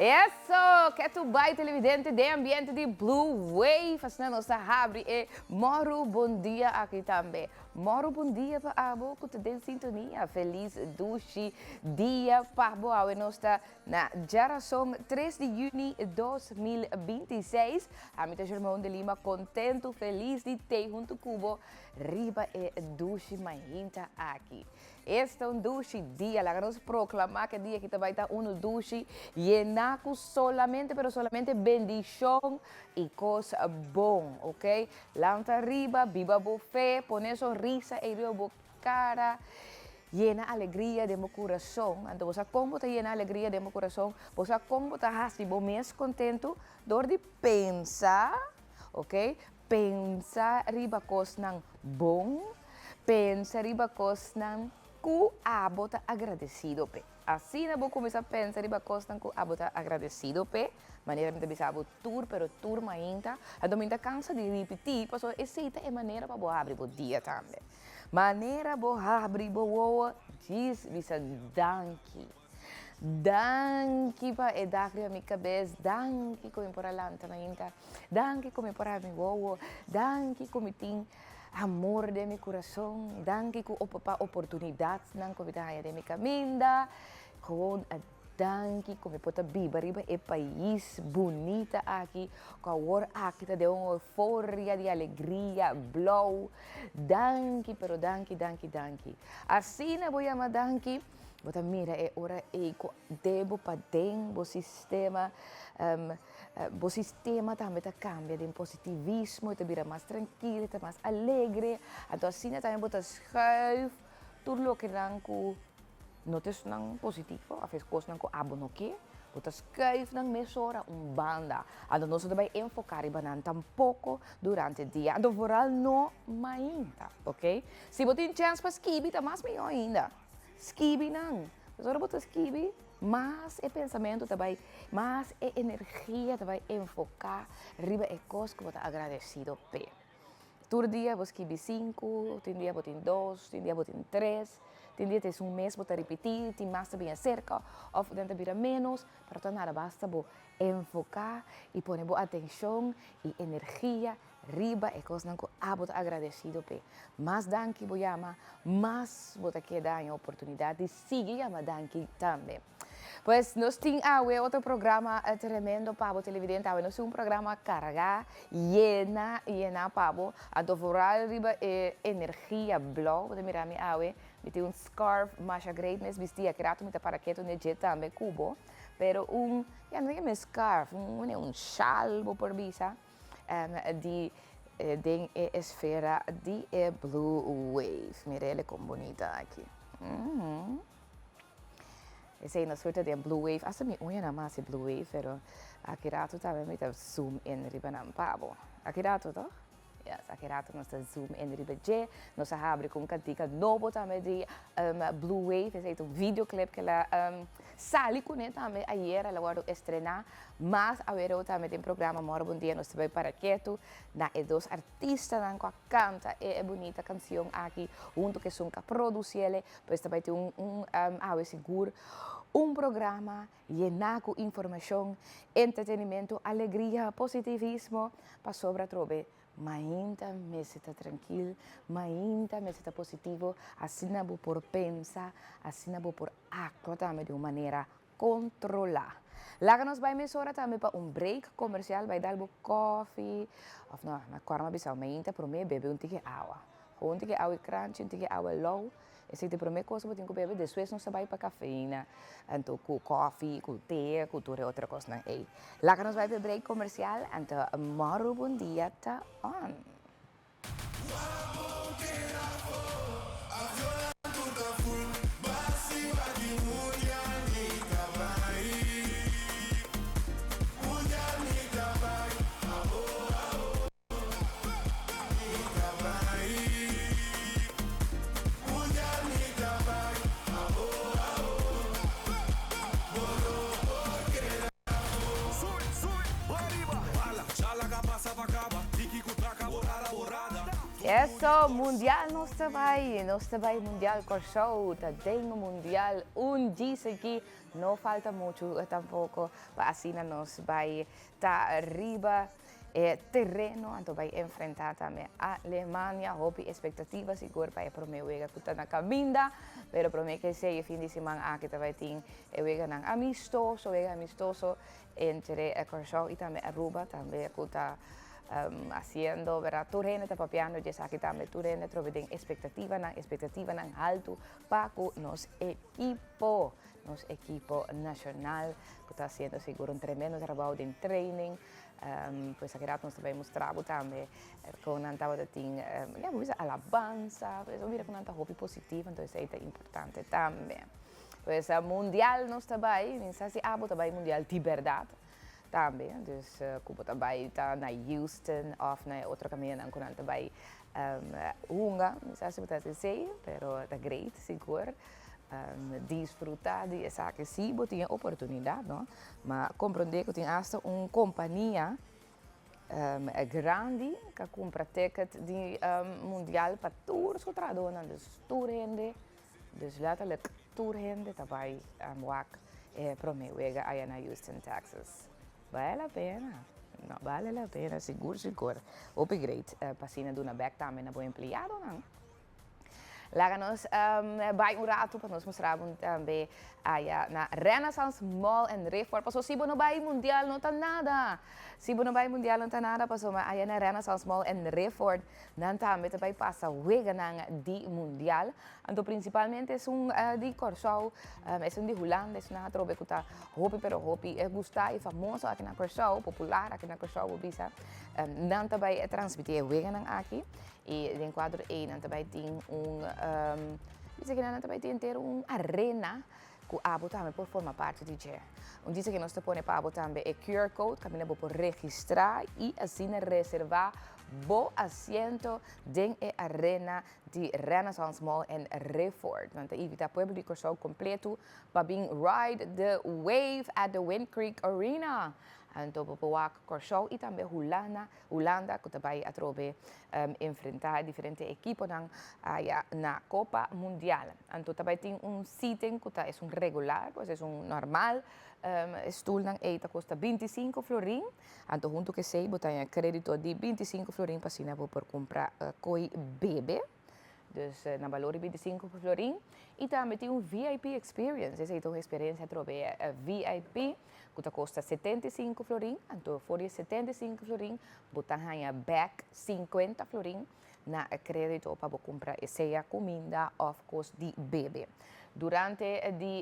Eso, que tu vai televidente de ambiente de Blue Wave, fazendo sa habri e moro bom dia aqui também. Moro bom dia para abo, que tu tem sintonia. Feliz dushi dia para boa. Nós está na geração 3 de junho de 2026. A minha irmã de Lima contento, feliz de ter junto cubo riba e dushi mainta aqui. Este é um dushi dia, lá nos proclamar que dia que vai estar dushi llenaco solamente, pero solamente bendición y cosa bom, ok? Lanta arriba, viva buffet, pone sonrisa e rio cara, llena alegria de meu coração. Então, você como llena alegria de meu coração, você como está assim, bom mês contento, dor de pensar, ok? Pensa riba cos nang bom, pensa riba cos nang ku abota agradecido pe. Assim eu vou começar a pensar riba cos nang ku abota agradecido pe. Maneira me bisa abo tour, pero tour mainta. A dominta cansa de repetir, passo essa é maneira para bo abrir o dia também. Maneira bo abrir bo woa, diz bisa danki. Danki pa e dakri a minha cabeça, danki como por alanta mainta, danki como por a minha woa, danki como tem amor de meu coração, danki com oportunidades não convidar de minha caminda, com a danki como pode viver riba e país bonita aqui, com a hora aqui tá de uma euforia de alegria, blow, danki, pero danki. Assim eu vou chamar danki. Bota mira, é hora e debo para o sistema também tá cambia de positivismo, tá vira mais tranquilo, tá mais alegre. Então assim também bota schuif, tudo o que não notas não positivo, a vez coisas não abo no que, bota schuif não mesora banda. Então nós também enfocar e banan tampouco durante o dia. Então vooral no mainta, ok? Se você tem chance para skibi, tá mais melhor ainda. Skibi não. Mas agora botar skibi, mas é pensamento também, mas é energia também enfocar, riba é coisa que você agradecido pe. Todo dia você skibi 5, tem dia você tem 2, tem dia você tem 3, tem dia tem mês você repetir, tem mais também cerca, ou dentro vira menos, para então nada basta você enfocar e pôr boa atenção e energia riba é coisa que você agradecido pe. Mas danke bo chama, mas você quer dar a oportunidade de seguir a danke também. Pues nós temos outro programa tremendo para o televidente, nós temos programa carga, llena para o adorar riba energia blow, você mira me tem scarf, masha greatness, vestia creato me para que tu neje também cubo, pero já não é scarf, chal por visa. Die ding esfera die Blue Wave. Mirele como bonita aqui. Essa é uma sorte de Blue Wave. Essa me unha na mais Blue Wave, pero aqui rato também me tá zoom in riba na pabo. Aqui rato to? Yes, aqui rato nós tá zoom in riba je. Nós abre com cantica novo também de Blue Wave. Esse é um videoclip que ela sali com ele também ayer ela guardou estrenar. Mas agora também tem programa Moro Bom Dia, nós também para quieto, na dois artistas que canta é bonita canção aqui, junto que são que produzem, pois também tem seguro, programa lleno com informação, entretenimento, alegria, positivismo, para sobra trobe. Mainta me está tranquilo, mainta me está positivo, assim não vou por pensar, assim não vou por actuar também de uma maneira controlar. Lá nos vai mesora também para break comercial, vai dar coffee, of não, na corma bisa mainta para mim beber tique água. Um tique água crunch, tique água low. Esse tipo de coisa que eu beber, depois não se vai para cafeína, então com coffee, com té, com tudo outra coisa não é. Lá nos vai para break comercial, então Moro Bom Dia tá on. Eso, So, mundial nos tabay mundial Corso, tengo mundial un dice que no falta mucho tampoco para así nos va ta arriba terreno, anto vai enfrentar também a Alemanha, hope expectativas seguro para prometer que na caminda, pero promete que se fim de semana aqui também tem nang amistoso entre Corso e também Aruba, também kuta haciendo, ¿verdad? Turene está papiando, ya sabe que también Turene trove expectativa ng alto para nos equipo nacional que está haciendo seguro un tremendo trabajo de training. Pues aquí nos também mostrado também com antava de ting alabanza, pues mira con anta hobby positivo, entonces é importante também. Pues mundial nos também, mensaje abo também mundial de verdade. Também, dus como também está na Houston ou na outra caminho com também hunga, não sei se você sei, pero está great, seguro. Disfrutar de essa que sim, tinha oportunidade, não? Mas compreender que tinha hasta companhia grande que compra ticket de mundial para tours que traduzem, dus toerende, dus letterlijk toerende, daarbij wak promewega aí na Houston, Texas. Vale a pena. No, vale la pena, seguro. Ope great, passina do na back também na boa empregado, não? Láganos bij un rato para nos mostrar também allá na Renaissance Mall en Reform. Pasó si no vai mundial no tan nada. Si no vai mundial no tan nada, pasó allá na Renaissance Mall en Reform. Dan também vai passar wega nang di mundial. Anto principalmente es un di Corso, es un di Holanda, es una trobe kuta hopi gusta y famoso aqui na Corso, popular aqui na Corso bisa. Dan também transmitir wega nang aqui. E em quadro E também tem diz que também tem inteiro arena que a também por formar parte de je. Diz que nós te põe para também é QR code que nós por registrar e assim reservar bo assento dentro da arena de Renaissance Mall en Reform. Want evita pueblo Corso completo para being ride the wave at the Wind Creek Arena. Então, para Corso e também Holanda, que também atrobe enfrentar diferentes equipos na Copa Mundial. Então, também tem seating que é regular, pois é normal. Stoel nang eten custa 25 florin. Então, junto que sei, botar crédito de 25 florin para sina por comprar coi bebê. Dus na valor de 25 florin. E também tem VIP experience. Essa é uma experiência trobe VIP. Que custa 75 florin. Então, for 75 florin, botar back 50 florin na crédito para comprar essa comida, of course, de bebê. Durante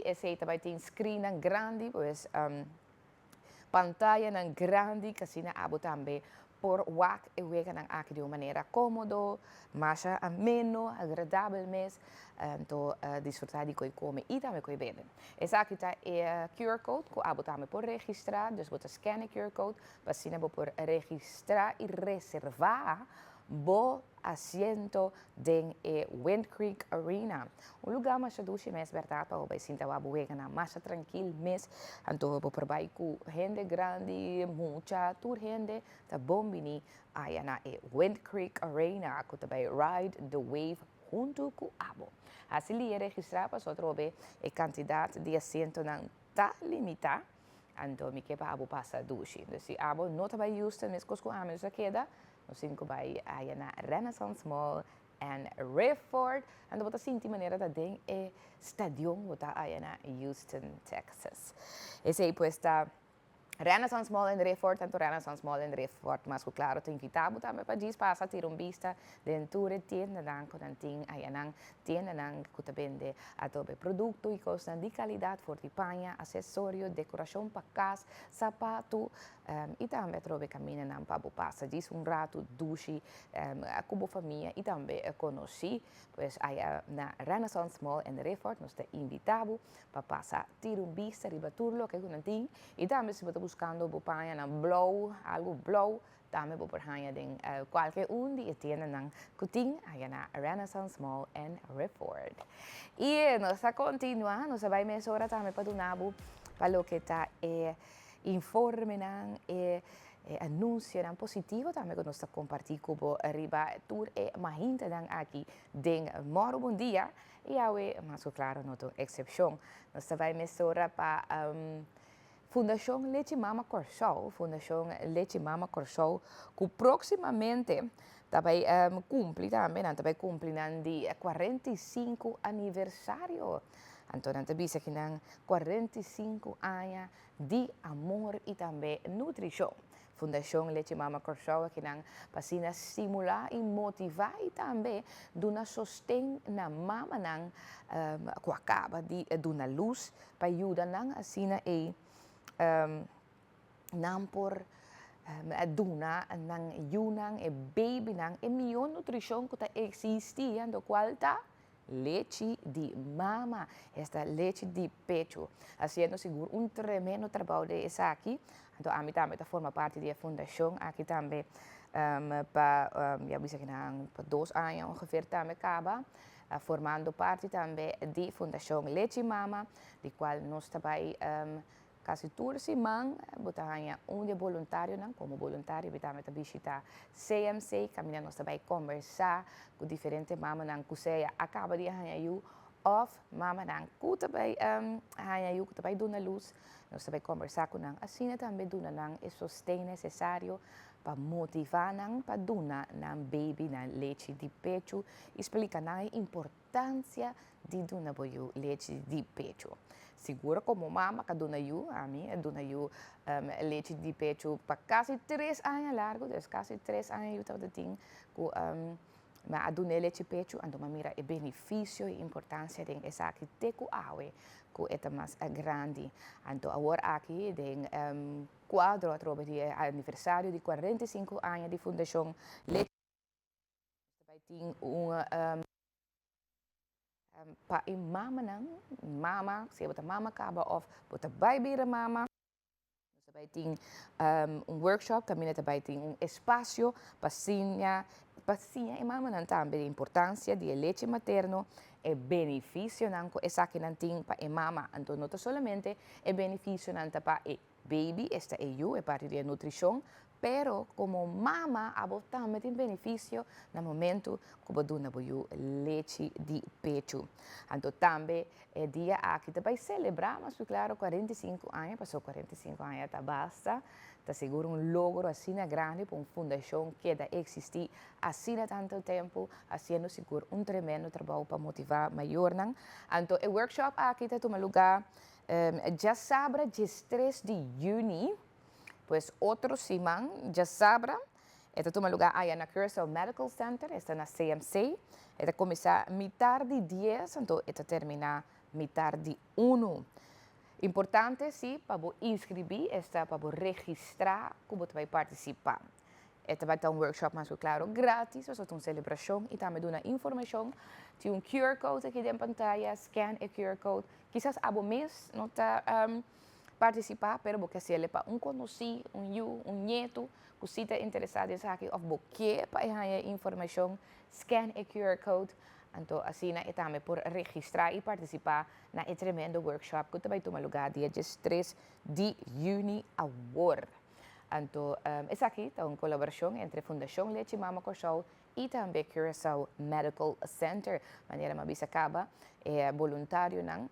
esse também tem screen grande, pois pantalla grande, que assim abo também por wak e wega nang aqui de uma maneira cômodo, mais ameno, agradável mesmo, então desfrutar de coi come e também coi bebe. Essa aqui tá é QR code que abo também por registrar, dus você scanner QR code, para assim por registrar e reservar bo asiento den Wind Creek Arena. Un lugar mais doce mes verdade para o sinta wa buega na mais tranquilo mes, anto por bai ku gente grande, mucha tour gente, ta bombini aí na Wind Creek Arena, que também ride the wave junto com abo. Assim lhe registrar para outro be a quantidade de assento não tá limitada. Anto mi que para abo passa doce. Então se abo não tá vai Houston, mes cosco ames já queda. Nós temos que ir na Renaissance Mall en Reform. En dat is de manier dat ding é stadion wat daar na Houston, Texas. Esse aí pues está Renaissance Mall en Reform, tanto Renaissance Mall en Reform, mas claro, te invitamos também para diz passa ter vista dentro de tienda dan com anting ayanang tienda nang que vende adobe produto e coisas de qualidade for de panha, acessório, decoração para casa, sapato e também trove caminha nan para passa diz rato duche a como família e também conheci pues aí na Renaissance Mall en Reform nós te invitamos para passar ter vista riba turlo que com anting e também se buscando bupanha na algo blow, também por hanya den qualquer die tienda ng kuting aí na Renaissance Mall en Reform. E nós a continuar, nós vai mesora também para donabo para lo que tá informe nang anúncio dan positivo também que nós compartilhamos com arriba tour mahinta dan aqui den moro bom dia e awe mas claro não tem exceção nós vai mesura para Fundação Leite Mama Corsol, Fundação Leite Mama Corsol, que proximamente também cumpre também, também cumpre de 45 aniversário. Então, também bisa que 45 anos de amor e também nutrição. Fundação Leite Mama Corsol que nang pasina estimular e motivar e também duna sostém na mama nang acaba de duna luz para ajudar nang asina e nampor duna ng yunang e baby nang e milyon nutrisyon ko ta existia do qual ta leche de mama, esta leche de pecho, haciendo seguro un tremendo trabajo de esa aquí. Então, a mim também forma parte da fundação, aqui também para, já bisa que para 2 anos ongeveer também acaba, formando parte também da Fundação Leche Mama, de qual nós também quase toda semana botamos de voluntário, como voluntário, bitamos a visitar CMC, caminhando nós também conversar com diferentes mamas, que você acaba de arranjar of mama nang kuta bay hayayu kuta bay duna luz nós também conversar com nang assim também duna nang é sostém necessário para motivar nang para duna nang baby na leite de pecho explica nang a importância de duna boyu leite de pecho segura como mama que duna yu a mim é duna yu leite de pecho para quase 3 anos largo dus quase 3 anos eu tava ting com mas a dona leite pecho ando mira o benefício e importância de essa que teco awe que é mais grande ando agora aqui tem quadro a trobe de aniversário de 45 anos de Fundação Leite vai ter pa mama nang mama se bota mama kaba of bota baby mama vai ter workshop também vai ter espaço paciência e mama não também a importância de leite materno e benefício não que essa que não tem para a mama então não somente é benefício não para a baby esta é é parte da nutrição pero como mama abo também tem benefício no momento que você dá leite de pecho então também é dia aqui também celebrar mas claro 45 anos passou 45 anos tá basta tá seguro logro assim grande para uma fundação que dá existir assim tanto tempo fazendo seguro tremendo trabalho para motivar maior não então o workshop aqui tá toma lugar já sábado dia 3 de junho pues outro semana já sabrá, este toma lugar aí na Curacao Medical Center, está na CMC, este começa metade de 10, então este termina metade de 1. Importante, sim, para você inscrever, está para você registrar como você vai participar. Este vai ter workshop, mas claro, grátis, vai ser uma celebração e também dá informação. Tem QR Code aqui na pantalla, scan o QR Code. Quizás a mês não está participar, pero porque se ele para conhecido, neto, que se está interessado em aqui, ou porque para a informação, scan o QR Code, então assim é também por registrar e participar na tremendo workshop que vai tomar lugar dia 3 de junho agora. Então, essa aqui é uma colaboração entre Fundação Leite Mama Corsol e também Curacao Medical Center. Maneira mais acaba é voluntário não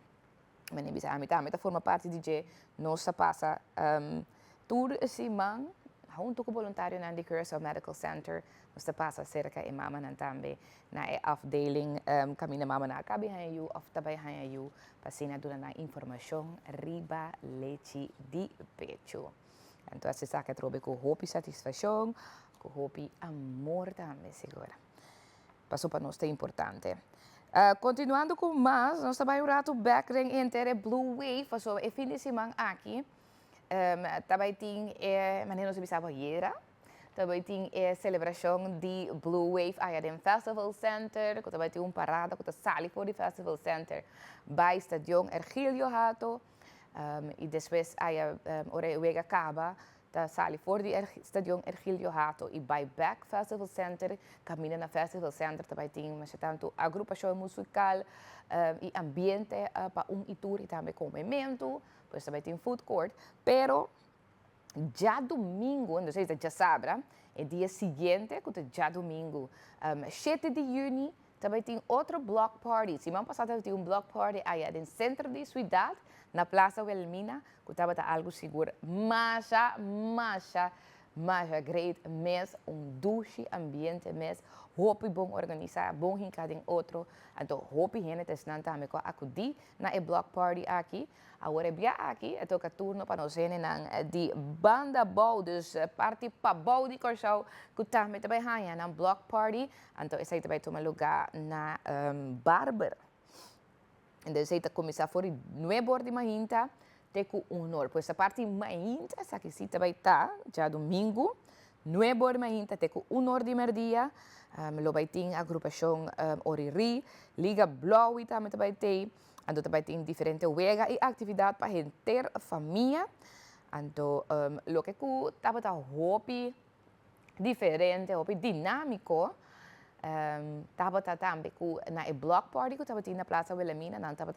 mas bisa a mitad forma parte de nossa passa toda semana junto com voluntário na Curacao Medical Center nós passa cerca de mama também na afdeling caminha mama na cabe hanyu of também hanyu pasina dura na informação riba leite de pecho então essa saca trobe com hope satisfação com hope amor também segura passou para nós é importante. Continuando com mais, nós também um rato backring entre Blue Wave, so e fim de semana aqui, também tem maneira nós bisa banheira, também tem celebração de Blue Wave aí no Festival Center, que também tem parada que está sali for the Festival Center, by Stadion Ergilio Hato, e depois aí ora o acaba da sali for the Stadion Ergilio Hato e by Back Festival Center, caminha na Festival Center também tem mas tanto agrupação musical e ambiente para tour e também comimento, pois também tem food court, pero Já domingo, não sei se já sabe, é dia seguinte, que é já domingo, 7 de junho, também tem outro block party. Semana passada tinha um block party aí no centro da cidade, na Praça Wilhelmina, que estava algo seguro. Mas great mês, douche ambiente mês, hope bom organizar, bom hincar em outro, então hope gente está também com acudir na block party aqui. Agora bia aqui, é toca turno para nós de banda bau, dus party pa bau de Corsau, que também hanya na block party, então esse aí também toma lugar na Barber. Então esse aí começar por 9 de mahinta, tem com honor, pois essa parte mahinta, essa aqui sim também tá, já domingo, 9 de mahinta, tem com honor de merdia, lo vai ter a agrupação Oriri, Liga Blau e também tem. Então, também tem diferentes wega e atividades para a inteira família. Então, o que eu estava hobby diferente, hobby dinâmico, estava também na block party que estava na Praça Wilhelmina, não estava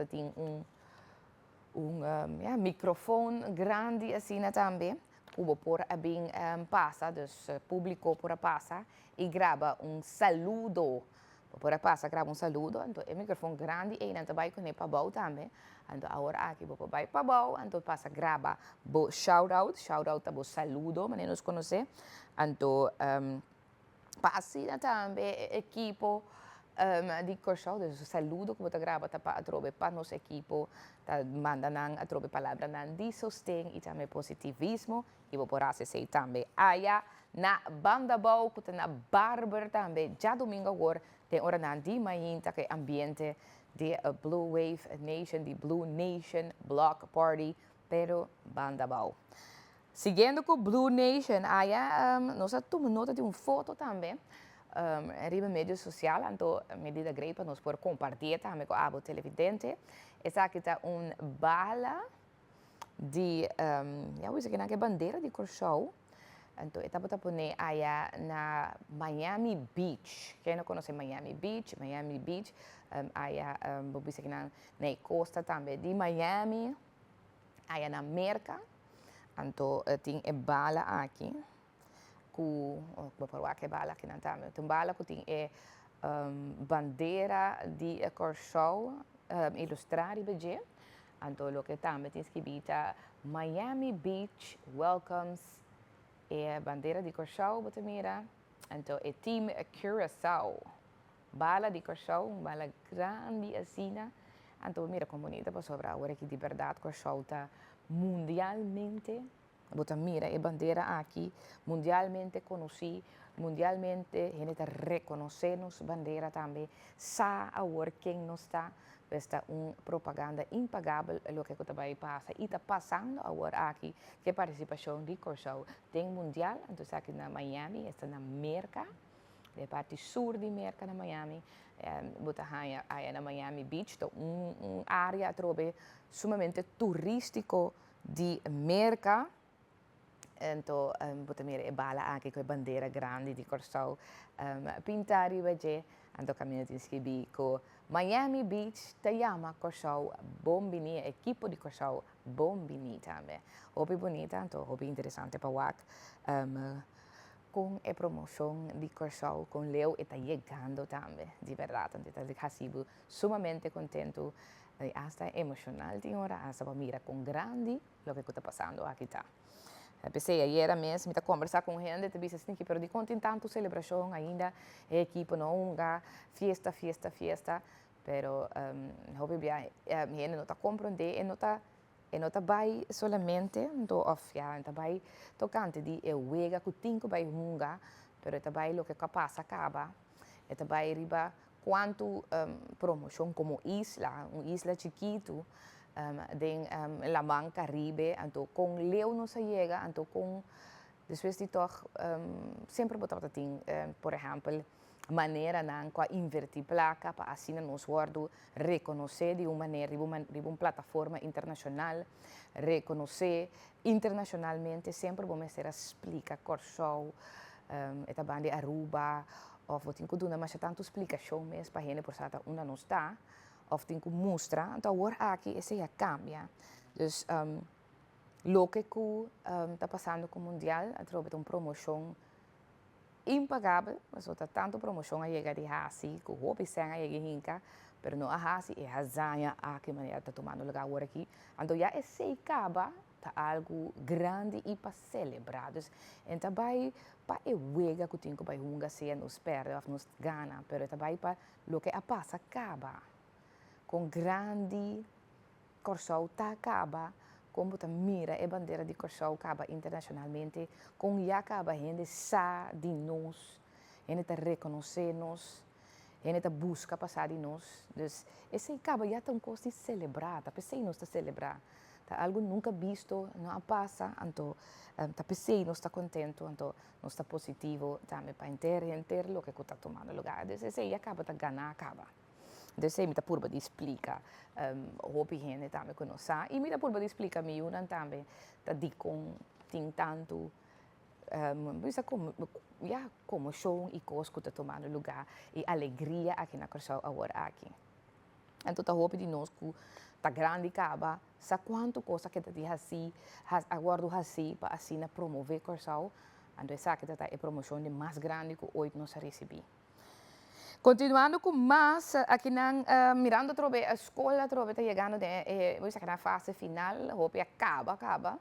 microfone grande assim também. Kubo por bem passa, dus público por passa e grava saludo. Por passa grava saludo, então o microfone grande e não vai com para bau também. Então agora aqui vou vai para bau, então passa grava bo shout out bo saludo, mas nos conhece. Então passa também equipo di Corsau, dus saludo que você grava para trobe para nosso equipo, tá manda a trobe palavra de sostém e também positivismo e vou por assim também aí na banda bau que na Barber também já domingo agora tem hora na de manhã que ambiente de Blue Wave Nation, de Blue Nation Block Party, pero banda bau. Seguindo com Blue Nation, aí nós tomamos nota de uma foto também. Arriba medio social, então medida grande para nós poder compartilhar também com a televidente. Essa aqui está bala de, eu sei que é bandeira de Corsau. Então, eu estava pondo aí na Miami Beach. Quem não conhece Miami Beach, aí vou dizer que na costa também de Miami, aí na América. Então, tem bala aqui. Vou falar que bala aqui não também. Tem bala que tem bandeira de Corsau ilustrada e então o que também tem escrito Miami Beach welcomes bandeira de Corsau, você mira. Então é team Curaçao. Bala de Corsau, bala grande assim. Então mira como bonita para sobrar agora que de verdade Corsau está mundialmente. Você mira a bandeira aqui, mundialmente conhecida, mundialmente a gente reconhece nossa bandeira também. Sabe agora quem não está, esta uma propaganda impagável, o que também passa. E está passando agora aqui, que a participação de Corsau tem mundial, então aqui na Miami, está na América, a parte sul de América na Miami. Você aí na Miami Beach, então área sumamente turístico de América. Então, você mira a bala aqui com a bandeira grande de Corsau, pintar e veja, então caminho de escrever com Miami Beach, te chama Corsau, bombini, equipo de Corsau, bombini também. Hobby bonita, então hobby interessante para o com a promoção de Corsau, com Leo, está chegando também, de verdade, então está sumamente contento, hasta emocional, tem hora, hasta para mirar com grande o que está passando aqui está. Pensei, ayer mesmo, me conversar com gente, te disse assim, pero de conta tanto celebração ainda, a equipe não fiesta, pero hobby bem, gente não está compreendendo, e não está vai solamente, então não está vai tocante de wega que tem que vai hunga, pero está vai lo que capaz acaba, está vai riba quanto promoção como isla chiquito, la Man Caribe, então com Leo não se chega, então com depois de toch sempre botar tem, por exemplo, maneira não com invertir placa para assim nos guardo reconhecer de uma maneira de uma plataforma internacional, reconhecer internacionalmente sempre vamos ser explica Corsau, eta bande Aruba, ou vou ter que dar mas tanto explicação mesmo para gente por certa uma não está. Of tem que mostrar, então agora aqui esse já cambia. Dus Lo que está pasando con Mundial, a través de una promoción impagável, mas outra tanto promoção a chegar de Hasi, que o hobby sem a chegar hinca, pero não a Hasi é a Zanha a que maneira está tomando lugar agora aqui. Então já é sei acaba tá algo grande e para celebrar. Então vai para o wega que tem que vai hunga se nos perde ou nos gana, pero também para lo que a passa acaba com grande Corsau tá acaba como ta mira a bandeira de Corsau acaba internacionalmente com já acaba gente sa de nós gente ta reconhecer nós gente ta busca passar de nós dus esse acaba já tão coisa de celebrar tá pensei nós ta celebrar tá algo nunca visto não passa então tá pensei nós tá contento então nós tá positivo também para entender lo que está tomando lugar dus esse acaba tá ganhar acaba. Dus me está purba de explica hopi gente também conosco e me está purba de explica me uma também tá de com tem tanto bisa como show e coisas que está tomando lugar e alegria aqui na Corsau agora aqui. Então tá hopi de nós que tá grande acaba sa quanto coisa que tá de assim aguardo assim para assim promover Corsau então essa que tá é promoção de mais grande que hoje nós recebi. Continuando com mais, aqui mirando trobe a escola, trobe está chegando vou dizer na fase final, hoop acaba.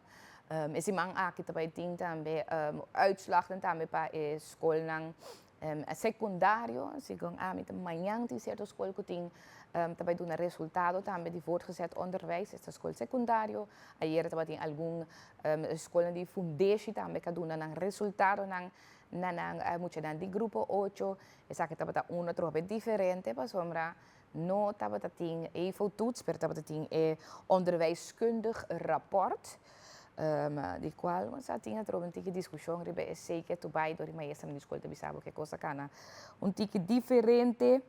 Esse man aqui também tem também uitslag também para a escola secundário, segundo a met manhã tem certa escola que tem também do resultado também de voortgezet onderwijs, esta escola secundário, aí também tem algum escola de fundatie também que dona ng resultado ng mucho de grupo 8, esa que estaba una trobe diferente, para sombra, no estaba ting even toets, pero estaba ting onderwijskundig rapport, di qual sa tinha trobe een discussione, ribe zeker tu bij door die maestra di scuola bisabo che cosa cana, un tique diferente.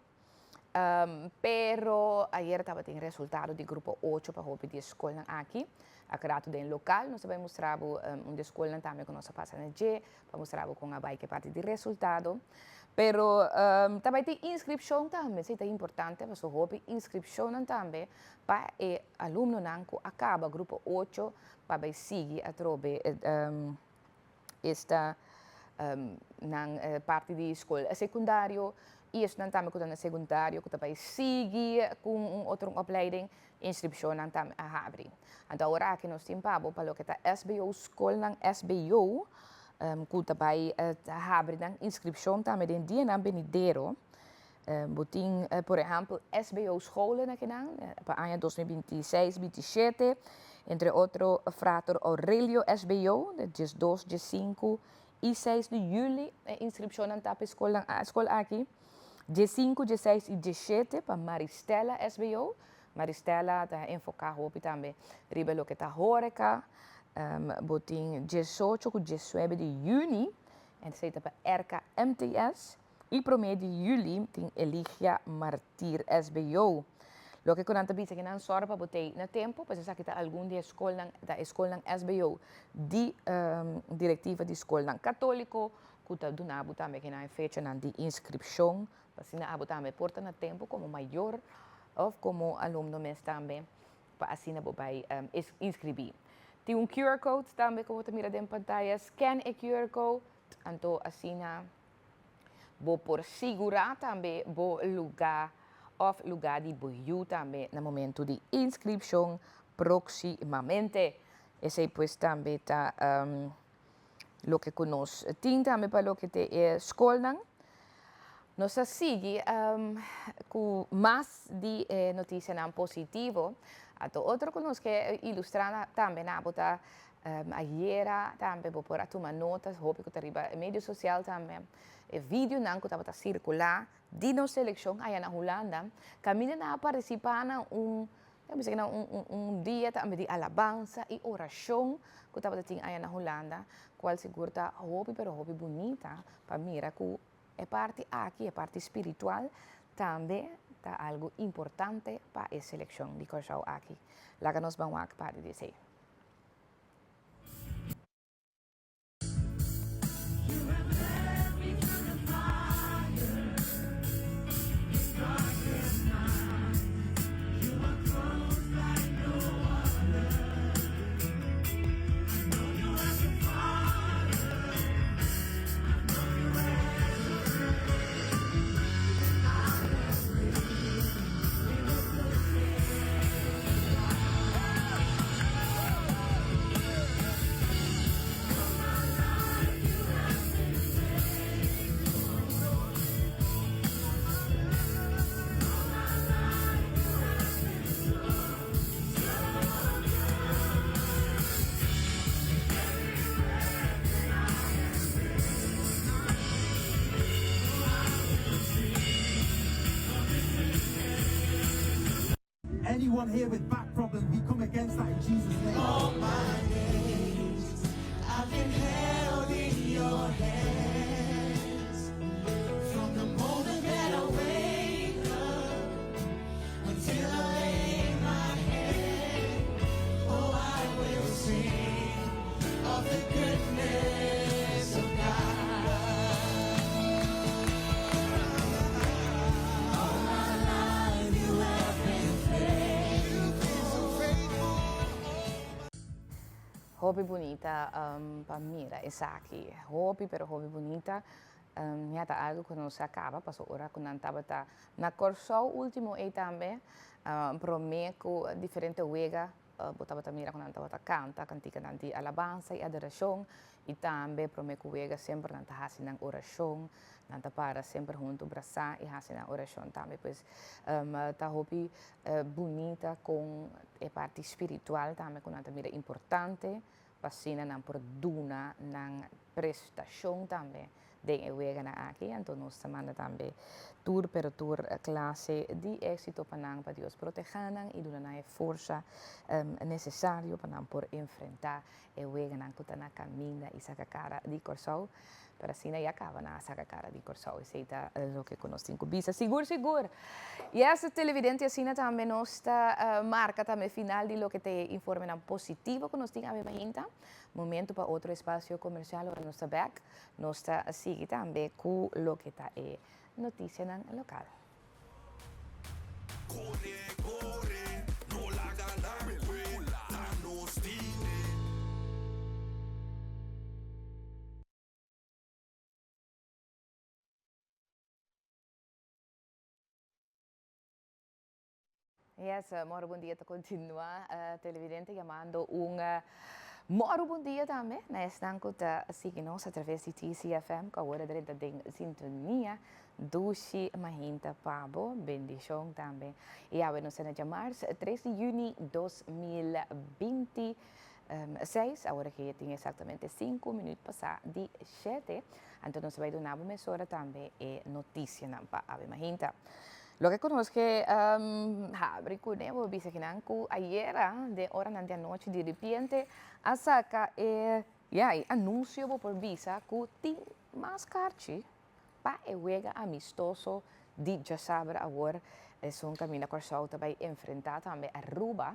Pero ayer estava tem resultado de grupo 8 para hobby de escola aqui. Acredito em local, nós vamos mostrar de escola também com nossa passa na G, para mostrar com a bike parte de resultado. Pero também tem inscrição também, isso é importante, para o hobby inscrição também para o aluno que acaba grupo 8 para seguir a trobe esta na parte de escola secundário. E isso não também com o secundário, que também segue com outra opleiding, inscrição não também a abrir. Então agora aqui nós temos para o que está SBO, escola não SBO, que também abre a inscrição também em dia não benideiro. Botin, por exemplo, SBO scholen aqui não, para ano 2026-27, entre outros, Frater Aurelio SBO, de 2, de 5 e 6 de julho, inscrição não está para a escola aqui. De 5, de 6 e de 7 para Maristela SBO. Maristela está enfocado também riba lo que está horeca. Botin 18 e 19 de junho. En se para RK MTS. E promedio de julho tem Eligia Martir SBO. Lo que con antabisa que não sorpa botei na tempo, pois essa que está algum de escola da escola SBO de diretiva de escola católico, que está donado também que na fecha de inscrição, para assim a também porta na tempo como maior ou como aluno mes também, para assim a vai inscrever. Tem QR code também que você mira em pantalla, scan o QR code, então assim vou por segurar também vou lugar of lugar de boiú também no momento de inscrição proximamente. Esse pues também está lo que conosco. Tem também para lo que te escola. Nós sigue com mais de notícia não positivo. Então outro conosco que ilustra também na bota ayer também vou por tomar notas, hope que arriba medio social também. O vídeo não que estava circular de nossa eleição aí na Holanda, caminha na participar um dia também de alabança e oração que estava tendo aí na Holanda, qual seguro tá hobby pero hobby bonita para mira que é parte aqui, é parte espiritual também tá algo importante para a seleção de Corsau aqui. Lá que nós vamos para dizer. Anyone here with back problems, we come against that in Jesus' name. All my days, I've been held in your hands. From the moment that I wake up until I lay my head, oh, I will sing of the goodness of God. All my life you have been faithful. Hobby bonita para mira Isaki. Hobby pero hobby bonita. Ya tá algo que não se acaba, passou hora que não estava na Corsol último aí também. Prometo diferente wega, botava mira quando estava canta, cantica nanti alabança e adoração e também prometo wega sempre não tá na oração, não tá para sempre junto abraçar e assim na oração também, pois tá hobby bonita com a parte espiritual também quando tá mira importante, passina na produna na prestação também. Den wega na aqui, então nós semana também tour per tour classe de éxito para Deus proteger e dar a força necessária para por enfrentar e wega na kutana caminha e saca cara de Corsol para assim aí acaba na saca cara de Corsol e seita o que conosco bisa seguro e essa televidente assim também nossa marca também final de lo que te informa na positivo que nós temos a minha momento para outro espaço comercial para nossa back nossa sigue também com lo que está notícia local. Corre, no la ganan, la nos tiene. Yes, moro bom dia te continua televidente chamando moro bom dia também, né? Estão com a seguir-nos através de TCFM, com a hora de sintonia, Dushi Mahinta Pabo, bendição também. E a nos na chamar 3 de junho de 2026, a hora que tem exatamente 5 minutos passar de 7, então nós vai dar uma emissora também e notícia para a Mahinta. Lo que conozco que abre con evo bisa que nanku ayer de hora de noche de repente asaka anuncio por visa que tem mais carchi pa e wega amistoso de já sabe agora es un camino Corsol vai enfrentar também a Aruba.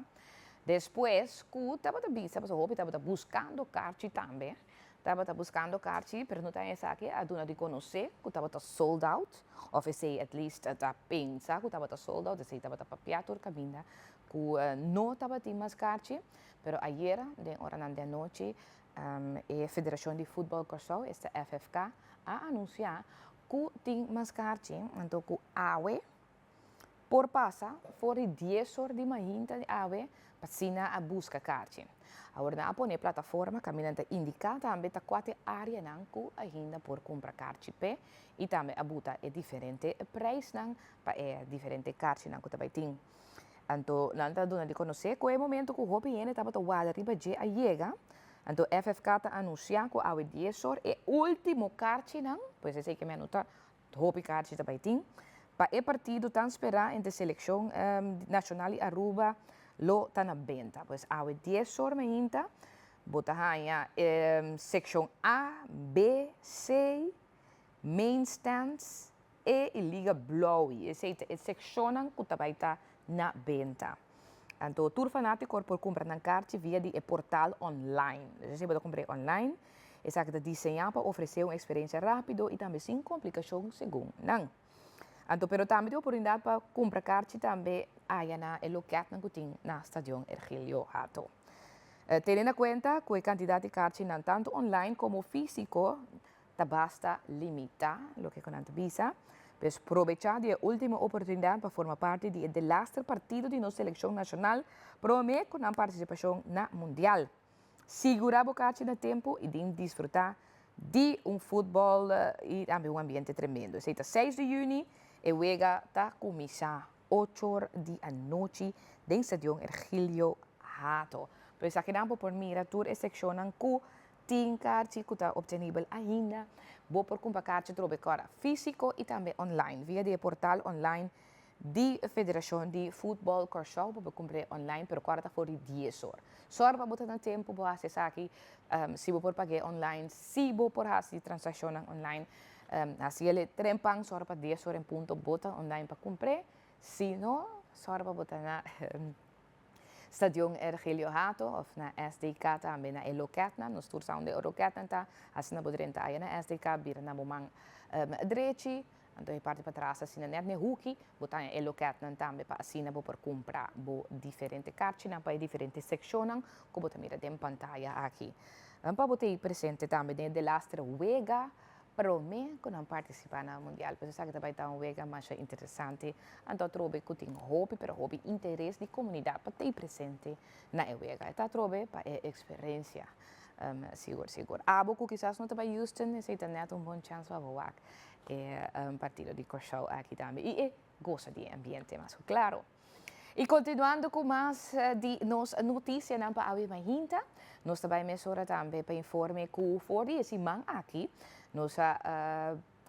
Depois que estava visa, estava buscando carchi também. Estava buscando carchi, pero não tem essa aqui, a dona de conhecer, que estava sold out, ou se at least a pensa que estava sold out, se estava papiatur caminha, que não estava tem mais carchi, pero ayer, de hora da noite, a Federação de Futebol Corsol, esta FFK, a anunciar que tem mais carchi, então que awe, por passa, fora 10 horas de manhã de awe, para a busca carchi. Agora, na a plataforma, caminhante indica também a quatro áreas que ainda por comprar carchi e também a buta é diferente preço para diferente carchi que também tem. Então, nanta dona de conhecer que é o momento que o hobby estava a guardar riba de a chega. Então, FFK está anunciando que há 10 horas é o último carchi pois é que me anota hobby carchi também tem. Para o partido está esperando entre a seleção nacional e Aruba lo tá na venda, pois há 10 horas ainda, bota aí seção A, B, C, main stands e liga blowy, essa é a seção que também está na venda. Então, tour fanático por comprar na carta via de portal online. Você pode comprar online, essa que é desenhada para oferecer uma experiência rápida e também sem complicações, segundo não. Então, pero também a oportunidade para comprar carta também aí na local que tem na estação Ergilio Hato. Tendo em conta que a quantidade de cartas não tanto online como físico, basta limitar o que con visa, pues aprovechar de última oportunidade para formar parte de lastre partido de nossa seleção nacional, promete com a participação na mundial. Segurar a carta no tempo e de desfrutar de futebol e também ambiente tremendo. Seita 6 de junho, e juega está começar 8 horas da noite no estadio Ergilio Hato. Pois aqui não por mira tour e seccionam que tem cartas que está obtenível ainda. Vou por comprar cartas trobe cara físico e também online via de portal online di Federação de Futebol Corsau para comprar online per quarta for di 10 horas. Só para botar no tempo para acessar aqui, se você pagar online, se você por fazer transação online, assim ele trempang só para 10 horas em ponto bota online para comprar, se não, só para botar na Stadion Ergelio Hato of na SDK também na Eloketna, nos tursaun de Eloketna, assim na bodrenta aí na SDK, bira na bomang direito, então parte para trás assim na net ne hoekie, botar em Eloketna também para assim na por comprar bo diferente cartinha para diferentes secciones, como botar mira dem pantalla aqui. Para botar presente também de lastra wega, para mim, quando eu participar no Mundial, porque sabe que vai estar wega mais interessante, então trobe que tem hobby, pero hobby interesse de comunidade para ter presente na wega. Então trobe para experiência, seguro. Abo que quizás não está para Houston, esse é net bom chance para voar partido de Corsau aqui também. E gosta de ambiente, mas claro. E continuando com mais de nos notícias não para a hinta, nós também mesura também para informar que for esse man aqui, nossa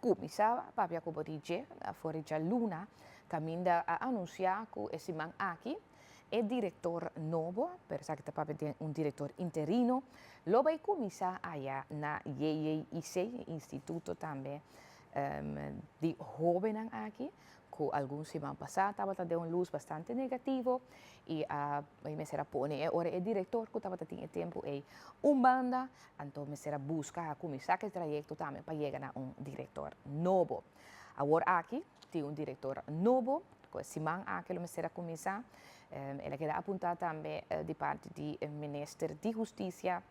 comissão para a dirige a Luna, caminha a anunciar que esse man aqui é diretor novo, persa que está tem diretor interino, lo vai começar allá na IEIC, Instituto também de jovens aqui, que alguns semana passada estava tendo uma luz bastante negativo e me será pone ora é diretor que estava tendo tempo é banda, então me será buscar começar aquele trajeto também para chegar a diretor novo. Agora aqui tem diretor novo, que semana aqui me será começar, ela queda apontada também de parte do ministro de Justiça,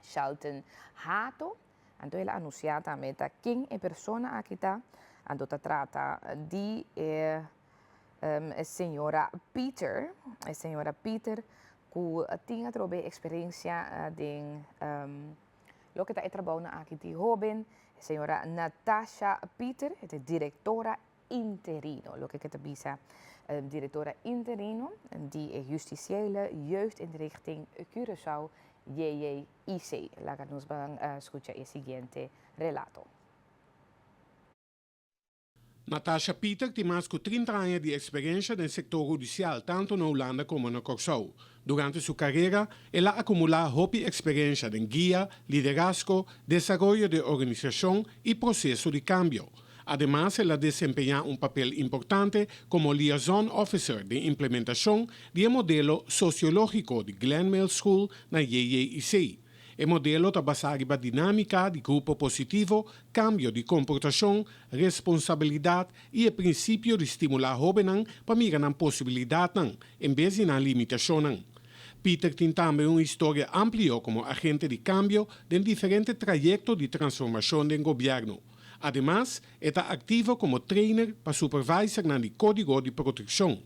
Shelton Hato, então ela anunciou também quem é a pessoa aqui está. Ando trata di senhora Peter, que tinha trobe experiência de lo que está trabalhando aqui de jovem, a senhora Natasha Peter, é diretora interino, lo que está bisa diretora interino de justitiële jeugdinrichting Curaçao, JJIC. Laat nos escuchar el siguiente relato. Natasha Peter tem mais de 30 anos de experiência no setor judicial, tanto na Holanda como na Corsau. Durante sua carreira, ela acumula hobby experiência em guia, liderazgo, desenvolvimento de organização e processo de cambio. Además, ela desempenha papel importante como liaison officer de implementação do modelo sociológico de Glen Mills School na JJIC. O modelo está basado na dinâmica de grupo positivo, cambio de comportação, responsabilidade e o princípio de estimular jovens para mirar na possibilidade, em vez de na limitação. Peter tem também uma história ampla como agente de cambio em diferentes trajetos de transformação do governo. Además, está ativo como trainer para supervisor no Código de Proteção.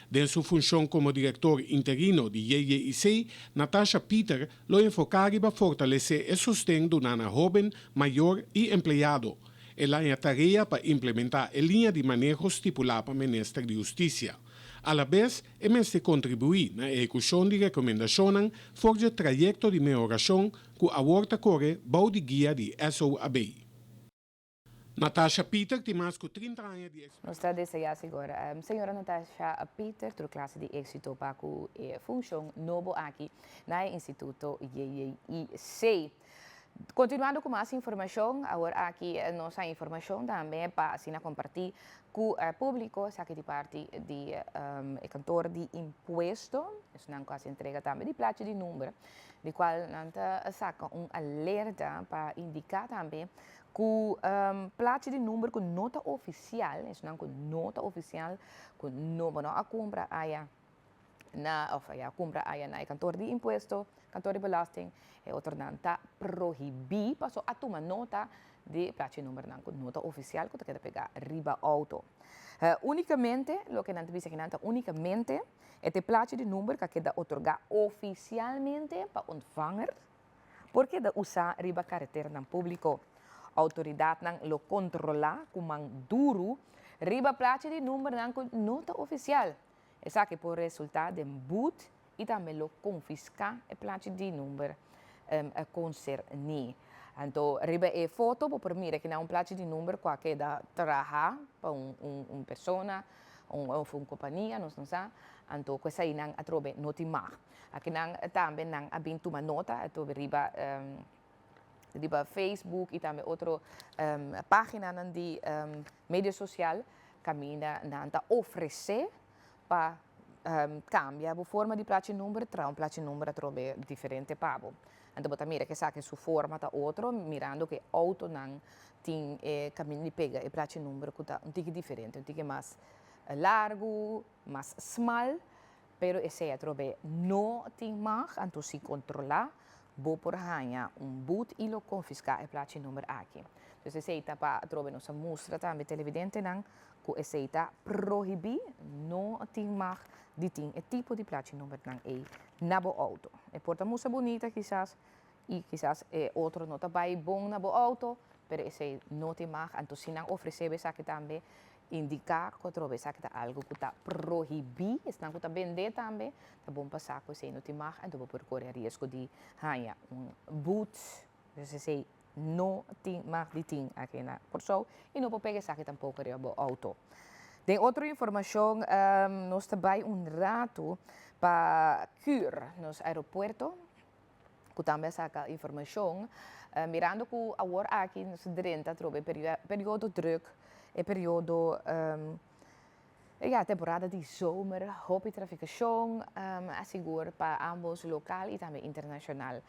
De sua função como diretor interino de JJIC, Natasha Peter lo enfocaria para fortalecer o sustento de uma jovem, maior e empregado. Ela tem a tarefa para implementar a linha de manejo estipulada para o Ministério de Justiça. A la vez, é de contribuir na execução de recomendações forja trajeto de melhoração que aborda corre bau de guia de SOAB. Natasha Peter tem mais de 30 anos de experiência. Nós estamos a agora. Senhora Natasha Peter, do classe de êxito para a função novo aqui no Instituto JJIC. Continuando com mais informação, agora aqui nossa informação também para assim, compartilhar com o público, aqui de parte do cantor de imposto, isso não quase entrega também de placa de número, de qual não saca alerta para indicar também que placa de número com nota oficial, isso não com nota oficial, com número a compra aí compra aí na cantor de imposto, cantor de belasting, e outro não está proibido, passou a tomar nota de placa de número não com nota oficial, que quer pegar riba auto. Unicamente, lo que não dice que não unicamente, este placa de número que queda otorgar oficialmente para ontvanger, porque da usa riba carretera no público. Autoridade não lo controla como duro, riba placa de número não com nota oficial. Essa que por resultado de boot e também lo confiscar a placa de número concerni. Então, riba e foto, por mira que não placa de número qualquer da trabalhar para uma pessoa, uma companhia, nós não sabemos, então coisa aí não atrobe noti mag. Aqui não também não abin toma nota, atrobe riba Facebook e também outra página de mídia social, caminha nanta oferecer para cambia a forma di placi numero tra un placi numero trobe differente pabo. Então bota mira que sabe su forma ta outro mirando que auto não tem caminho de pega e placi numero que tá um tique diferente, um tique mais largo, mais small, pero esse é trobe não tem mais, então se controlar, bo por hanha boot e lo confiscar e placi numero aqui. Então esse tá para trobe nossa mostra também televidente não que esse tá proibir não tem mais de ting e tipo de placi numero não é na bo auto. E porta musa bonita quizás e quizás outro não tá bem bom na bo auto, pero esse não tem mais, então se não oferecer essa que também indicar que outra vez que tá algo que está proibir, está que tá vender também, tá bom passar com esse não tem mais, então vou correr risco de ganhar boot, dus sei não tem mais de ting aqui na porção e não vou pegar essa que tampouco é bo auto. Tem outra informação, nós também rato para cur nos aeroporto, que também saca informação, mirando que agora aqui nos drenta trobe período druk, e período temporada de zomer, hoop traficação, assegura para ambos local e também internacional.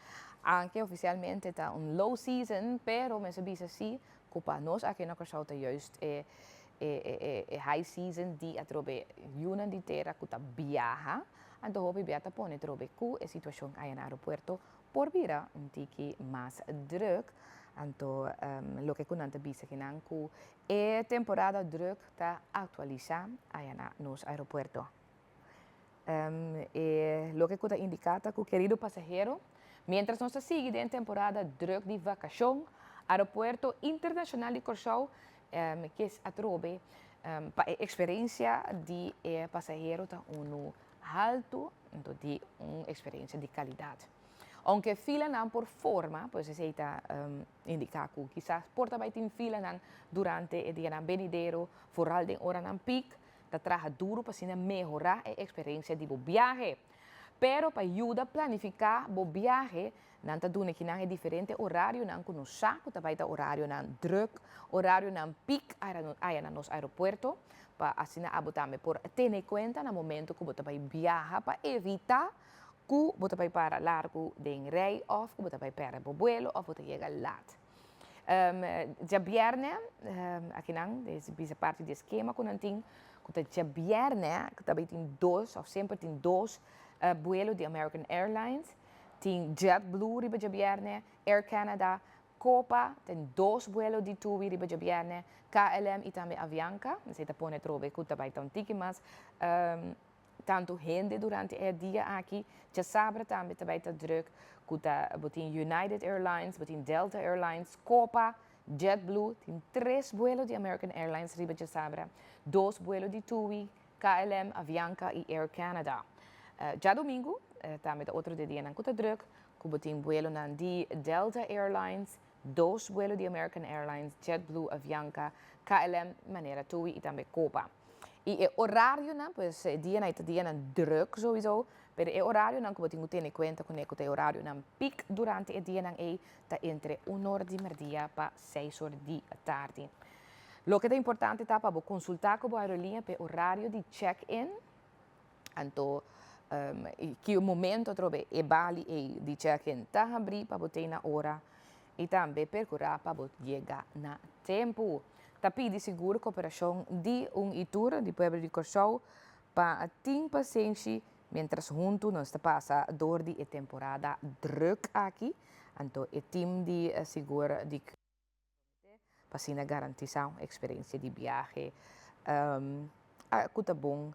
Aunque oficialmente está low season, pero me sabia assim, que para nós aqui na Curaçao está juist high season di atrobe yuna di terra kuta viaja anto hopi beata pone trobe ku situação aí no aeroporto por vira um tiki mais druk anto lo que kunanta bisa kinan ku temporada druk ta atualizar aí nos aeroporto lo que kuta indicata ku querido passageiro mientras nós sigue en temporada druk de vacação aeroporto internacional de Curaçao que es atrobe experiência de passageiro tá alto, então de uma experiência de qualidade. Aunque fila não por forma, pois se está indicar que quizás porta vai ter fila não durante o dia venidero, vooral de hora não pic, tá traga duro para assim melhorar a experiência de viagem. Pero para ajudar a planificar o viagem, não tá dando que não é diferente horário não que nos saco, tá vai ter horário não druk, horário não pic aí nos aeroporto, para assim abotame por ter em conta no momento que você vai viajar para evitar que você vai para largo de rei ou que você vai para o vuelo ou você chega lá. Já viernes, aqui não, essa parte do esquema que não tem, que já viernes, que também tem dois, ou sempre tem dois vuelos de American Airlines, tem JetBlue riba de viernes, Air Canada, Copa, tem dois vuelos de TUI riba de viernes, KLM e também Avianca, você tá pone trobe que também tão tique, mas tanto gente durante o dia aqui, já sabe também tá druk, que tá botin United Airlines, botin Delta Airlines, Copa, JetBlue, tem 3 vuelos de American Airlines riba de sabra, 2 vuelos de TUI, KLM, Avianca e Air Canada. Já domingo, também outro dia não custa druk, que botin vuelo de Delta Airlines, 2 vuelos de American Airlines, JetBlue, Avianca, KLM, maneira TUI e também Copa. E o horário, não, pois dia não druk sowieso, pero o horário não que botin ter em conta com o horário não pic durante o dia não tá entre 1 de meio para 6 da tarde. Lo que é importante tá para consultar com a aerolínea para horário de check-in, então que o momento trobe e bali e di check-in tá abrir para botar na hora e também percorrer para chegar na tempo. Tapi de seguro cooperação de itur de pueblo de Curaçao para ter paciência mientras junto nós passa dor de temporada druk aqui, então o time de seguro de para assim garantir a experiência de viagem bom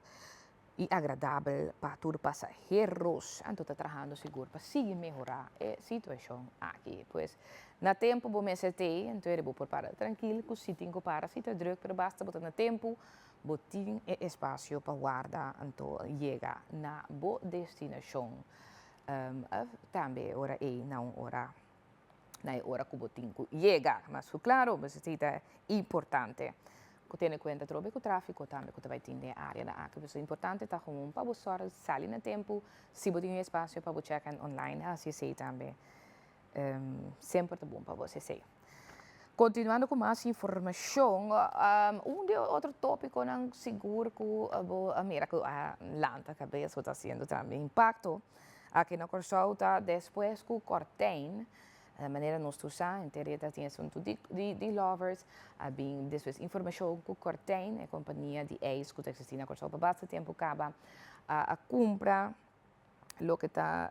e agradável para todos os passageiros. Então, está trabalhando seguro para seguir melhorar a situação aqui. Pois, na tempo, vou me sentir, então, eu vou parar tranquilo, que se tem que parar, se está druk, mas basta botar no tempo, botar espaço para guardar, então, chegar na boa destinação. Também, hora não hora, na hora que botar chegar, mas, claro, mas é importante. tiene cuenta trobe com o tráfico também que vai ter na área da aqui. Então, é importante tá com para você sair no tempo, se você tem espaço para você checar online, assim sei também. Sempre é bom para você sei. Continuando com mais informação, outro tópico não seguro que a América Lanta cabeça está sendo também impacto. Aqui na Corsauta, depois que o Corten, a maneira nós usamos, internet tinha assunto de lovers, bem depois informação que o Corten, a companhia de ex que existe na Corsauta, bastante tempo acaba a compra, lo que está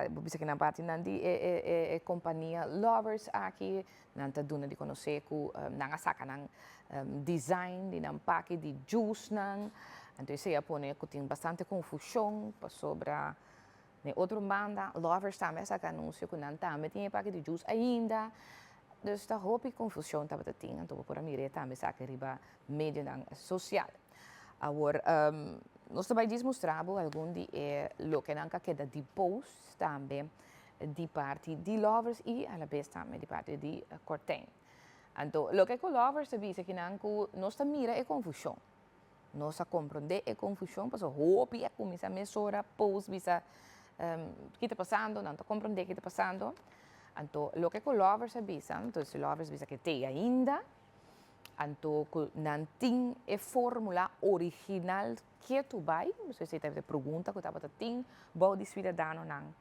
bisa que na parte de companhia lovers aqui nanta duna de conhecer que nanga saca nang design de nang pack de juice nang então isso pone que tem bastante confusão sobre outra banda lovers também saca anúncio que não também tem pack de juice ainda dus está hoop confusão tá bata ting então por a mire também saca riba media nang social agora nós também demonstramos algum de lo que não queda de post também de parte de lovers e a la vez também de parte de Corten. Então, lo que com lovers se diz que não nós mira é confusão. Nós compreender é confusão, porque hope é começar a mesura post bisa que está passando, não está compreender o que está passando. Então, lo que com lovers se diz, então se lovers bisa que tem ainda então, não tem a fórmula original que tu vai, você se teve pergunta que estava tem, bom de cidadão não.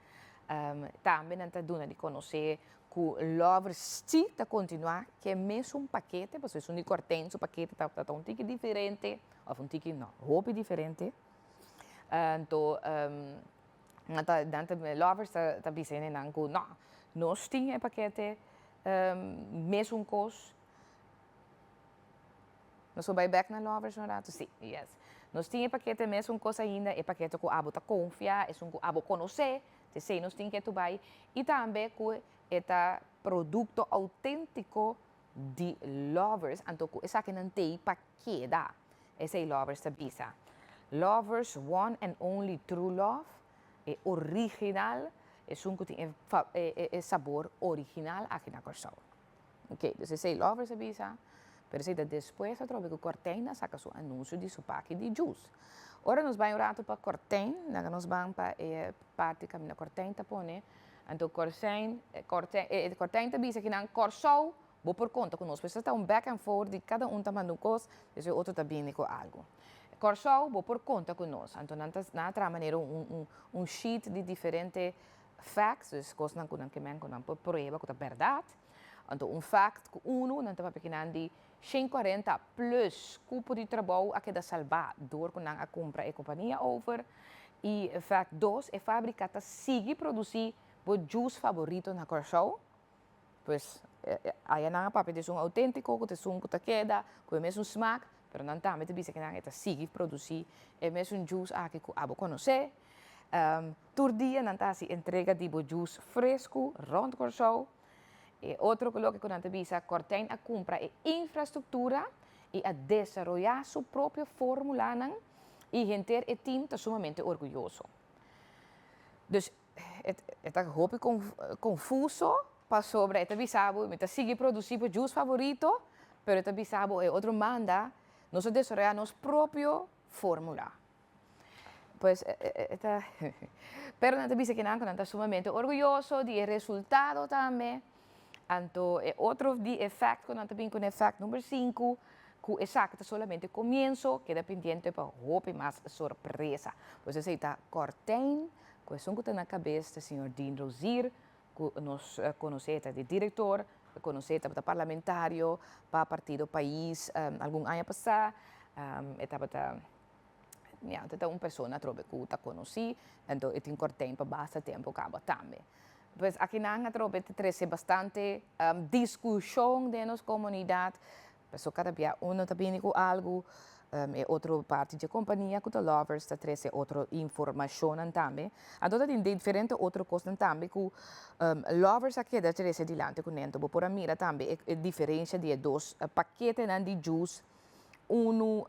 Também não está dando de conhecer que o lover se está continuar que é mesmo paquete, porque se um corten, o paquete está um tique diferente, ou um tique não, roupa diferente. Então, lovers está dizendo não que não, nós temos paquete mesmo coisa. Nós vamos back na lovers, não é? Sim, yes. Nós tínhamos paquete mesmo coisa ainda, é paquete que o abo tá confia, é um que o abo conhece, sei, nós tínhamos que tu vai e também que é produto autêntico de lovers, então que essa que não tem paquete, esse lovers tá bisa. Lovers one and only true love, é original, é um que tem sabor original aqui na Corsau. Ok, então esse lovers tá bisa. Pero se depois eu trouxe que o Corten saca seu anúncio de seu pack de juice. Ora nós vamos rato para Corten, nós vamos para a parte que a Corten tá pone. Então Corten tá diz que não Corsau, vou por conta que nós precisamos back and forth de cada tá mandando coisa, e o outro tá vindo com algo. Corsau, vou por conta com nós. Então na outra maneira sheet de diferentes facts, coisas que não por prova que é verdade. Então fact que não está pequenando de 140 plus cupo de trabalho a que da salvar door com a compra e companhia over e fact 2 é fábrica que sigue produzir o juice favorito na Corsau pois aí não papi de autêntico que te que queda com o mesmo smaak pero não também te dice que não está sigue produzir o mesmo juice a que abo conhecer todo dia não está se entrega de juice fresco rond Corsau. Outro que lo que con visa Corten a compra a infraestrutura e a desarrollar sua própria fórmula e gente e team está sumamente orgulhoso. Dus het hoop ik confuso para sobre esta bisabo, me sigue produzir o juice favorito, pero esta bisabo é outro manda nós desarrollar nossa própria fórmula. Pues pero não bisa que não está sumamente orgulhoso de resultado também. Então, outro de efeito, quando também com efeito número 5, que exacto solamente comienzo, queda pendiente para roupa mais surpresa. Você está Corten, que é um que está na cabeça do senhor Dean Rosier, que nós conhecemos de diretor, conhecemos de parlamentário, para o partido país, algum ano passado, estava uma pessoa que está conhecida, então eu tenho Corten para bastante tempo, acaba também. Pues aqui na tropa traz bastante discussão de nossa comunidade. Pues cada dia está vindo com algo, outra parte da companhia que os lovers traz outra informação também. Então tem diferentes outras coisas também que lovers aqui da traz adiante com dentro. Por a mira também a diferença de dois paquetes de juice. Um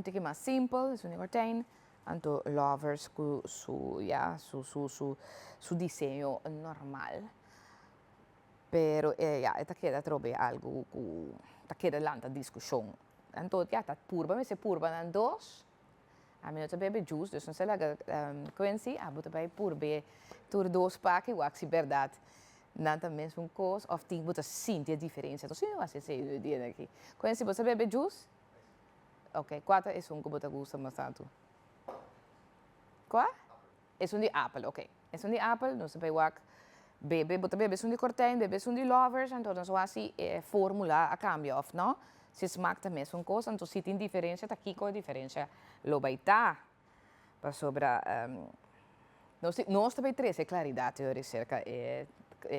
tem mais simples, um Corten. Então, lovers com su desenho normal. Pero esta queda trobe algo que esta queda lanta discussão. Então, tá purba, mas se purba nan dos, a mim não bebe juice, dus não sei lá, Quincy, bota bij purbe, tur dos pack, wax e verdade. Não também um coisa, of tem bota sentir a diferença. Então, se não você sei dia aqui. Quincy, você bebe juice? Ok, quatro é que bota gosta mais tanto. Qual? É de apple, ok. É de apple, não sei wax. Bebe, bota bebe de cortijn, bebe de lovers, então não assim fórmula a cambio, of não? Se smaakt também uma coisa, então se tem diferença, tá aqui com a diferença, lo vai estar. Para sobra, nós também traz claridade teoria cerca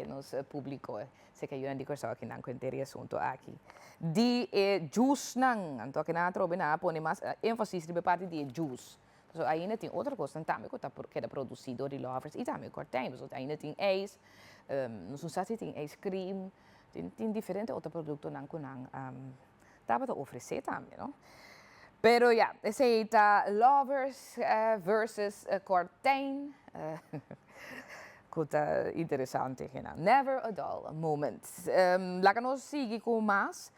nos público, se que eu não digo só que não conteria assunto aqui. De juice não, então que não trobe na põe mais ênfase de parte de juice. So, ainda tem outra coisa também que é produzido de lovers e também cortijn, so, ainda tem ijs, não sei se tem ice cream, tem diferentes outros produtos que não dá para oferecer também, não? Pero ja, esse tá lovers versus cortijn, coisa interessante, never a dull moment. Lá que nós seguimos com mais.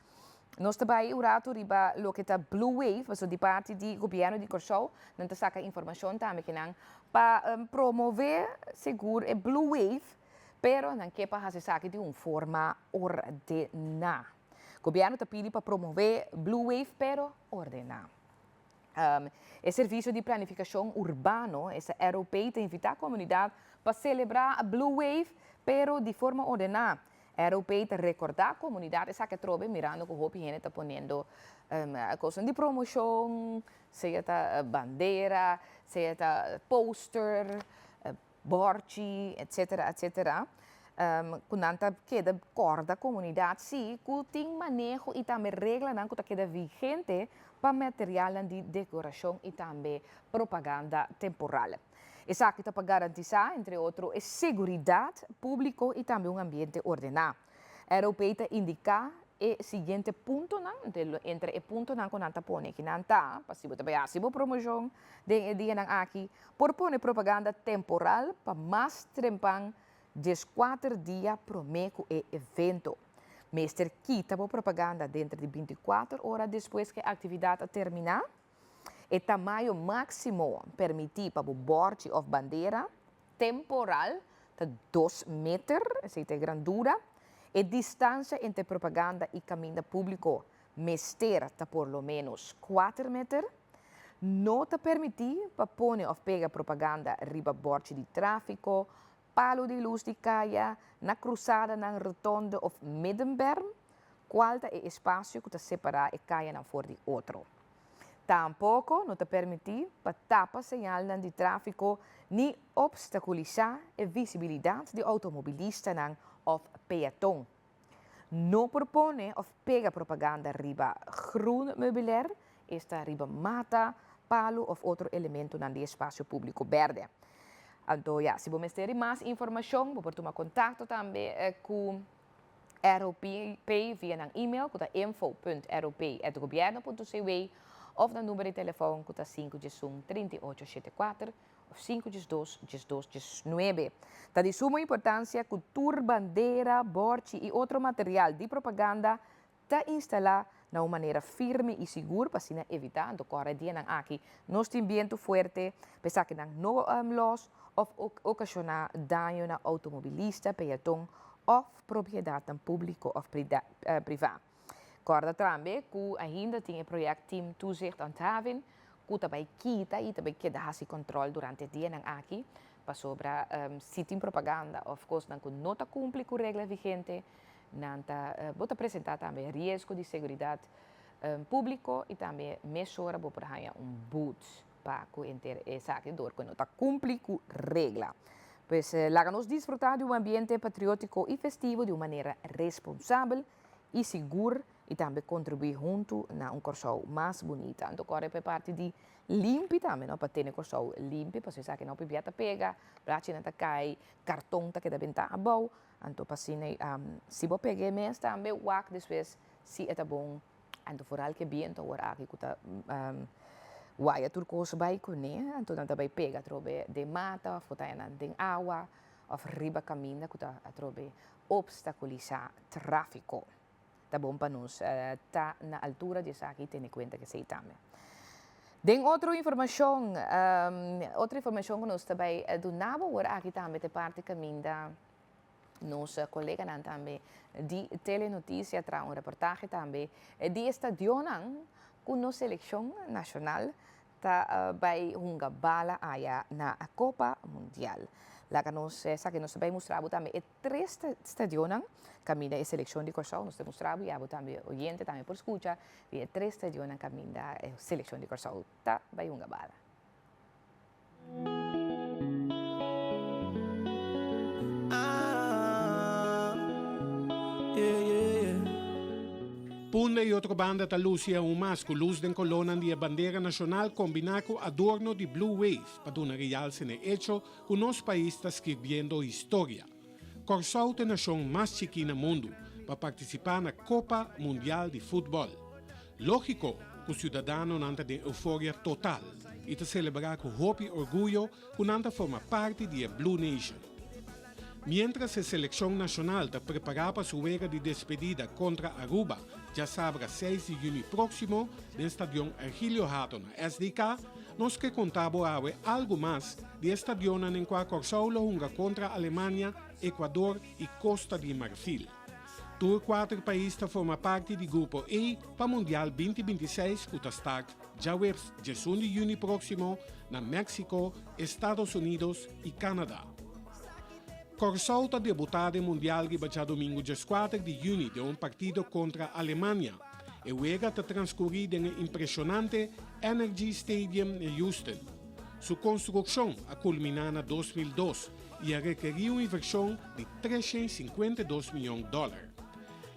Nós também urato riba lo que tá Blue Wave, so de parte do governo de Corsou, não tá saca informação também que não para promover seguro é Blue Wave, pero não quer para fazer saca de uma forma ordenada. O governo tá pedindo para promover Blue Wave, pero ordenado. O serviço de planificação urbano, essa europeu, tem invitar a comunidade para celebrar a Blue Wave, pero de forma ordenada. Europeu te recordar a comunidade essa que trobe mirando que o hopi gente está ponendo coisa de promoção, seja bandeira, seja poster, borchi, etc, etc. Quando queda corda a comunidade, sim, que tem manejo e também regra não que queda vigente para material de decoração e também propaganda temporal. Isso aqui está para garantizar, entre outros, a segurança pública e também um ambiente ordenado. A Europeu indica o seguinte ponto, entre o ponto que não está pondo, que não está, para se você promoção de dia aqui, por pôr propaganda temporal para mais trempan de 4 dias para o evento. Meester quita a propaganda dentro de 24 horas depois que a atividade terminar. O tamanho máximo permitido para o borde ou bandeira temporal de 2 metros, essa é a grandura. A distância entre propaganda e caminho público meester está por lo menos 4 metros. Não está permitido para pôr ou pegar propaganda riba borde de tráfego, palo de luz de caia, na cruzada, na rotonda ou middenberm, qual é o espaço que está separar a caia na fora de outro. Tampouco não está permitido para tapar sinal de tráfego nem obstaculizar a visibilidade de automobilista ou peatão. Não propõe ou pega propaganda riba groen meubilair, está riba mata, palo ou outro elemento no espaço público verde. Então, se você quer mais informação, você pode tomar contato também com a Europeu via e-mail, que é info.europeu@governo.cw of no número de telefone que está 511-3874 ou 512-1219. Está de suma importância que tur, bandeira, borche e outro material de propaganda está instalado de uma maneira firme e segura para evitar que ocorra dia aqui nos tem vento forte, pensar que não los ou ocasionar dano na automobilista, peatão ou propriedade pública ou privada. Corda também que ainda tem o projeto Team Toezicht handhaving, que também quita e também queda esse controle durante o dia aqui, para sobre se tem propaganda ou coisa que não cumpre com a regra vigente, não está apresentar também risco de segurança pública e também mesura para ganhar boot para que essa dor que não está cumpre com a regra. Pues láganos disfrutar de um ambiente patriótico e festivo de uma maneira responsável e segura e também contribuir junto a Corsou mais bonita. Então, agora é parte de limpo também, para ter Corsou limpo, para você saber que não pode pegar, para que não cai cartão que deve estar bom. Então, para se você pegar mesmo também, o depois se é bom, então foral que bem, então agora aqui que Waya turcos vai com né, então também pega trobe de mata, fotaina de água, of riba caminda kuta atrobe obstaculiza tráfico. Da bom para nos ta na altura de esa aquí tiene cuenta que se también. Den otra información que nos também donava agora aqui também de parte caminda nos colega nan também di telenotícia tra un reportaje também di estadionan com nos seleção nacional ta bij hunga bala aya na Copa Mundial. La que nos esa que nos vai mostrar também é três estadionan caminda a seleção de Corsão nos demonstrava e também oyente também por escuta e três estadionan caminda a seleção de Corsão ta vai hunga bala. Punde e outra banda da Lúcia Umas com luz de colonna de bandeira nacional combinar com adorno de Blue Wave para dar realce no hecho que nosso país está escrevendo história. Corsau é a nação mais chiquina do mundo para participar na Copa Mundial de Futebol. Lógico que o cidadão anda de euforia total e te celebrar com hope e orgulho que anda forma parte da Blue Nation. Mientras a seleção nacional está preparada para sua vega de despedida contra Aruba, já sabe 6 de junho próximo, no estádio Hergilio Hato na SDK, nós que contamos algo mais de estádio em qual Corsau junga contra Alemanha, Equador e Costa de Marfil. Todos 4 países formam parte do grupo E para o Mundial 2026, que está start já o 11 de junho próximo na México, Estados Unidos e Canadá. Corsau está debutado no Mundial que vai domingo 4 de junho de partido contra a Alemanha. E o jogo está transcorrido no impressionante Energy Stadium em Houston. Sua construção a culminar em 2002 e a requeriu uma inversão de $352 milhões.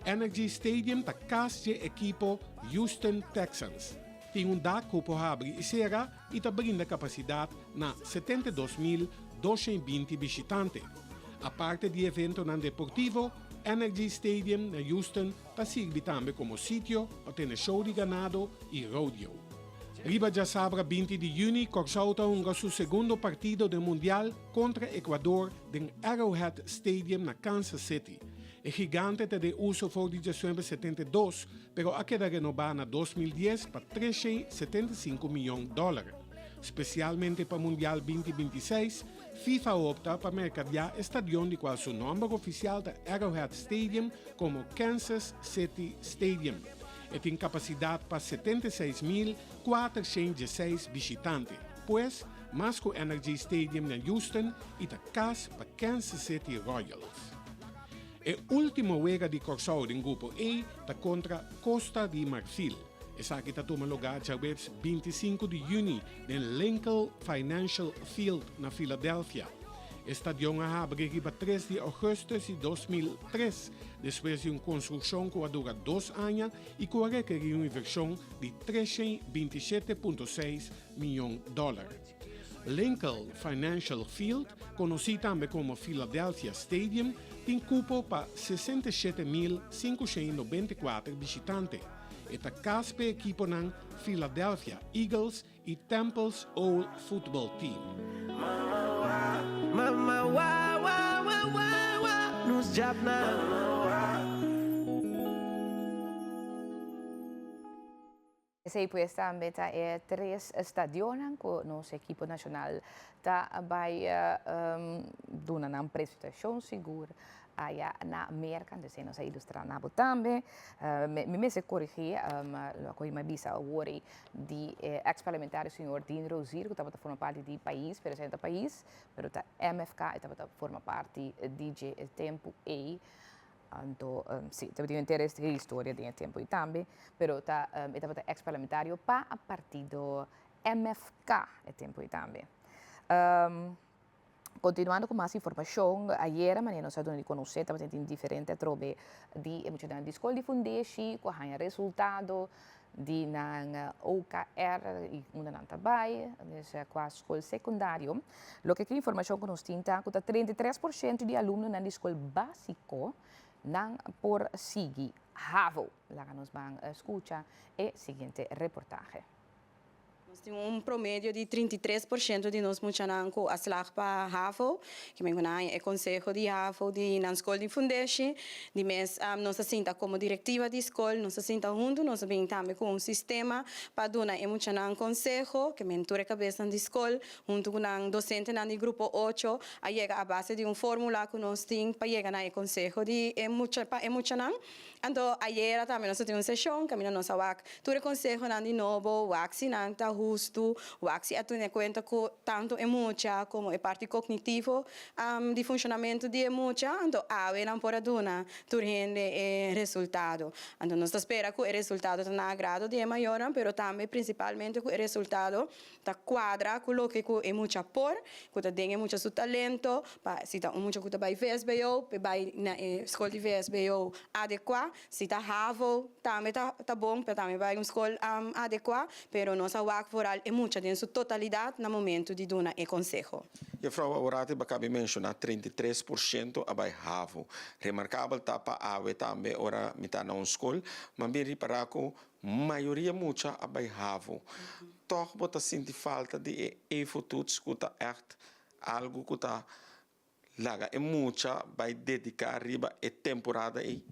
Energy Stadium está casa de equipo Houston Texans. Tem daco para abrir e será e está brinda capacidade na 72.220 visitantes. A parte do evento não deportivo, Energy Stadium na Houston está serve também como sítio para ter show de ganado e rodeo. Riba já sabe 20 de junho, Corsau está seu segundo partido do Mundial contra Equador no Arrowhead Stadium na Kansas City. O gigante de uso foi de 1972, pero a queda renovada na 2010 para $375 milhões. Especialmente para o Mundial 2026, FIFA opta para mercadear estadio de qual seu nome oficial da Arrowhead Stadium como Kansas City Stadium. E tem capacidade para 76.416 visitantes, pois mais que o Energy Stadium em Houston e da casa para Kansas City Royals. O último jogo de Corsau do grupo E está contra Costa de Marfil. Essa aqui está tomando lugar já 25 de junho no Lincoln Financial Field na Filadélfia. Estadio abre riba 3 de agosto de 2003, depois de uma construção que dura 2 anos e que requer uma inversão de $327,6 milhões. Lincoln Financial Field, conhecido também como Philadelphia Stadium, tem cupo para 67.594 visitantes. Esta casa para equipo ng Philadelphia Eagles e Temple's Old Football Team. Mama, wa, nos job na. Esse pues também está três estadionan com nosso equipo nacional tá vai dona na apresentação segura aí na América, então nós ilustrar na também me se corrigir a coisa mais bisa agora de ex-parlamentar senhor Dean Rosier que estava forma parte do país, presidente do país, pero tá MFK estava forma parte de tempo e então, sim, também interesse na história do tempo e também, pero estava ex-parlamentário para o partido MFK e tempo e também. Continuando com mais informação, ayer amanhã nós estamos conhecendo também tem diferente trobe de emocional de escola de fundação, com o resultado de na OKR e onde não trabalha, com a escola secundária. Lo que informação que nós temos é que 33% de alunos na escola básica não por seguir HAVO. Lá que nós vamos escutar o seguinte reportagem. temos promédio de 33% de nós muchananco a slag para HAVO, que me conhece é conselho de HAVO de na escola de Fundeshi, de mês nós assinta como diretiva de escola, nós assinta junto, nós bem também com um sistema para dar e muchanan conselho, que mentora cabeça de escola, junto com um docente na grupo 8, a chega a base de fórmula que nós temos para chegar na conselho de muchanan. Então, ayer também nós temos uma sessão, que nós wak, tu conselho na de novo, wak se não está justo, wak se atune conta que tanto é mucha como é parte cognitivo de funcionamento de mucha, então a não por aduna, tu rende resultado. Então nós espera que o resultado está na agrado de maior, pero também principalmente que o resultado está quadra com o que é mucha por, que tem muito seu talento, se está muito que vai VSBO, vai na escola de VSBO adequada, se está HAVO, também tá bom, também vai uma escola adequada, pero nossa work foral é muita em sua totalidade no momento de dar e conselho. E a Frau Orati acabe mencionar 33% abai HAVO. Remarcável tapa awe também ora mita na escola, mas bem reparar que maioria muita abai HAVO. Toch bota sente falta de efotuts que tá echt algo que tá laga é muita vai dedicar riba e temporada aí.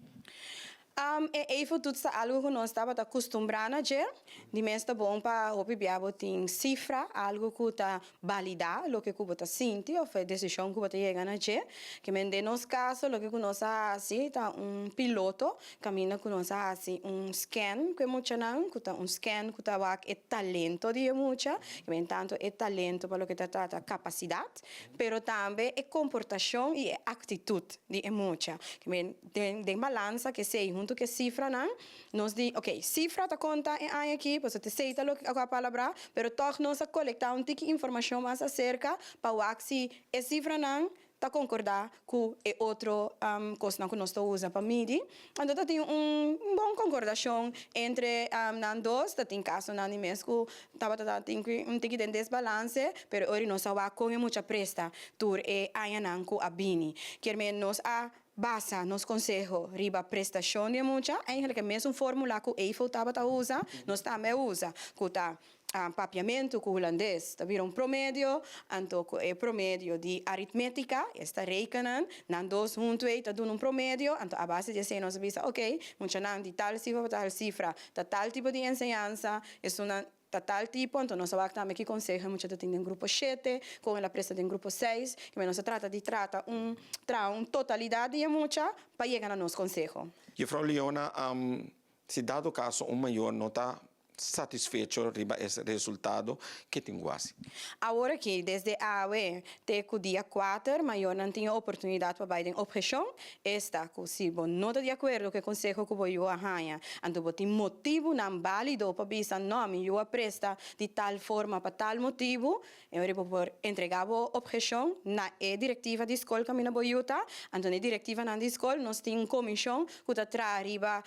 Even tudo é algo que nós estamos acostumados a ver. De mês está bom para o biabo tem cifra, algo que está validar, o que você sente, ou a decisão que você chega a ver. Que em nosso caso, o que nós fazemos está piloto, caminha que nós fazemos scan, que muito não, que tá scan que está é talento de muita, que tanto é talento para o que trata capacidade, pero também é comportação e atitude de muita. Que tem balança que sei que cifra não, nós diz, ok, cifra tá conta em aqui, você te aceita a palavra, pero toch nós coletar tique informação mais acerca para o se é cifra não tá concordar com é outro coisa que nós usamos para medir, então tem bom concordação entre nós dois, tem caso na mesmo tem tique de desbalance, pero hoje nós vamos com muita presta, tur é ainda com a bini, que nós basa nos consejos riba prestação de mucha, eigenlijk mesmo fórmula que o EIFO estava a usar, nós também usa, que tá papiamento com holandês, tá vira promédio, então é promédio de aritmética, está rekenando, nan dois junto aí tá dando promédio, então a base de assim nós visa, ok, mucha nan de tal cifra, tal tipo de enseñanza, é uma tal tipo, então nós vamos também que consegue muitas vezes em grupo 7, com ela presta em grupo 6, que nós trata uma totalidade de muita para chegar a nosso conselho. E Frau Leona, se dado caso maior não está satisfeito riba esse resultado que tem quase. Agora que desde a AUE até o dia 4, maior não tinha oportunidade para fazer objeção, está que se não está de acordo com o conselho que eu arranha, então tem motivo não válido para dizer nome eu presta de tal forma para tal motivo, eu vou entregar a objeção na diretiva de escola que eu vou então na diretiva na escola nós temos uma comissão que traz riba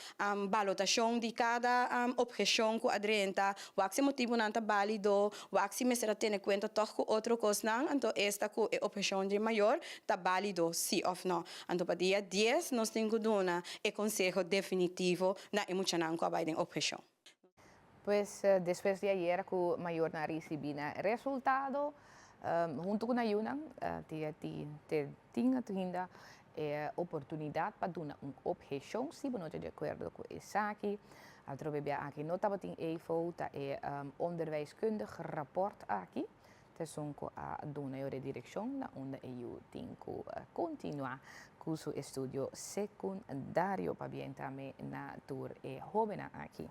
valoração de cada objeção que adrenta, o que motivo não está válido, o que me será ter em conta todo outro coisa não, então esta que é a opção de maior está válido sim ou não. Então para dia 10 nós temos que dar o conselho definitivo na emocional que vai ter opção. Pues después de ayer que o maior na recebi na resultado, junto com a Yuna, tinha ainda oportunidade para dar uma objeção, se não está de acordo com isso aqui. Outro bebê aqui não estava em EIFO, é onderwijskundig rapport aqui. Então, a dona de direção, onde eu tenho que continuar com o estudo secundário para bem também na tour jovem aqui.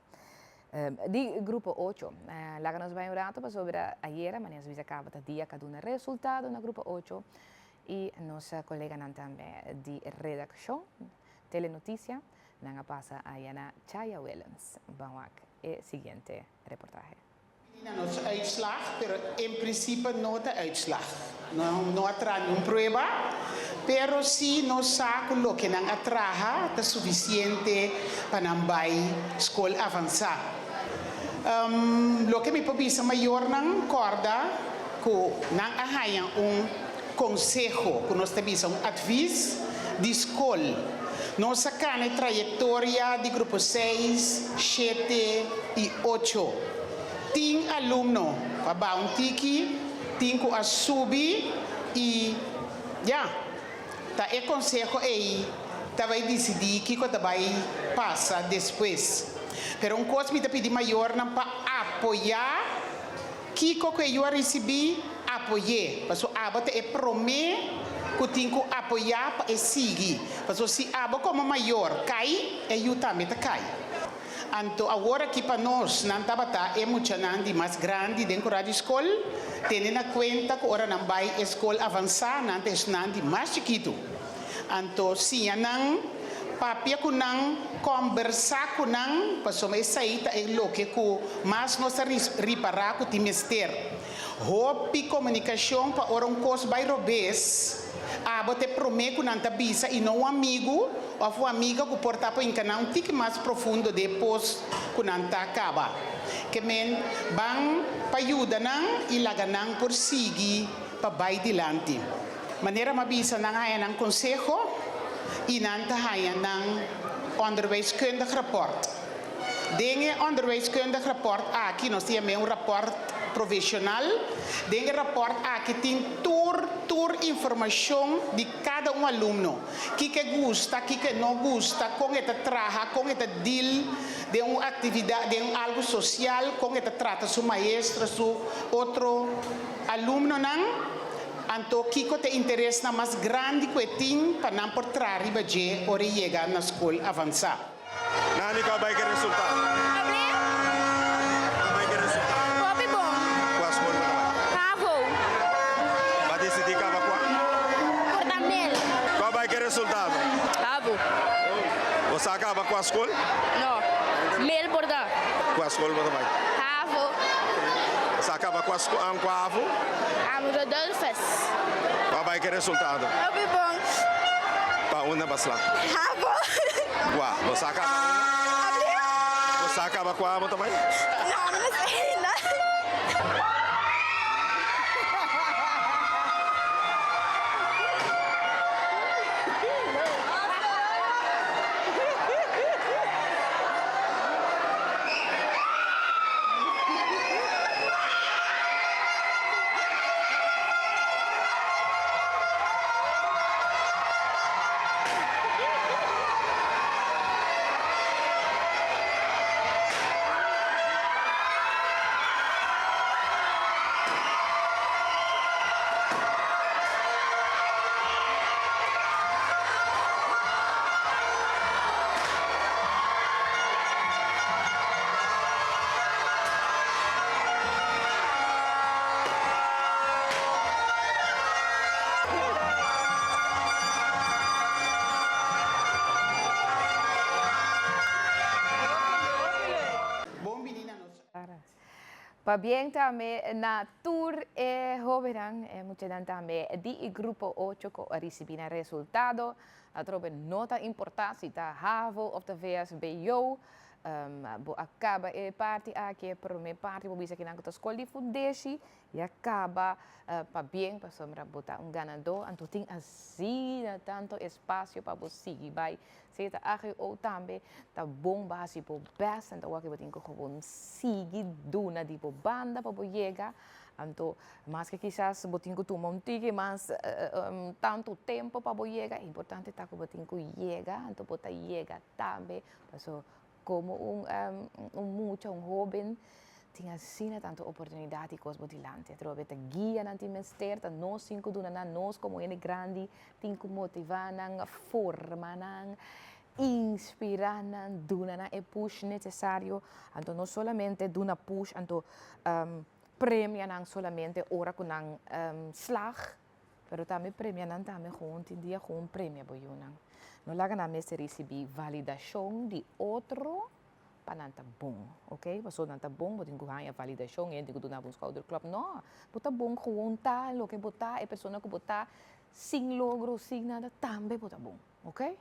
De grupo 8, lá nós vamos falar sobre ayer, mas nós acaba de dia cada resultado na grupo 8 e nossa colega também de redação, telenotícia, nanga passa a Yana Chaya Wellens. Vamos ao seguinte reportagem. Nos uitslag, pero en principio no da uitslag. No atrae un prueba, pero si no saco lo que nan atraja, está suficiente para nambai escola avanzada. Lo que me pabisa mayor nan corda, que nan ahaya un consejo, que nos tabisa un advice de escola. Nós sacamos a trajetória de grupo 6, 7 e 8. ting alumno, pa un tiki, ting ku asubi e ja, tá é consejo aí, tá vai decidir que tá vai passar depois. Pero um coisa me tá pedir maior não para apoiar que eu recebi apoiar, porque a aba é promet que tem que apoiar para seguir, porque se a aba como maior cai, eu também tá cai. Então agora que para nós não tá bata é muito nandi mais grande dentro da escola, tendo na conta que ora não vai escola avançar, não tem nandi mais chiquito. Então sim, não papia ku nang conversar ku nang pasome saita e lo que ku mas nossa riparar ku timester hopi comunicação pa ora cos vai robes bote prome ku nanta bisa e não amigo ou fu amiga ku porta pa encana um tique mais profundo depois ku nanta acaba que men bang payuda nang ilaga nang por sigi pa vai dilante maneira mabisa nang haya nang consejo inanta haya ng onderwijskundig rapport. Dingen onderwijskundig rapport aqui nós temos rapport profissional. Dingen rapport aqui tem tour informação de cada aluno. Que gusta, que não gusta, como ele trabalha, como ele deal de uma atividade, de algo social, como ele trata seu maestro, seu outro aluno não. Anto kiko te interesse na mais grande que tem para não por trás riba je ora chegar na escola avançar. Nani ka ba que resultado? Ba que resultado? Kopi bom. Qual escola ba? Bravo. Ba decidir ka ba kwa? Portamel. Qual ba que resultado? Bravo. Você acaba com a escola? No. Mel porta. Com a escola ba ba? Bravo. Você acaba com a escola? Amo Rodolfes. Qual ba que resultado? Kopi bom. Pa una basla. Bravo. Qua, você acaba? Você acaba com a amo também? Não, não sei nada. Bien también na tour joven mucho también di grupo 8 ko recibina resultado a trobe nota importante ta havo of the VSBO bo acaba party aqui per me party bo bisa kinang to school di fundesi e acaba pa bien pa sombra bota ganador anto ting assim tanto espaço para você vai se ta agi o tambe ta bom base po best and o que botin ko gewoon sigi duna di po banda pa bo llega anto mas que quizás botin ko tumontige mas tanto tempo para bo llega importante ta ko botin ko llega anto bota llega tambe so como un joven tinha sina tanto oportunidade cos botilante trobe te guia nanti mester ta nos cinco duna na nos como ene grandi tinko motivar nang forma nang inspirar nang duna na e push necessário anto no solamente duna push anto premia nang solamente ora con nang slag pero também premia nang também gewoon tindia gewoon premia boyunang no laga na mese recebi validação de outro para nanta bom, ok? Passou nanta bom, botin ko ganha validação, hindi ko doon na Scouter Club, no. Bota bom gewoon ta, lo que bota, e persona ko bota, sin logro, sin nada, tambe bota bom, ok?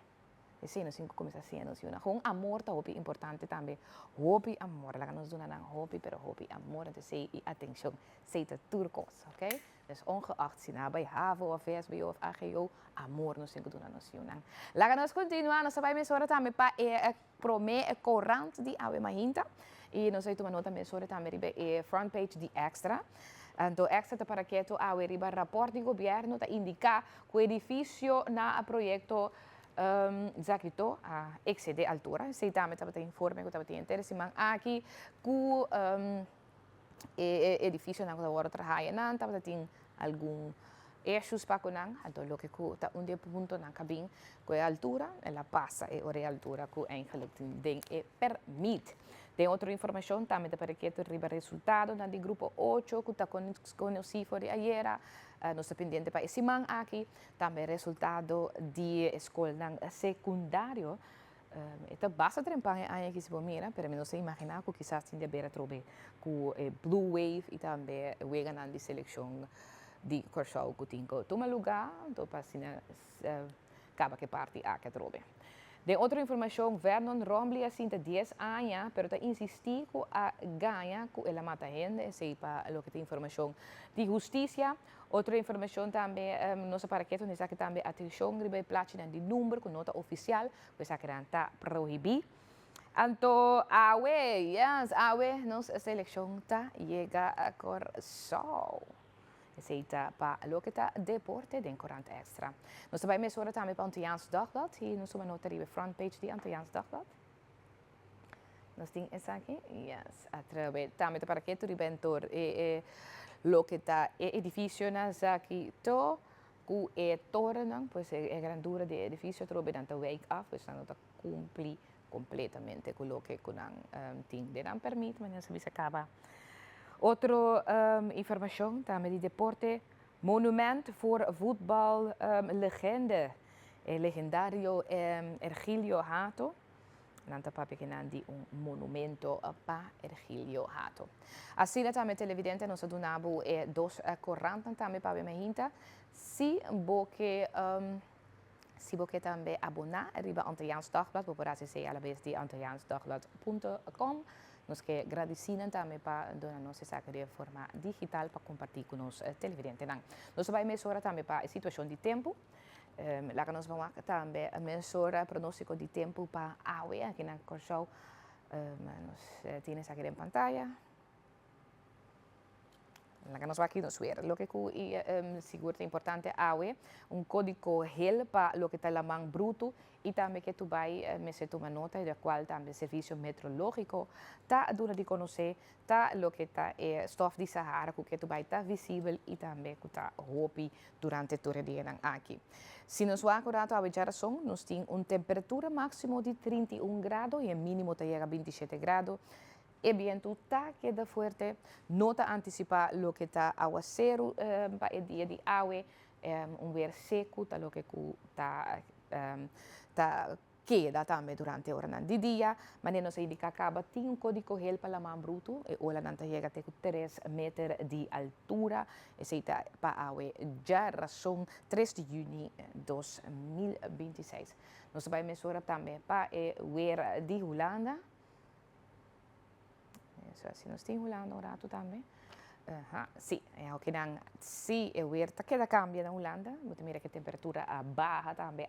Esse não cinco começa sendo assim, com amor tá hopi importante também. Hopi amor, lá nos dona não hopi, pero hopi amor, então sei e atenção, sei tá tudo coisa, ok? Dus ongeacht se na bij HAVO of VSBO of AGO, amor nos cinco dona nos yun. Lá nós continuar, nós vai mesora também para prome corrente di ave mahinta. E nós aí toma nota mesora também ribe front page di extra. Então, extra para que tu a riba rapport di governo ta indica que o edifício na projeto Zakito a excede altura. Sei também tá informe que tá interesse, mas aqui ku edifício na agora trabalha nan tá tem algum issues pa kunang então lo que ku tá onde punto na cabin com a altura ela passa e ore altura ku eigenlijk den permite. Tem outra informação também para que tu riba resultado na de grupo 8 que tá conhecido for ayer. Nós pendiente para esse man aqui também resultado de escola secundário. Ito basta trempang ay que se mira, pero não se imagina que quizás tinha beira trobe com Blue Wave e também wega na de seleção de Corsau que tinha toma lugar, então para sina acaba que parte a que trobe. De outra informação, Vernon Romley assim de 10 anos, pero está insistir com a ganha com ela mata gente, sei para lo que tem informação de justiça. Outra informação também, nossa para que nós aqui também atenção ribe platina de número com nota oficial, pois aqui está proibido. Então, awe, nossa seleção tá chega a Corsau. Aceita para lo que está deporte den Courant Extra. Nós também mesora também para Antilliaans Dagblad. Hier nós uma nota ribe front page de Antilliaans Dagblad. Nós tem essa aqui, yes, através também para que tu ribentor lo que está edifício nas aqui to ku torre não, pois é grandura de edifício trobe dan wake af, pois não tá cumpri completamente com lo que kunang ting de dan permite, mas se acaba. Outra informação também de deporte, monument voor voetbal legende, legendario Ergilio Hato. Nanta papi que nandi monumento pa Ergilio Hato. Assim também televidente nós donamos dos corrantan também para me hinta. Si boke também abonar riba Antilliaans Dagblad, por se alla vez di antilliaansdagblad.com. Nós que agradecemos também para donar nossa saca de forma digital para compartilhar com os televidentes. Nós vamos mesurar também para a situação de tempo. Lá que nós vamos também mesurar o pronóstico de tempo para a AUE aqui na Corsau. Nós temos aqui em pantalla. Lá que nós vamos aqui nos ver. Lo que é seguro é importante AUE, código HEL para lo que está la man bruto e também que tu vai me se toma nota da qual também serviço meteorológico tá dura de conhecer tá lo que está stof de Sahara que tu vai tá visível e também que tá hopi durante todo dia aqui. Se nós vamos acordar a geração, nós temos temperatura máxima de 31 graus e mínimo chega a 27 graus. E viento está queda fuerte, nota anticipa lo que está aguacero para el día de agua, ver seco, ta lo que está queda también durante hora de día, mas no se indica acaba tiene un código HEL para la man bruto, e ola nanta llega a 3 metros de altura, e se está para agua ya razón 3 de junio 2026. Nos va a mesurar también para ver de Holanda. Se nós temos Holanda um rato também. Sim, é o que não se é o que cambia na Holanda. Você mira que a temperatura baixa também.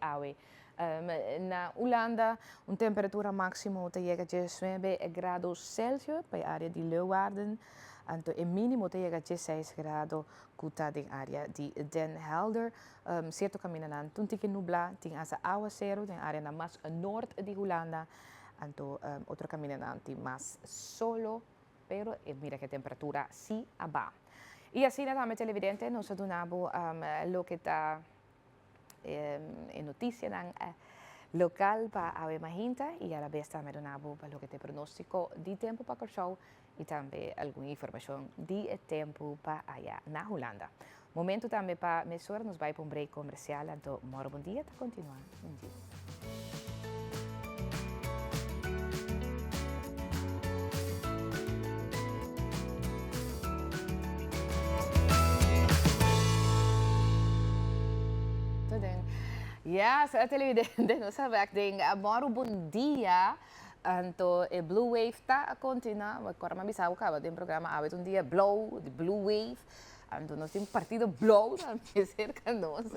Na Holanda, uma temperatura máxima chega a 19 graus Celsius para a área de Leeuwarden. Então, o mínimo chega a 16 graus na área de Den Helder. Certo caminho não tem nublado, tem essa aguacero, tem a área na mais norte de Holanda. Então, outro caminho não tem mais solo. Pero mira que a temperatura sí abajo. Y así también televidente nos donamos lo que está en noticia local para Ave Mahinta y a la vez también donamos lo que te pronóstico de tiempo para Corsau y también alguna información de tiempo para allá en Holanda. Momento também para mesura nos vai para break comercial, então bom dia, tá continuar. Bom dia. Ja, sa televidente, no sa ding moro bom dia. Anto e Blue Wave ta continua, agora me avisava que tem programa awet dia Blow, de Blue Wave. Anto nós temos partido Blow também cerca nós.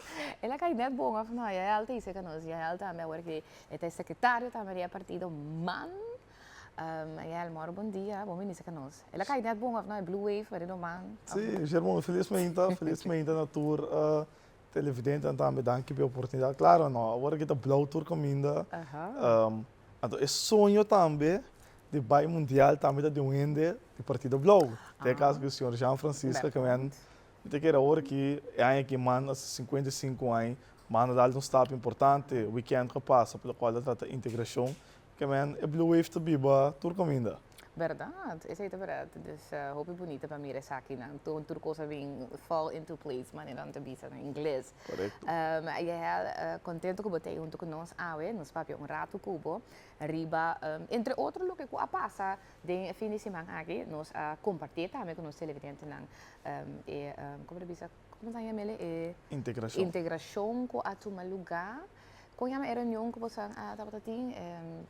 Ela cai net bom af não, ja alta isso que nós, ja alta me agora que é secretário também é partido Man. Ja, moro bom dia, bom início que nós. Ela cai net bom af não, Blue Wave, partido Man. Sim, Germão, felizmente na tour televidente, então me dá aqui a oportunidade. Claro, não, agora que tá Blow Tour comigo. Então, é sonho também de bairro mundial também de winde de partido Blow. Tem caso que o senhor Jean Francisco que vem, tem que era hora que é aqui man 55 anos, man dá um step importante, weekend que passa pelo qual trata integração, que vem é Blue Wave to biba tour comigo. Verdade, isso é verdade. Dus hoop ik bonita para mim essa aqui, não? Toen coisa vem fall into place, mas não te bisa em inglês. Correto. Contento que botei junto com nós, nos papi rato cubo, riba, entre outros lo que passa de fim de semana aqui, nós compartilhar também com os televidentes não, como se bisa, como se chama ele? Integração. Integração com a toma lugar. Kung yung may reunião que você dapat ating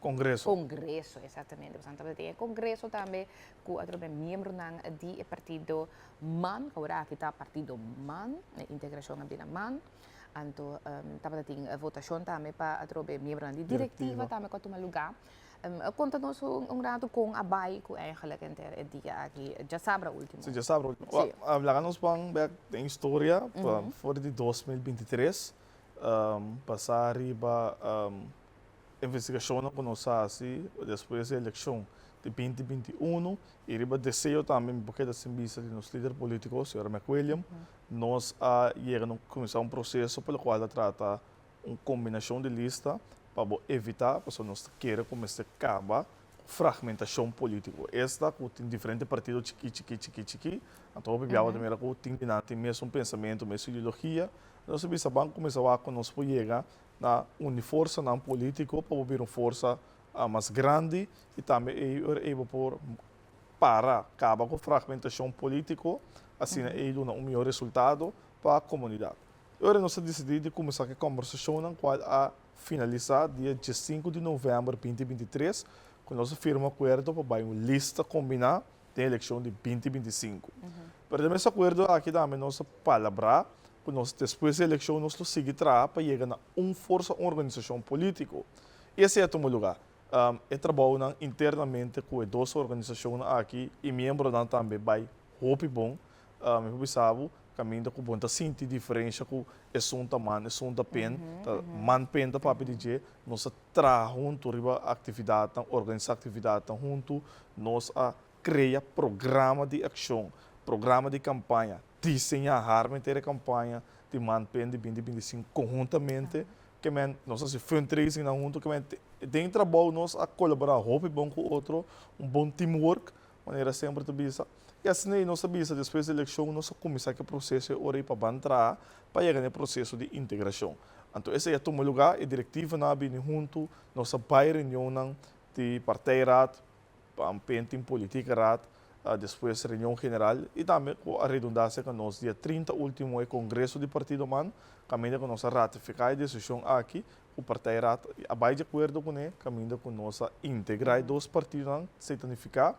Congresso. Congresso, exatamente. Você dapat ating Congresso também com outro membro ng di partido MAN, agora kita partido MAN, integração ng bina MAN. Anto dapat ating votação também para outro membro ng directiva também com toma lugar. Conta nos rato kung abay ko eigenlijk enter dia aqui já sabra último. Sim, já sabe. Hablamos pang back tem história for de 2023. Passar riba investigação na conosci depois da eleição de 2021 e riba desejo também porque da simbisa de nos líderes políticos, senhor McWilliam, nós chegamos a começar processo pelo qual trata uma combinação de lista para evitar que nós queira começar a acabar fragmentação política. Esta tem diferentes partidos chiqui. Então, o bibiava também tem mesmo pensamento, mesmo ideologia. Nós sabemos que começar a conosco chegar na uma força não política para ouvir uma força mais grande e também por para acabar com a fragmentação política, assim é um melhor resultado para a comunidade. Agora nós decidimos começar a conversação na qual a finalizar dia 5 de novembro de 2023, quando nós firmamos um acordo para uma lista combinada da eleição de 2025. Para esse acordo aqui também nós palavra nós depois da eleição nós seguimos para chegar a uma força, uma organização política. Esse é o lugar. É trabalho internamente com duas organizações aqui e membros também vai hope bom. Eu sabe caminho com bom sentir diferença com assunto man, assunto pen, man pen da papi DJ, nós tra junto riba atividade, organizar atividade junto, nós cria programa de ação, programa de campanha, desenhar a campanha de man pen de 2025 conjuntamente, que nós fazemos fundraising junto, que tem trabalho nós a colaborar hope bom com o outro, bom teamwork, maneira sempre de bisa. E assim, nós sabemos que depois da eleição, nós começamos o processo para entrar para chegar no processo de integração. Então, esse é o lugar, a diretiva na bem junto, nossa reunião de partido, penting política, depois reunião general e também a redundância que nós dia 30 último é congresso de partido man, caminho com nós ratificar a decisão aqui, o partido abai de acordo com ele, caminho com nós integrar dois partidos, se tonificar,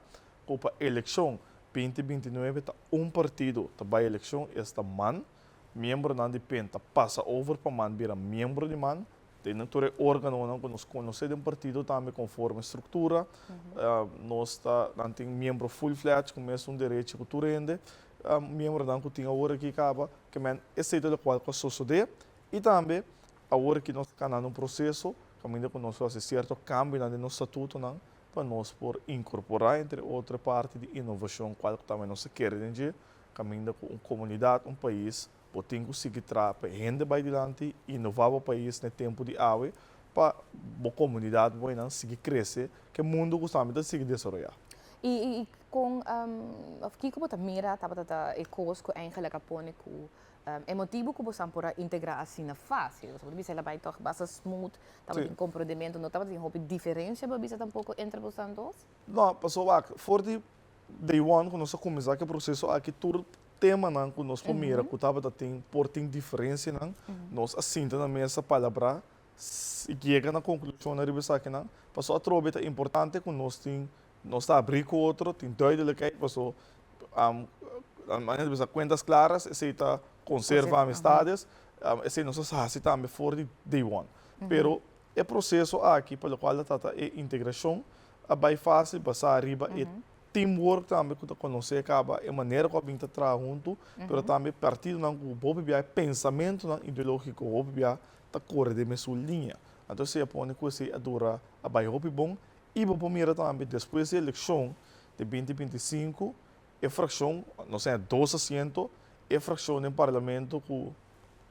com a eleição 2029 tá partido também eleição esta man membro não depende passa over para man vira membro de man tem natura órgão não nos conhece de partido também conforme estrutura nós não tem membro full fledged com mesmo direito cultura ainda membro não que tinha hora que acaba que men esse é o qual que sucede e também a hora que nós canal um processo caminho com nós fazer certo cambio no nosso estatuto não para nós por incorporar entre outra parte de inovação qual também nós queremos caminho com uma comunidade país para ter conseguir para render para adiante inovar o país no tempo de água para a comunidade vai não seguir crescer que o mundo gostava seguir desenvolver. E com of kiko mo mira tapos ecos ko eigenlijk apone ko emotivo ko bosan por integrar assim na fácil. Você pode dizer vai toch basta smooth, tapos tem comprometimento, não tapos tem hobby diferença, mas bisa tampouco entre bosan dos. Não, passou lá, for the day one quando nós começar que processo aqui tudo tema não que nós primeiro que estava tem por tem diferença não nós assinta na mesa palavra e chega na conclusão na revista que não passou a trobe é importante que nós está abrir com outro tem duidelijkheid passou a maneira de contas claras esse está conserva amistades esse não se sabe também for de day one pero é processo aqui pelo qual trata é integração a bem fácil passar arriba e teamwork também quando você acaba é maneira como a gente trabalha junto pero também partido não o bobo pensamento não ideológico o bobo tá corre de mesma linha então se põe que você adora a bem hope bom e vou mira também depois da eleição de 2025 a fração não sei 2 assentos a fração no parlamento com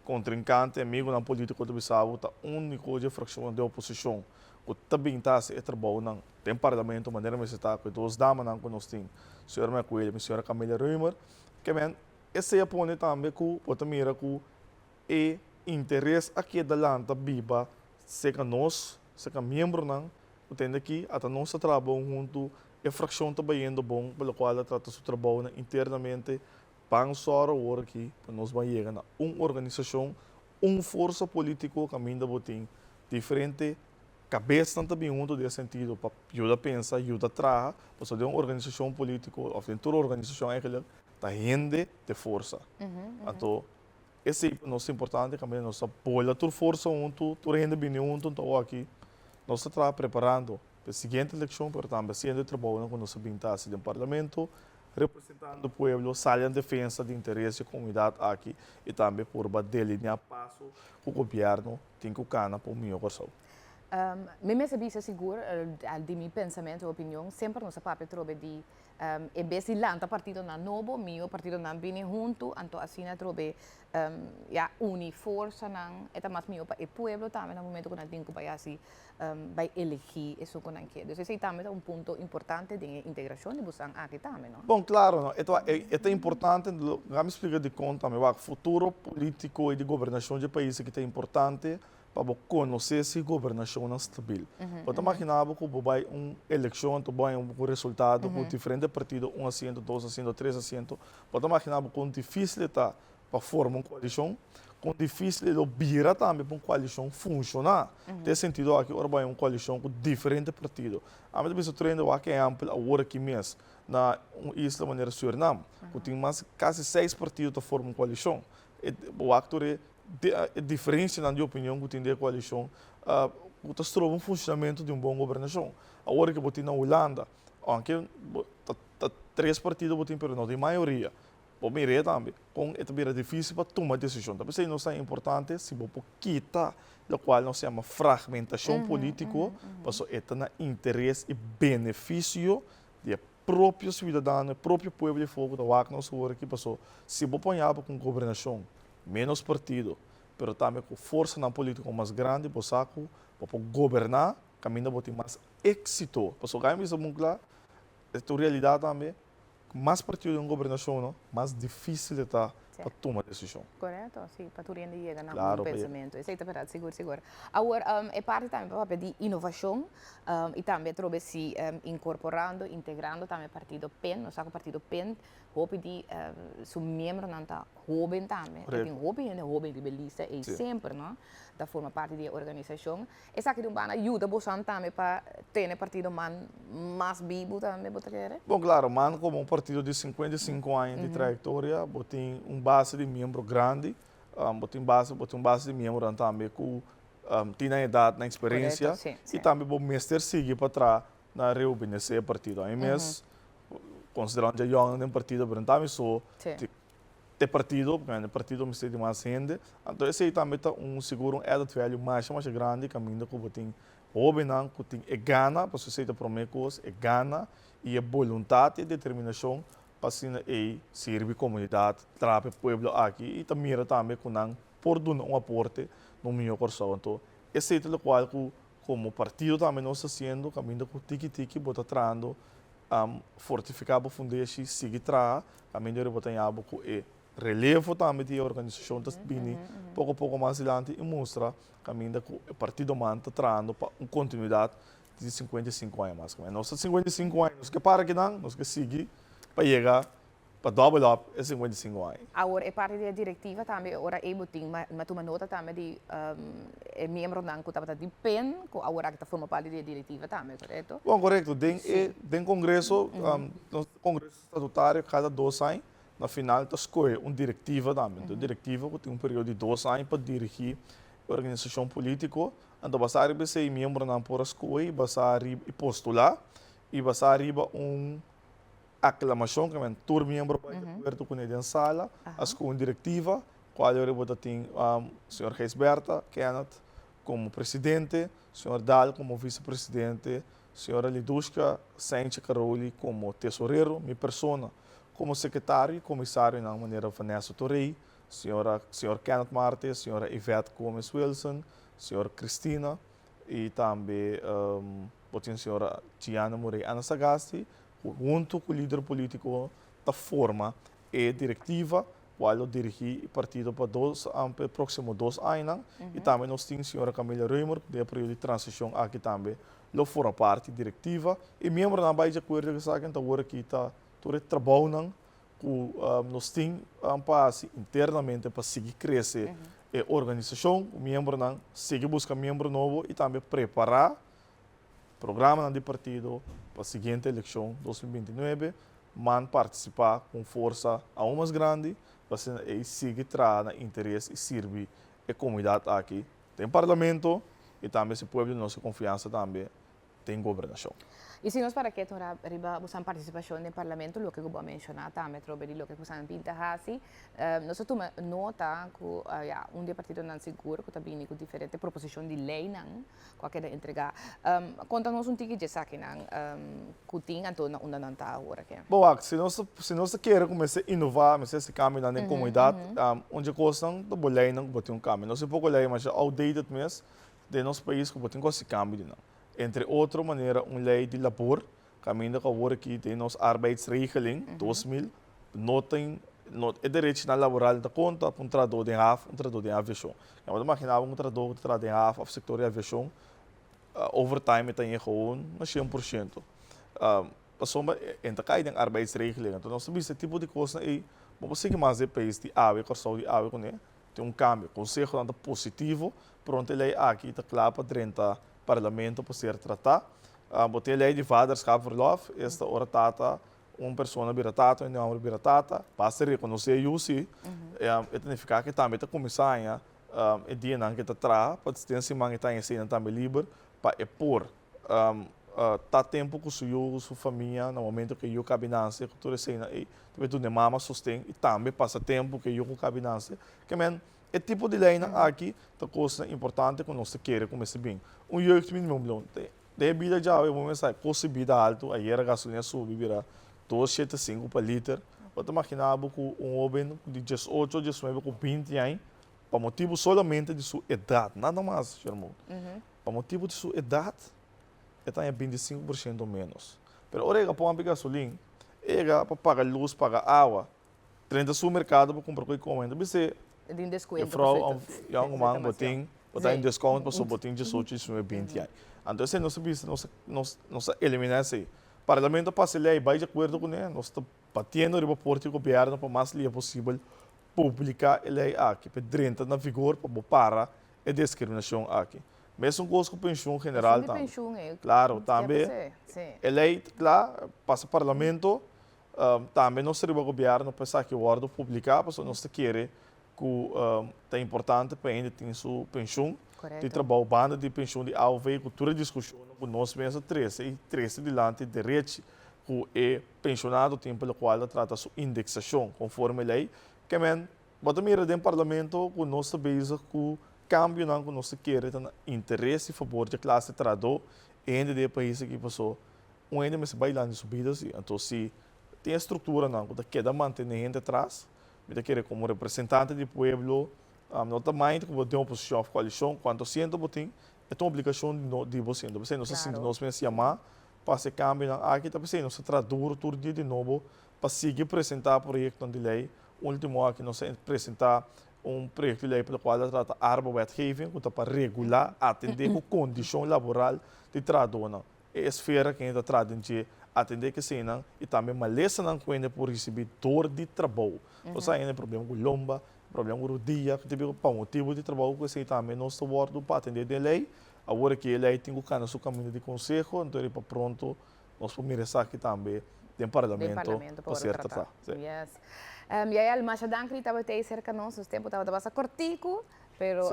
contrincante amigo na política do Bissau tá único de fração de oposição o também está se trabalho não tem parlamento maneira mais está com 2 damas não conosco senhora Macuelha senhora Camila Römer que men esse é põe também com o mira com e interesse aqui da lanta biba se que nós se que membro não o tem aqui até nós trabalhamos junto a fração está bem bom pelo qual trata seu trabalho internamente para só agora aqui nós vamos chegar a uma organização força política que ainda tem diferente cabeça também junto nesse sentido para ajudar a pensar ajudar a trabalhar para de uma organização política ou de toda organização eigenlijk está rende de força então esse é nosso importante também nós apoia toda força junto toda rende bem junto então aqui nós estamos preparando para a seguinte eleição para também sendo trabalho com nossa bintase do parlamento representando o povo, saindo em defesa do interesse da comunidade aqui e também por delinear passo que o governo tem que cana para o melhor corso. Me sabia seguro de meu pensamento e opinião sempre nossa papel trobe de e besi lanta partido na novo mio partido na bini junto anto assim na trobe ja uni força não eta mas mio pa e pueblo também no momento quando tenho para assim vai elegir isso com não quer. Então também é ponto importante de integração de buscar aqui também, não? Bom, claro, não. É importante, vamos explicar de conta, mas o futuro político e de governação de país que é importante para conhecer se a governação é estável. Pode imaginar que vai uma eleição, vai um resultado com diferentes partidos, 1 assento, 2 assentos, 3 assentos. Pode imaginar que é difícil para formar uma coalição, com difícil de virar também para uma coalição funcionar. Nesse sentido, aqui agora vai uma coalição com diferentes partidos. A minha vez o treino aqui é amplo, agora aqui mesmo, na isla maneira Suriname, que tem mais quase 6 partidos que formam uma coalição. O ator é a diferença na minha opinião que tem de coalição que se trova um funcionamento de uma boa governação. Agora que botem na Holanda, aunque 3 partidos botem pero não tem maioria. O mire também, com é difícil para tomar decisão. Talvez isso não seja importante se você quita, o qual não se chama fragmentação política, mas é na interesse e benefício do próprio cidadão, do próprio povo de fogo, da WAC, não se aqui passou. Se você põe com governação, menos partido, mas também com força na política mais grande, você pode governar, caminho você tem mais êxito. Passou ganha isso muito claro, é a realidade também. Mais partido em governação, não? Mais difícil de estar para tomar decisão. Correto, sim, para tu render chegar claro, no pensamento. Isso é verdade, seguro. Agora, é parte também para de inovação e também trouxe se incorporando, integrando também partido PEN, nós o partido PEN, houve de seu membro não está jovem também, tem jovem rebelista e sempre, não? Da forma parte da organização. Essa aqui também ajuda você também para ter partido mais vivo também, você quer? Bom, claro, man como um partido de 55 anos de trajetória, tem base de membro grande, tem base de membro também que tem na idade, na experiência, correto, sim. E também o mestre seguir para trás na reorganizar o partido. Aí mesmo, considerando que eu não partido, mas também sou de partido, porque o partido me de mais gente. Então, esse também está seguro added value mais grande, caminho que tem jovem, que tem gana, para você ter promessas, gana e a vontade e determinação para servir a comunidade, trabalhar o povo aqui e também com por dar um aporte no melhor corso. Então, esse é o qual como partido também nós estamos fazendo, caminho com tiki-tiki, bota trazendo, fortificar a fundação, seguir atrás, caminho de botar com relevo também da organização das Bini, pouco a pouco mais adiante e mostra caminho que o partido manta trazendo para uma continuidade de 55 anos mais. Nós 55 anos, que para que não, nós que seguir para chegar para double up é 55 anos. Agora, é parte da diretiva também, agora é botinho, mas tu nota também de é membro não que estava de PEN, que agora que forma parte da diretiva também, correto? Bom, correto. Tem congresso, no congresso estatutário, cada 2 anos, na final, está escolhe uma diretiva também. Então, diretiva que tem um período de 2 anos para dirigir a organização política. Então, você vai ser membro não por escolher, você vai postular, e você vai aclamação, que é tur membro para acordo com a sala, as com diretiva, qual eu vou ter o senhor Reisberta, Kenneth, como presidente, o senhor Dal como vice-presidente, a senhora Lidushka Sainz Caroli como tesoureiro, minha persona como secretário e comissário na maneira Vanessa Torrey, senhor Kenneth Marte, a senhora Yvette Gomes Wilson, a senhora Cristina e também a senhora Gianna Morey Ana Sagasti, junto com o líder político da forma e diretiva, qual dirigir o partido para próximo 2 anos. E também nós temos a senhora Camila Reumer, que é o período de transição aqui também, lo forma parte diretiva. E membro da Baía de Acordo que sabe que agora aqui está todo trabalho com nós temos internamente para seguir crescer a organização, o membro não seguir buscar membro novo e também preparar programa do partido para a seguinte eleição 2029, man participar com força aún mais grande, para seguir trazendo interesse e servir a comunidade aqui. Tem parlamento e também esse povo de nossa confiança também tem governação. E se nós para que arriba a participação no parlamento, o que eu vou mencionar também, sobre o que você pinta assim, nós toma nota que partido não seguro, que também com diferente proposição de lei não, qualquer entregar. Conta-nos tique de saque não, que tem então onde não está agora aqui. Bom, se nós queremos começar a inovar, começar a caminhar na comunidade, onde costam do bolei não botar um caminho. Nós pouco lei, mas outdated mesmo de nosso país que botar esse caminho não. Entre outra maneira, uma lei de labor, caminho que agora aqui tem nos arbeidsregeling 2000, é direito na laboral da conta para um trabalhador de aviação. Eu imaginar um trabalhador de no setor de aviação, overtime tem gewoon na 100%. Passou em cai em arbeidsregeling. Então, nós temos esse tipo de coisa aí, vamos seguir mais de país de ave, corção de ave, tem um câmbio, conselho anda positivo, pronto, a lei aqui está claro para 30 parlamento para ser tratado. Botei a lei de vaderschapverlof, esta hora tata, uma pessoa biratata, uma outra biratata, basta reconhecer isso, e significa que também está começando a dia que está atrás, para ter esse manhã está em cena também livre, para expor tá tempo com sua família, no momento que eu cabinância, que toda cena, e tu de mama sustém, e também passa tempo que eu com cabinância, que é tipo de lei aqui, é coisa importante que nós queremos começar bem. Um jeito mínimo, de vida já é uma mensagem, custo de vida alto, aí a gasolina subiu, vira 2,75 por litro. Você imaginar que um homem de 18, 19, com 20 anos, para motivo somente de sua idade, nada mais, irmão. Para motivo de sua idade, ele tem 25% menos. Mas orega para uma gasolina, ega para pagar luz, pagar água, 30 do mercado para comprar coisa comendo, você de desconto. Frau, young man, botem em desconto para o botem de 18 e 20 anos. Então, se nós eliminar isso aí. O parlamento passa lei, vai de acordo com ele, nós estamos batendo o reporte do governo para mais livre possível publicar a lei aqui, para dentro na vigor, para parar a discriminação aqui. Mesmo coisa com pensão general também. Claro, também. A lei, claro, passa parlamento, também nós temos o governo para que o ordem publicar, porque nós queremos que é importante para ainda ter sua pensão, de trabalho, banda de pensão de AUV, cultura de discussão, que nós mesmos 13 delante de direito que é pensionado, tempo pelo qual trata sua indexação, conforme a lei, que bota mira dentro do parlamento, que nós sabemos que o câmbio não que nós queremos, interesse a favor da classe trabalhadora, ainda de país que passou, ainda mais bailando subidas, então se tem a estrutura não, que queda manter gente atrás, eu quero como representante do povo, não também que vou ter uma posição de coalição, quanto siento botem, é uma obrigação de você, você não se sente nós mesmos chamar para se cambiar, aqui está pensando, nós traduz todo dia de novo para seguir apresentar projeto de lei, último aqui nós apresentar projeto de lei pelo qual trata arbeidswetgeving, que para regular, atender a condição laboral de trabalhador, é a esfera que ainda trata de atender que cena e também maleza não quando por receber dor de trabalho. Você ainda problema com lomba, problema com o dia, que teve para motivo de trabalho que você também não está wordo para atender de lei. Agora que ele tem que no seu caminho de conselho, então ele para pronto nós podemos aqui também tem parlamento para ser tratado. Yes. E aí, Almasha, dank niet dat we tijd cerca nós, os tempo estava bastante cortico, pero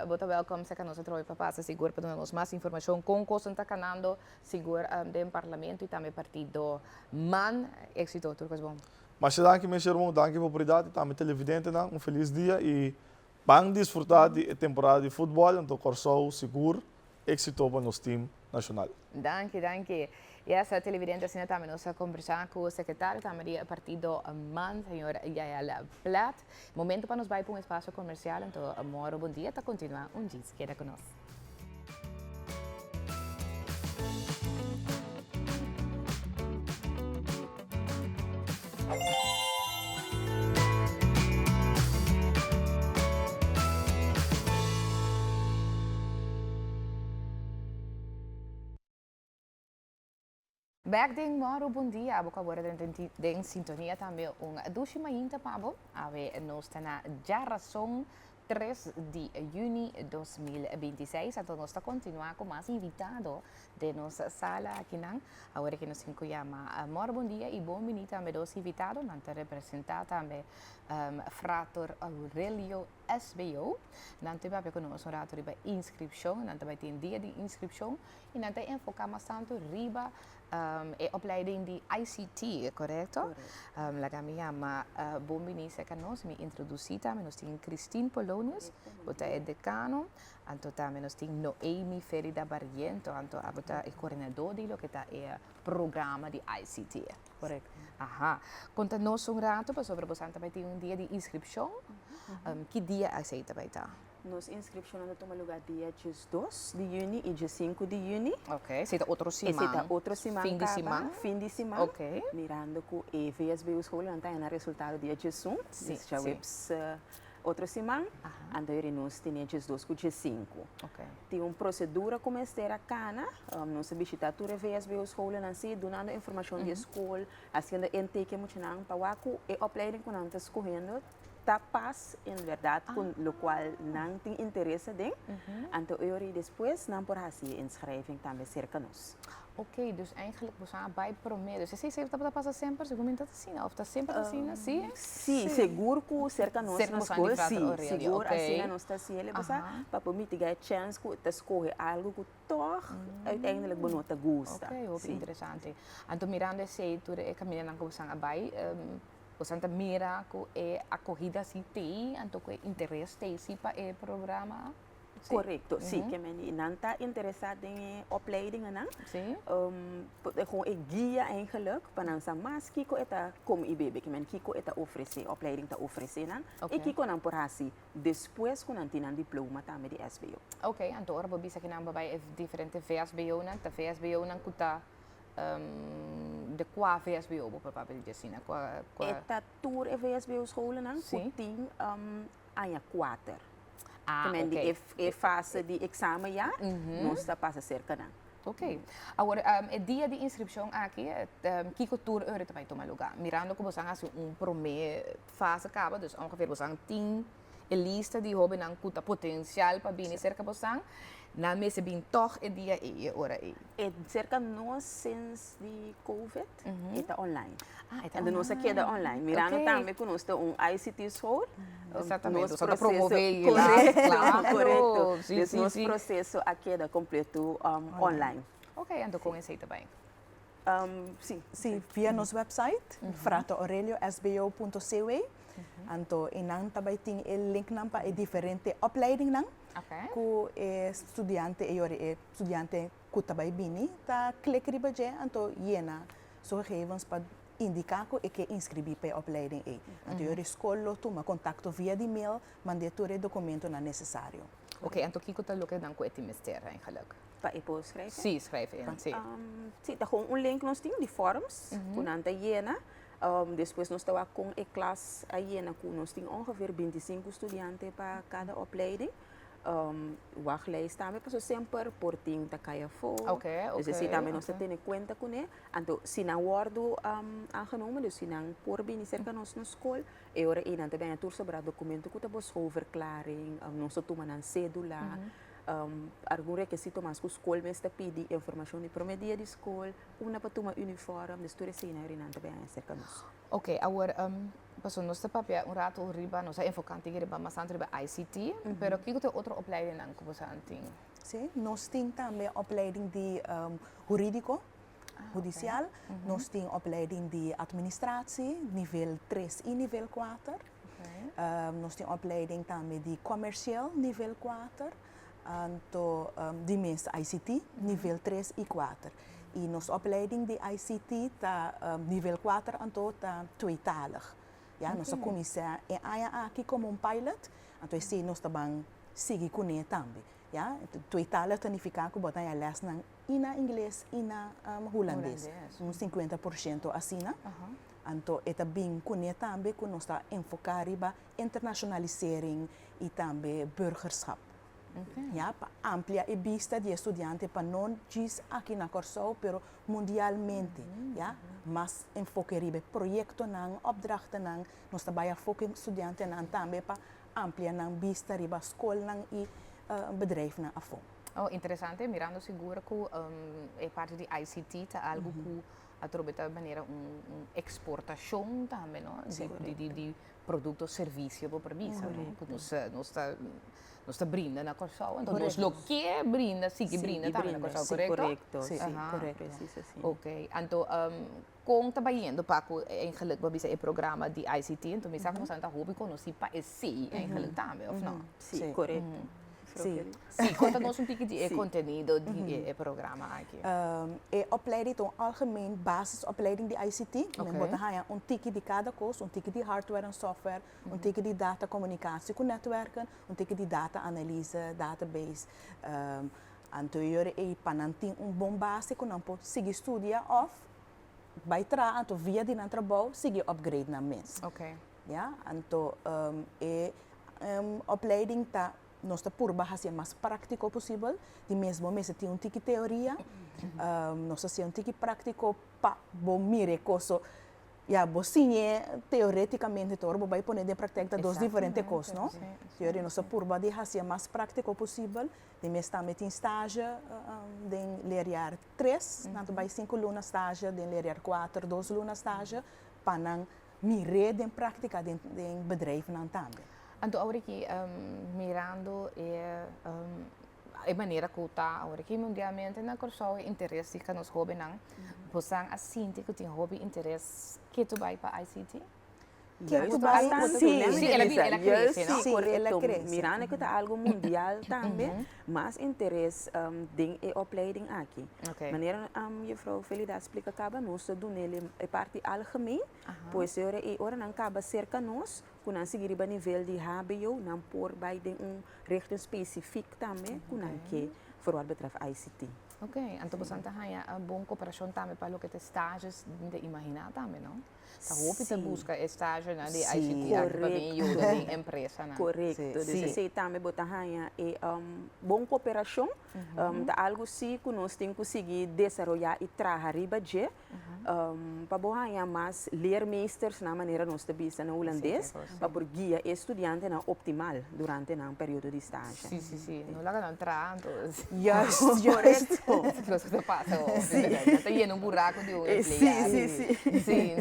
bota welcome cerca nós trabalho para passar seguro para darmos mais informação com coisas está canando seguro do parlamento e também partido man éxito tudo coisa bom. Mas dank meu irmão, dank por oportunidade, também televidente, feliz dia e bang desfrutar de temporada de futebol, então Corsou seguro, éxito para nosso time nacional. Dank. E essa televidente assim também nós conversar com o secretário também do partido MAN, senhor Yael Plat. Momento para nos vai para espaço comercial, então amor, bom dia, tá continuar dia, queda conosco. Back ding moro bom dia, abo agora den sintonia também dushi mainta pabo, ave nos na Jarrason 3 de junho de 2026, então nós está continuar com mais invitado de nossa sala aqui não, agora que nos chama moro bom dia e bom menino também dos invitados, não te representar também Frator Aurelio SBO, não te vai com nós um rato riba inscrição, não te vai ter dia de inscrição e não te enfocamos tanto riba e opleiding di ICT, corretto? La kami chama Bombinise Canos, mi introducita, mi nosting Christine Polonius, bota è decano, anto mi nosting Noemi Ferida Barriento, anto abota il coordinador di lo che ta è programma di ICT, corretto? Aha. Conta nos un rato, pa sobre bosanta vai ter un dia di inscription, que dia aceita vai ta? Nos inscription na toma lugar dia 2 de junho e dia 5 de junho. Ok, seita outro semana. Seita outro semana. Fim de semana. Fim de semana. Ok. Mirando com e VSB escola não tem resultado dia 1. Sim, já sim. Outra semana. Então ele nos tinha dia 2 com dia 5. Ok. Tem uma procedura como esta a cana, nos visitatura VSB escola não se donando informação de escola, assim ainda entende muito não para waku e opleiding com não está escorrendo. Tapas, em verdade, com o qual não tem interesse em. Então, eu e depois, não por assim, inscrevem também cerca nós. Ok, dus eigenlijk we zijn bij promedio. Dus você sempre está passando sempre, segundo assim, ou está sempre assim, assim? Sim, seguro que cerca nós na escola, sim, seguro assim nós está assim, ele para mitigar a chance que te escolhe algo que toch uiteindelijk benota gosta. Ok, interessante. Então, mirando esse setor, é caminhando com você vai. Você mira que a corrida se tem, então que interesse tem para o programa? Correto, sim, que não está interessado em opleiding, não? Sim. Gewoon een guia eigenlijk, para nós mais Kiko eta como IBB, que Kiko eta oferecer, opleiding ta oferecer, não? E Kiko não por assim, depois que não tem diploma também de SBO. Ok, então agora vou dizer que não vai diferente VSBO, não? A VSBO não custa de qua VSBO op papel de assim, qua eta tour e VSBO scholen não? Sim. Tem a 4. Também de e fase de exame já, nós está passa cerca não. Ok. Agora, o dia de inscrição aqui, Kiko Tour euro também toma lugar. Mirando como você faz primeira fase acaba, dus ongeveer você tem a lista de hobby não cuta potencial para vir cerca você. Na mesa bem toch e dia e hora e. E cerca nós since de COVID está online. Está online. Nós aqui da online. Mirando também que nós temos ICT School. Exatamente. Nós promover lá, correto. Sim, nosso processo aqui é completo online. Ok, então com esse também. Sim, via nosso website, fratoaureliosbo.cw. Então, inang também tem o link para a diferente opleiding nang. Okay. Ku estudante estudante ku tabay bini ta click riba je anto yena so gegevens para indicar que inscrevi para a opleiding e. Anto yori escola toma contato via de mail, mande tu documento na necessário. Ok, então Kiko tá local dan ko eti mister eigenlijk. Para e pode escrever? Sim, schrijven. Sim. Sim, tá com link nós temos de forms, ku nanta yena. Depois nós estamos com a classe a yena ku nós temos ongeveer 25 estudantes para cada opleiding. wachtlijst também, porque sempre por ting ta kaya fo. Okay, Dus okay, também nós okay. temos conta com ele. Então, se não guardo aangenomen, dus se não por bem cerca nós na escola, e ora ina também a tur sobre o documento que tá bos overklaring, nós toma na cédula. Algum requisito mais que a escola me está pedindo informação de primeiro dia de escola, uma para tomar uniforme, de tudo assim, e não também cerca nós. Ok, agora, passou nosso papel rato riba, nós enfocamos riba bastante riba ICT, pero que tem outra opleiding não que você tem? Sim, nós temos também opleiding de jurídico, judicial, nós temos opleiding de administratie, nível 3 e nível 4. Nós temos opleiding também de comercial, nível 4. Então, de meeste ICT, nível 3 e 4. E nossa opleiding de ICT está nível 4, então está tweetalig. Ja, nossa comissão é aqui como pilot, então sim, nós também seguimos com ele também. Ja, tweetalig significa que botar a les na inglês e na holandês. 50% assim. Então, é também com ele também que nós está enfocar riba internationalisering e também burgerschap. Ja, para ampliar a vista de estudiantes para não diz aqui na Corsou, pero mundialmente, ja, mas enfoque ribe projeto nang, opdrachten nang, nós trabalhamos foco estudiantes nang também para ampliar nang vista riba escola nang e bedrijf nang afo. Oh, interessante, mirando seguro que é parte de ICT, tá algo que a de maneira exportação também, não? De produtos, serviços para mim, nós está brinda na Corsou, então nós lo que brinda, sim que brinda também na Corsou, correto? Correto, sim, correto, preciso assim. Ok, então com trabalhando para que eigenlijk wat bisa programa de ICT, então me sabe bastante hobby conheci para esse eigenlijk também, ou não? Sim, correto. Sim. Sim, conta-nos tipo de conteúdo de programa aqui. É opleiding, então, algemeen basisopleiding de ICT. Men moet een tikje de cada curso, een tikje de hardware en software, een tikje de data communicatie com netwerken, een tikje de data analyse, database. Anterior e pananting bom básico, não pode seguir estudia of bij tra, então via de na trabalho, seguir upgrade na mens. Ok. Ja, então opleiding tá nós está por baixo mais prático possível, de mesmo mês tem tique teoria, nós temos tique prático para bom mire coisa, já bocinha teoreticamente todo vai pôr de prática dos diferentes coisas, não? Teoria nós por baixo mais prático possível, de mês também tem estágio de lerar 3, nanto vai 5 lunas estágio, de lerar 4, 2 lunas estágio, para não mire de prática de bedrijf não também. Então, agora que mirando a maneira que está agora que mundialmente na Corsou interesse que nos hobby não, você assim que tem hobby interesse que tu vai para ICT? Sim, ela cresce, não? Sim, correto. Mirando que está algo mundial também, mas interesse em opleiding aqui. Maneira juffrouw Felida explica acaba nós do nele é parte algemeen, pois ora não acaba cerca nós, com não seguir o nível de HBO, não por bij de richting específico também, com não que vooral betreft ICT. Ok, então você tem uma boa cooperação também para o que tem estágios de imaginar também, não? Tá roupa te busca estágio na de ICT para bem de empresa, não? Correto. Dus você também botar boa cooperação, tá algo sim que nós temos que conseguir desenvolver e trabalhar riba de, para botar mais leermeesters na maneira nós te bisa na holandês, para por guia estudante na optimal durante um período de estágio. Sim. Não lá não entrando. Justo. Lo que passa, está lleno un buraco de un empleado. Sim.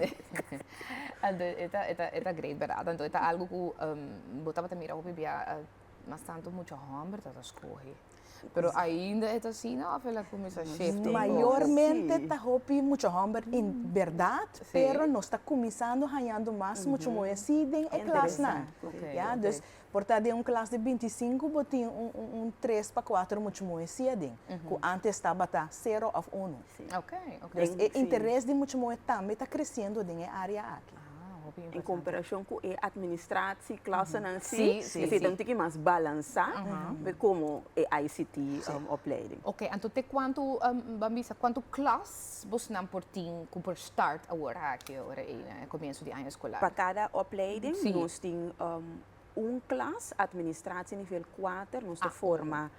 Eta great, verdade? Então, é algo que botava também ao bebia, mas tanto muito hambre para escolher. Pero ainda é assim, não, ela começa a shift. Maiormente está hopi muito hambre, em verdade, pero nós está começando a ganhando mais, muito mais em classe, não? Dus, portanto, em classe de 25, botem 3 para 4 muito mais cedo, que antes estava 0 ou 1. Ok. O interesse de muito mais também está crescendo na área aqui. Em comparação com a administração, classe não sim, você tem que mais balançar, como a ICT opleiding. Ok, então tem quanto classe você não portinho por start agora aqui agora no começo de ano escolar? Para cada opleiding nós temos classe, administratie nível 4, nós forma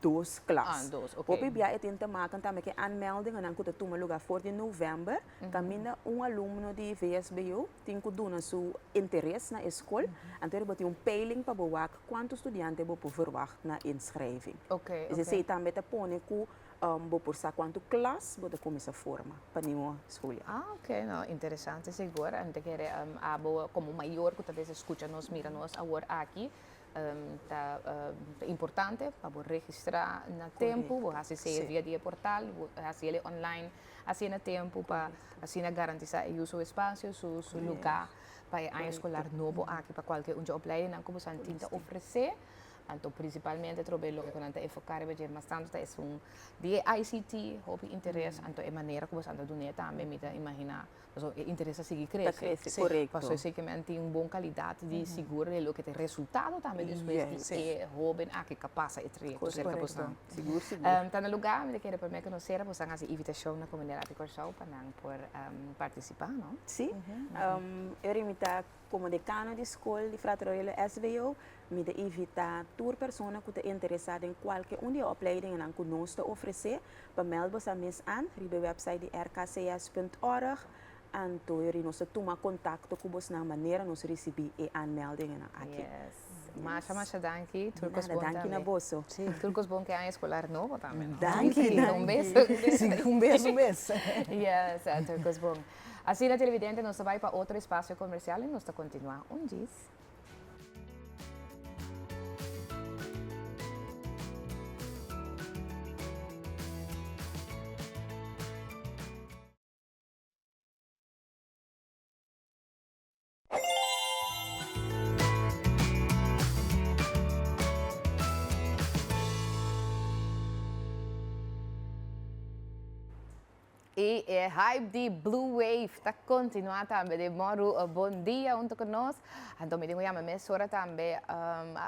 2 classes. Dos, ok. Hopi bia tem te maken também que aanmelding en dan kuta tuma lugar voor de november. Camina aluno de VSBO tem que doen su interesse na escola. Então boti peiling para bewak quanto estudiante bo verwacht na inschrijving. Ok, Dus ok. je também te pone ku bo por sa quanto class bo de começa forma para nieuwe school. Ah, ok, no, interessante seguro. Antes que abo como maior que talvez escucha-nos, mira-nos agora aqui. Tá importante para registrar no tempo, você se via de portal, você ele online, assim no tempo para assim garantizar o seu espaço, seu lugar para a escolar novo aqui para qualquer opleiding que você tenta oferecer. Então, principalmente, trabalho que nós enfocar bastante é de ICT, hobby interesse, então é maneira que você anda doen também, me imaginar, então interesse seguir crescer, correto. Para você que tem uma boa qualidade de seguro de lo que tem resultado também depois de jovem aqui capaz de ter cerca posição. Seguro. Tá no lugar, me quero para mim conhecer, você faz invitação na comunidade de Corsau para por participar, não? Sim. Eu imita como decano de escola de Fraterolho SBO, me de invitar tour pessoa que está interessada em qualquer de opleiding en que nós te oferecer, para melden a mis aan, ribe website de rkcs.org, en toen nós toma contato com você na maneira nós receber a aanmelding aqui. Yes. Masha danki, turcos bom danki na bosso. Sim, turcos bom que é escolar novo também. Danki. Um beijo. Sim, um beijo. Yes, turcos bom. Assim, na televidente, nós vai para outro espaço comercial e nós continuar diz. E é hype de Blue Wave está continuando também de moro bom dia junto com nós. Então me digo me mesora também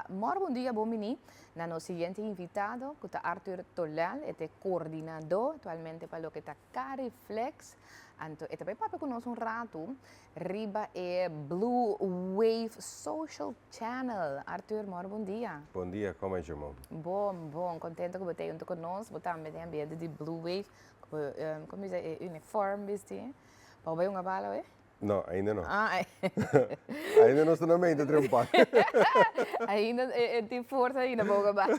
moro bom dia bom mini na nosso seguinte invitado que está Arthur Tolal, é coordenador atualmente para o que está Cariflex. Então é também para conosco rato riba é Blue Wave Social Channel. Arthur, moro bom dia. Bom dia, como é irmão? Bom, contente que você junto conosco, também tem ambiente de Blue Wave. Como diz, uniforme, viste? Para ver uma bala, é? Não, ainda não. Ainda não estou na mente trempar. Ainda tem força ainda para uma bala.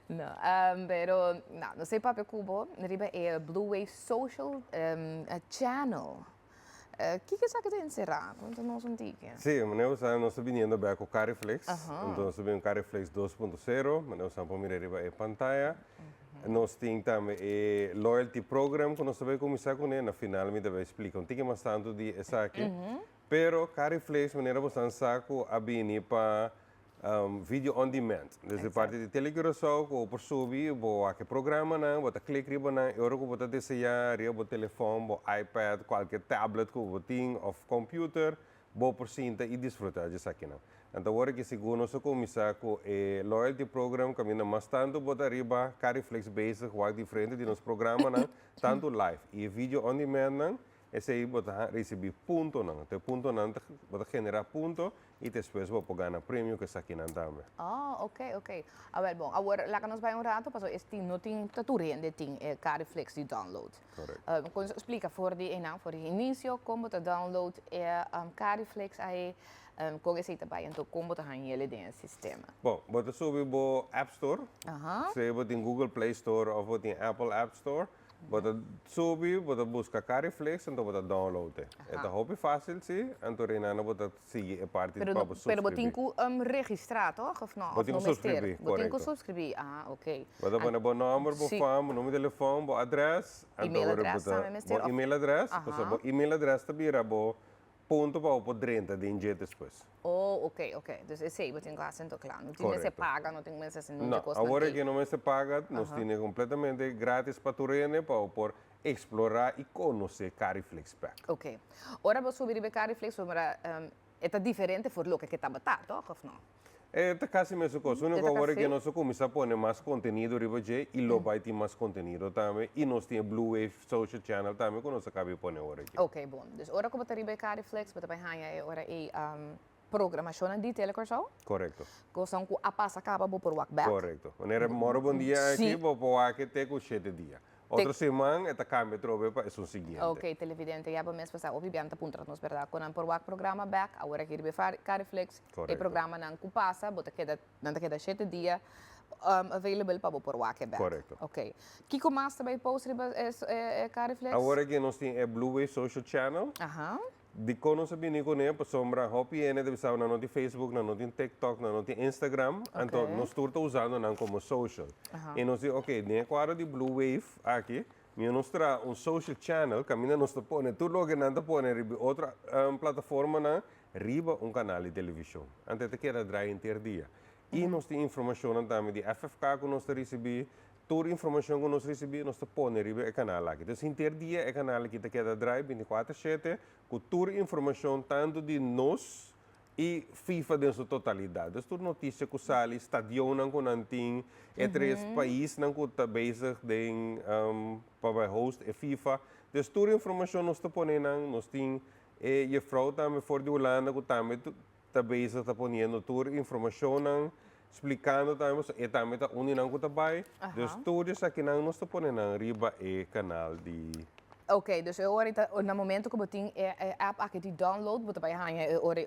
Não, pero não sei para Cuba, riba é Blue Wave Social Channel. O que sabe que tem encerrar? Quanto nós não diga? Sim, nós estamos vindo bem com o Cariflex. Então, nós temos um Cariflex 2.0, nós estamos para mirar riba a pantalla. Nós temos também o loyalty program que nós também começar com ele. Na final, me deve explicar um pouquinho mais tanto de isso aqui. Pero Cariflex, maneira bastante saco, a vir para video on demand. Desde parte de telegrafo, ou por subir, ou aquele programa, ou clicar na, eu vou botar desenhar, o telefone, o iPad, qualquer tablet que você tem, ou computer, vou por cinta e desfrutar disso aqui. Então, agora que seguro nós começar com o loyalty program, caminha mais tanto, botar arriba, Cariflex base, qual diferente de nosso programa, tanto live e vídeo on demand, esse aí botar receber ponto, então ponto botar generar ponto e depois vou ganhar prêmio que está aqui também. Ok. Bom, agora lá que nós vamos rato, passou este não tem taturende tem Cariflex de download. Correto. Quando explica for de início como te download Cariflex aí com esse também, então como te ganhar ele dentro do sistema. Bom, você subir o App Store, se você tem Google Play Store ou você tem Apple App Store, você subir, você busca Cariflex, então você download. É muito fácil, sim, então Renana você seguir a parte para subscrever. Pero você tem que registrar, toch? Ou não? Você tem que subscrever, correto. Você tem que subscrever, ok. Você põe o número, o fama, o número de telefone, o adresse, e-mail adresse também, o e-mail adresse, o e-mail adresse também é o ponto para o podrente de injetar depois. Ok. Então, esse aí, você tem que fazer, então, claro. Não tem que se paga, não tem que se não agora que não se paga, nós temos completamente grátis para tu rene, para explorar e conhecer Cariflex Pack. Ok. Agora, você subir o Cariflex, é diferente for lo que está batado, ou não? É quase a mesma coisa. A única coisa que nós começamos a pôr mais conteúdo e lo vai ter mais conteúdo também. E nós temos Blue Wave Social Channel também, que nós acabamos de pôr agora aqui. Ok, bom. Então, agora como está riba Cariflex, você vai ganhar agora programação de telecorso, Correcto. coisa que a passa acaba por work back. Correcto. Wanneer morgen een dia Sim. aqui, vou pôr aqui até com 7 dias. Outra semana, é cambia trobe para o seguinte. Ok, televidente, já vamos passar o bibianta puntra nos verdade, quando por work programa back, agora que ele vai Cariflex, o Correcto. programa não que passa, bota que não queda 7 dias available para por work back. Correcto. Ok. Que mais também post é Cariflex? Agora que nós temos Blue Wave Social Channel, Aham. de quando nós sabemos que para sombra hopi ene deve estar na Facebook, na noti TikTok, na noti Instagram, então nós estamos usando não como social. E nós dizemos, ok, nem quadro de Blue Wave aqui, nós temos um social channel, caminha nós te põe tudo o que não te põe outra plataforma na riba canal de televisão. Antes de que era draaien ter dia. E nós temos informação também de FFK que nós recebemos. Toda a informação que nós recebemos, nós põe no canal aqui. Então, inter dia, o canal aqui que é drive 24/7, com toda a informação tanto de nós e FIFA em sua totalidade. Então, toda notícia que sai, estadião que não tem, três países que estão bezig para host e FIFA. Então, toda a informação nós põe nós temos e a vrouw também fora de Holanda que também está bezig, está ponendo toda a informação explicando também e também está unindo com o pai. Dus tudo isso aqui nós estamos ponendo riba e canal de. Ok, dus agora no momento que eu tenho a app aqui de download, você vai ganhar agora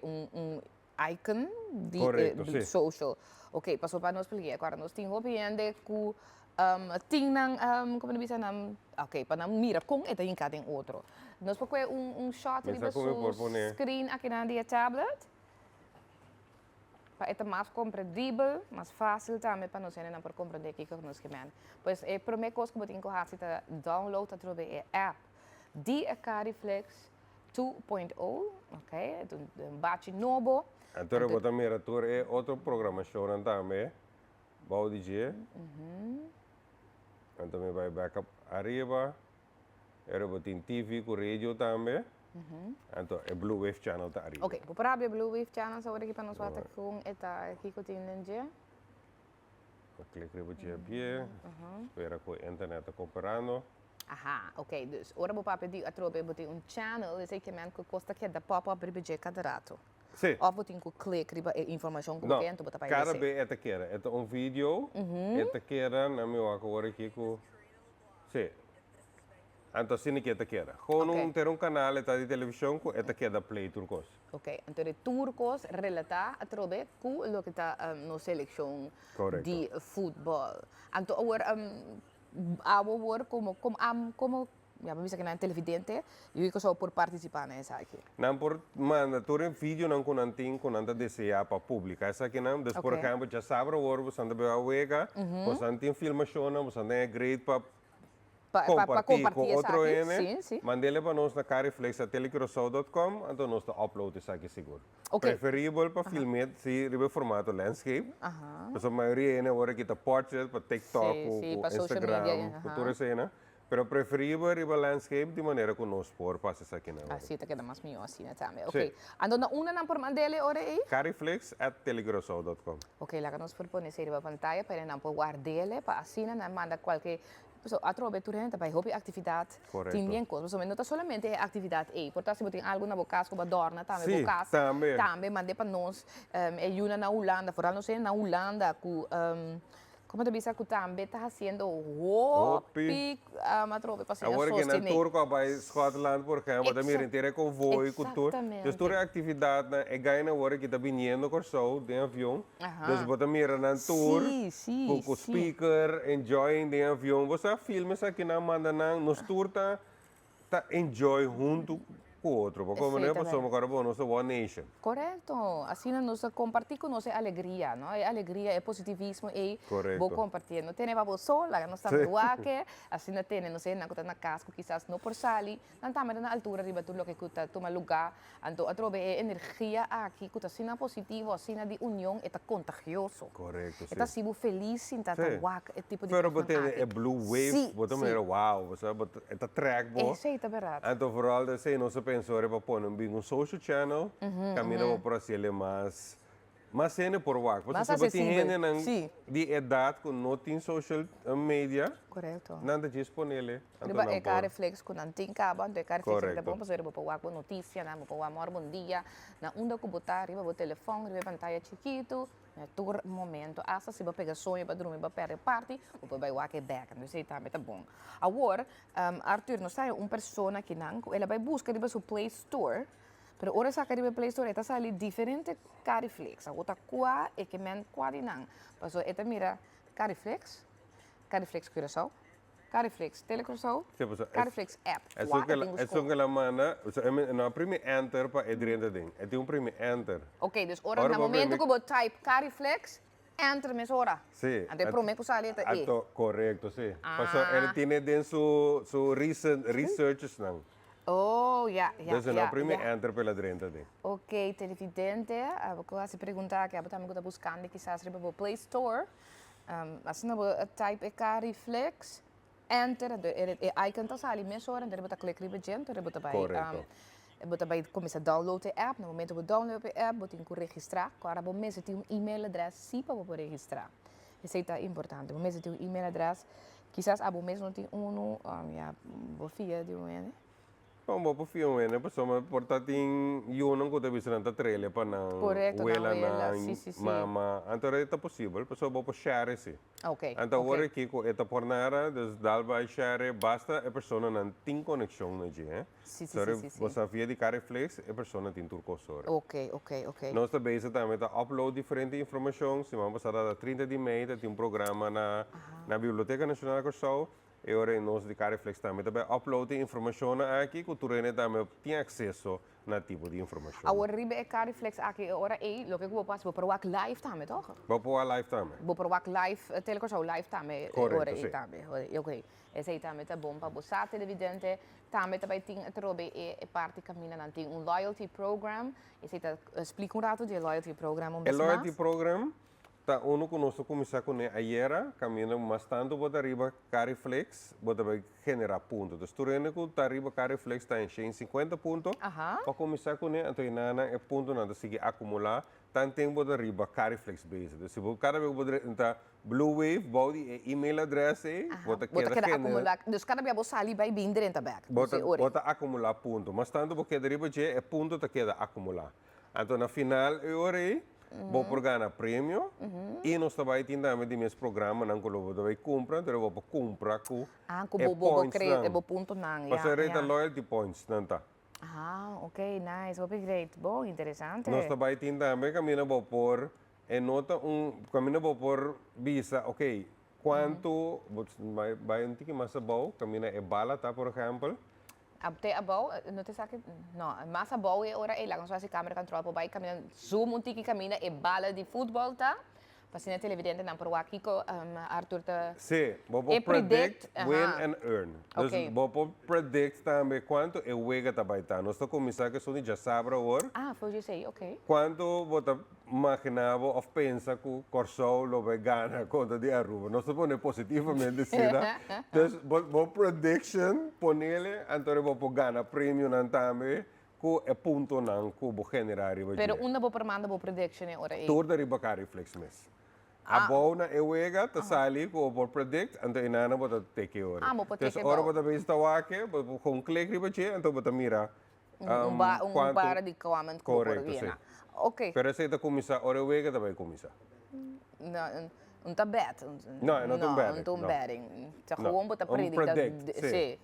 icon de, Correcto, de sim. social. Ok, passou para nós explicar. Agora nós temos opinião que tem como diz ok, para não mira com e tem cada outro. Nós podemos shot de sua screen aqui na dia tablet. Para ser mais compreensível, mais fácil também para nós para compreender o que nós queremos. Pois a primeira coisa que eu tenho que fazer é download a app de Cariflex 2.0, ok? Um bate novo. Então, eu vou também é outra programação também, bom dia. Então, eu vai backup arriba, eu vou ter TV com rádio também. Então, é Blue Wave Channel tá arriba. Ok, vou parar Blue Wave Channel, só aqui para nós ver com aqui que tem dia. Clique aqui, espera que a internet está cooperando. Aha, ok, dus ora vou pedir a trobe botar channel, esse que man que custa que da pop-up ribeje cada rato. Sim. Ou botar que clique riba informação que quer, botar para cada vez é taquera, é vídeo, é taquera na meu agora aqui com. Sim. Então, assim que é taquera. Quando ter canal de televisão, é taquera play turcos. Ok, então é turcos relata a trobe com o que está na seleção de futebol. Então agora agora como já me disse que não é televidente, eu que só por participar nessa aqui. Não por manda todo vídeo não com anting com anda desejar para publicar essa aqui não, depois por exemplo já sabe agora você anda bem a wega, você anda tem filmação, você anda é great para compartilhar com outro ene, mandele para nós na cariflex@telecrossau.com, então nós upload isso aqui seguro. Preferível para filmar se ribe formato landscape. Mas a maioria ene agora que está portrait para TikTok ou Instagram, tudo isso ene. Pero preferível ribe landscape de maneira que nós por passa isso aqui não. Assim tá queda mais melhor assim também. Ok. Então na uma não por mandele ora aí? cariflex@telecrossau.com. Ok, lá que nós propõe ser ribe pantalla para não por guardele para assim não manda qualquer a trobe turente para hobby atividade tem bem coisas, não está somente atividade aí, portanto se você tem algo na boca como dorna também boca também mande para nós é uma na Holanda, por não sei na Holanda com como diz que também está fazendo hobby a trobe para agora que na Turco vai Scotland por exemplo também inteira com voo e cultura então toda atividade é ganha agora que está vindo corso de avião então você mira na tour com speaker enjoying de avião você filma isso aqui na manda nos tour tá enjoy junto com outro porque como não passamos agora bom nossa One Nation correto assim nós compartilhar com nossa alegria não é alegria é positivismo e vou compartilhar não tem para só lá nós estamos aqui assim não tem não sei na casa quizás não por sali não estamos na altura riba tudo que está toma lugar então a trobe energia aqui que está sina positivo sina de união é contagioso correto está sibo feliz sinta é tipo de pero bote é blue wave bote mera wow você está track bo é verdade então vooral de sei nós pensou para pôr um social channel, caminho para ser mais Mas cena por wak. Más Porque se accesible, batien ng sí. di edad con no tin social media, Correcto. nanda disponible. Riba e ka reflex kun ang tingkaba, do e ka reflex Correcto. da bom pasero po wak notícia, na mo po amor bom dia, na unda ko botar riba bo telefone, riba pantalla chiquito, na tur momento asa se ba pega sonho ba dormir ba perde party, o pa vai wak e back, não sei tá bom. Agora, Arthur, não sai persona que não, ela vai buscar riba su Play Store. Pero ora sa karibe Play Store eta sali diferente Cariflex. Agora qua e que men qua di nang. Paso eta mira Cariflex, Cariflex Curaçao, Cariflex Telecurçao, Sí, pues, Cariflex app. Eso que la mana, o sea, no prime enter pa edriende ding. É um prime enter. Ok, dus ora Ora na ba momento prime- que eu type Cariflex, enter mes ora. Sí. Ante prome ko sali eta e. Correcto, sí. Ah. Paso, ele tiene den su researches nang. Oh, ya, Dus no prime enter pela edriende ding. Ok, televidente, eu se perguntar que eu também estou buscando quizás riba bo Play Store. Assim na type Cariflex, enter, e icon tá sali mes ora, daí bota click riba gente, daí bota vai. Correcto. Bota vai começar a download a app, no momento que download a app, bota em registrar, agora bom mês tem e-mail address sim para poder registrar. Isso é importante, bom mês tem e-mail address, quizás a bom mês não tem já, vou fiar de né? Como po filme, né? Paso ma portating yun ang kuta bisa nanta trele pa ng Correcto, wela na wela. ng Sí. mama. Anto ita possible, paso po share si. Ok. Anto ora kiko ita pornara, dus dalba share, basta e persona nan ting connection na ji, eh? Sì, Sorry, sì. basta via di Cariflex e persona tin turco sora. Ok. Nós está base também tá upload diferente informação, se vamos passar da 30 de maio, tem programa na Biblioteca Nacional de Curaçao. E ora nós de Cariflex também upload informação aqui, que o turene também tem acesso na tipo de informação. Agora ribe e Cariflex aqui, ora lo que eu faço, vou para o live também, toch? Vou pôr a live também. Vou para o live, Telecurçao live também, Correto, ora sim. também. Ok. Esse aí também tá bom para você, televidente. Também tem a trobe e parte caminha não tem loyalty program. Esse aí tá explica rato de loyalty program O loyalty program tá uno que nós começamos com ayer, caminho mas tanto bota arriba Cariflex, bota vai generar pontos. Então, turene que tá arriba Cariflex tá em 50 pontos. Para começar com então inana é ponto nada seguir acumular, tanto tempo bota arriba Cariflex base. Então, se você cada vez bota Blue Wave, body e-mail address, bota queda acumular. Dus cada vez você ali vai bem dentro da back. Bota acumular ponto, mas tanto porque arriba é ponto tá queda acumular. Então na final é hora vou por ganhar prêmio e nós também temos de mes programa não colo vai comprar, então vou comprar com vou crer, vou ponto não. Para reta loyalty points não tá. Ok, nice, great, bom, interessante. Nós também temos caminho vou por nota caminho vou por visa, ok, quanto vai um tique mais bom, caminho é bala tá por exemplo. Até abau, não te sabe, não, mas abau é hora lá, quando você câmera control, vai caminhar, zoom um tique caminha é bala de futebol tá, para na televidente não por aqui com Arthur tá. Sim, vou predict, win and earn. Okay. Então vou predict também quanto é o ega tá vai tá. Nós tô começar que só já sabe agora. Foi eu sei, ok. Quanto você imaginava ou pensa que o Curaçao lo vai ganhar contra de Aruba. Nós tô pondo positivamente será. Então vou prediction ponele, então vou ganhar prêmio não também. Que é ponto não que vou generar. Pero uma vou permanda vou prediction é hora aí. Toda riba Cariflex mes. A bona e wega ta sali ko por predict anto inana bota take ora. Vou take ora bota vista wake, com click riba che anto bota mira. Para de comment correcto, sim. Ok. Pero se ta comisa ora wega ta vai comisa. Não tá bet. Não, não tá betting. Não tá betting. Tá gewoon bota predict. Sim.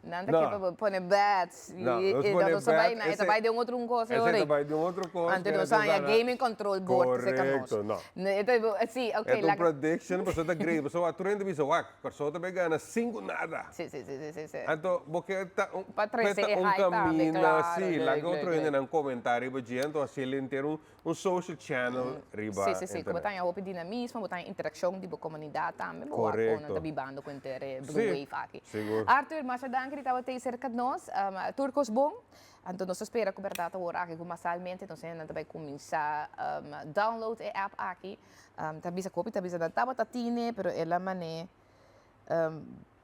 Nada que pone bets e não vai na essa vai de outra coisa essa vai de outra coisa antes não sai gaming control board correto não então sim ok lá prediction você tá grave você a turenda bisa wak só tá pegando 5 nada sim então porque tá um caminho assim lá que outro ainda não comentário ba então assim ele inteiro social channel riba sim como tá a dinamismo botar interação de comunidade também correto tá bibando com inter Blue Wave aqui seguro Arthur mas que estava ter cerca de nós, turcos bom, então nós espera que verdade agora aqui comercialmente, então você vai começar a download a app aqui, tá bisa copy, tá bisa da taba tatine, pero ela mané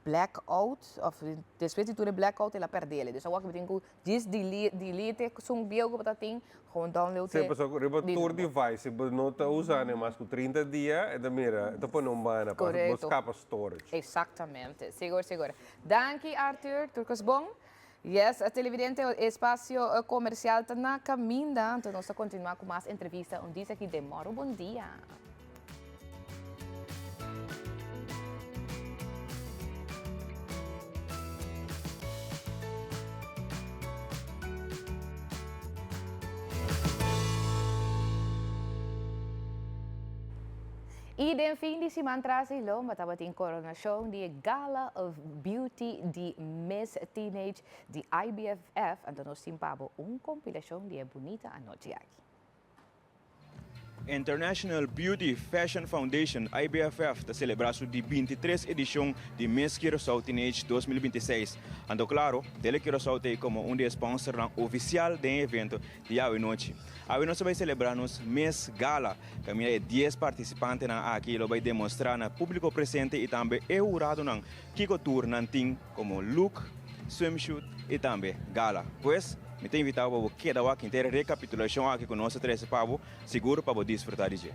blackout, of después de blackout, ela perdeu. Dus eu tenho que delete zo'n beeld que tem, gewoon download. Sim, pessoal, riba tour device, não está usando, mas com 30 dias, é da mira, está por não bana, para buscar para storage. Exatamente, seguro. Danke, Arthur, Turcos bom. Yes, a televidente, o espaço comercial está na caminda, então nós vamos continuar com mais entrevistas. Diz aqui, demora, bom dia. E den fim de semana trazilo, mataba tem coronação de Gala of Beauty de Miss Teenage de IBFF, então nós temos compilação de bonita a noite aqui. International Beauty Fashion Foundation, IBFF, está celebrando a 23 edição de Miss Curaçao Teenage 2026. Ando claro, Tele Curaçao tem como um dos sponsors oficial do evento de hoje noite. Hoje nós vamos celebrar nos Miss Gala, que é 10 participantes aqui, vai demonstrar no público presente e também é jurado na Kiko Tour nanting como look, swimsuit e também gala. Pois, me tem invitado para você dar uma inteira recapitulação aqui com nossa 13 pavo, seguro para você desfrutar de.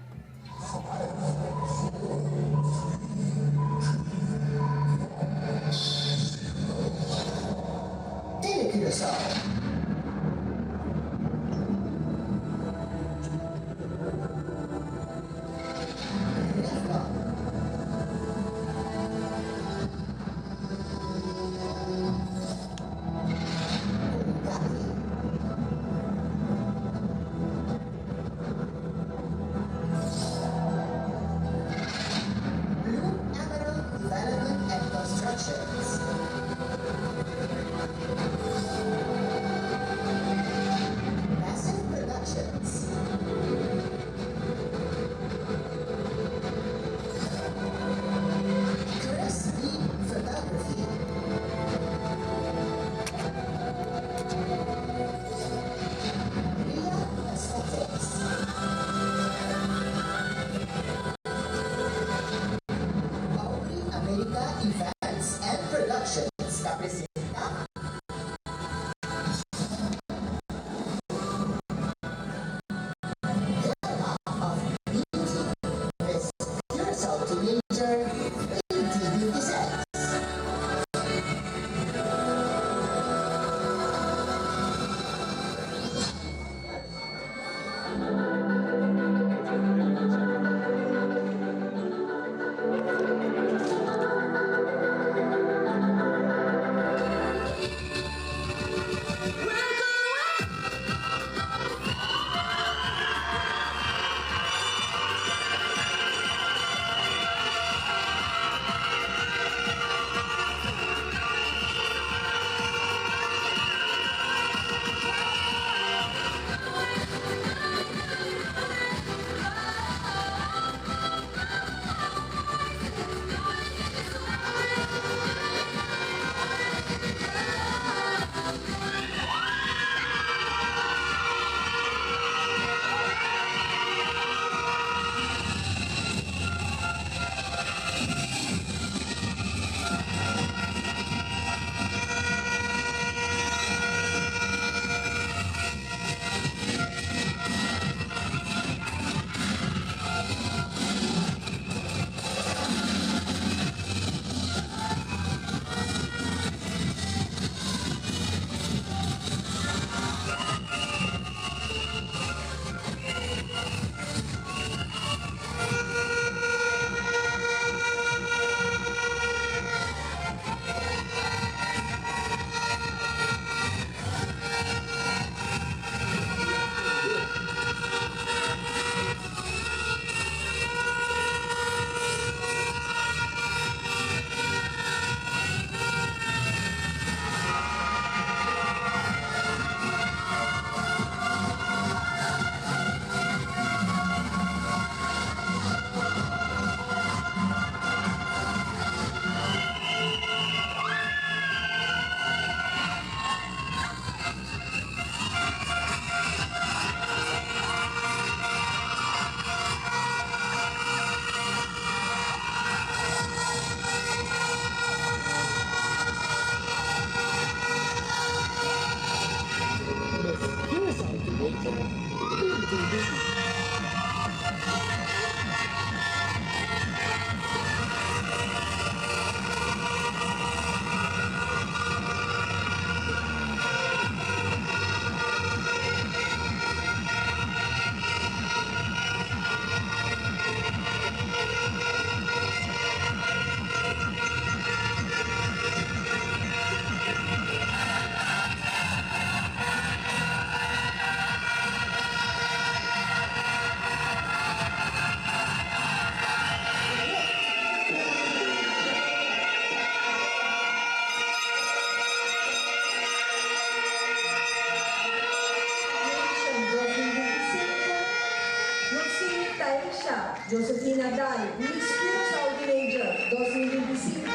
Taisha Josefina Dal, Miss Curaçao Teenager 2025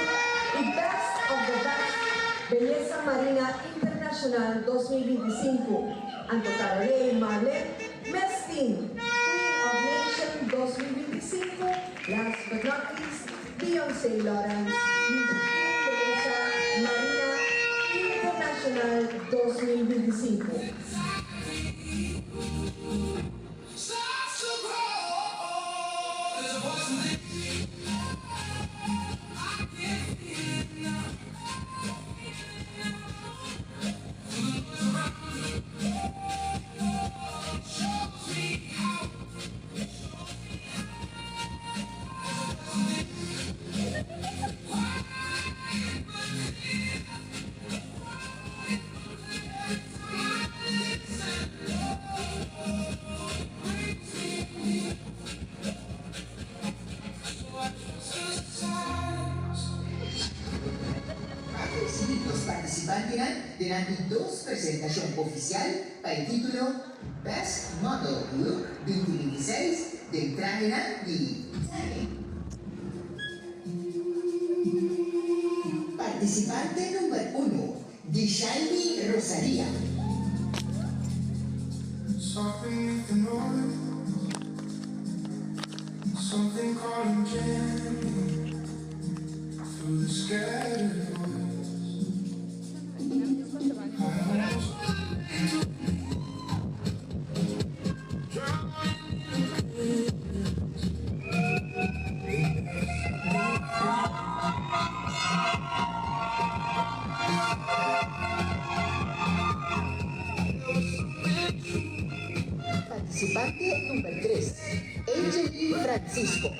y Best of the Best Belleza Marina Internacional 2025. Anto Caroline Marlene Mestin, Queen of Nation 2025. Last but not least, Beyoncé Lawrence, Miss Belleza Marina Internacional 2025. Los participantes tendrán dos presentaciones oficial para el título Best Model Look 2026 del traje de Participante número 1, Dishalmi Rosaria. Something calling gently through the scattered Participante número 3, Angeli Francisco.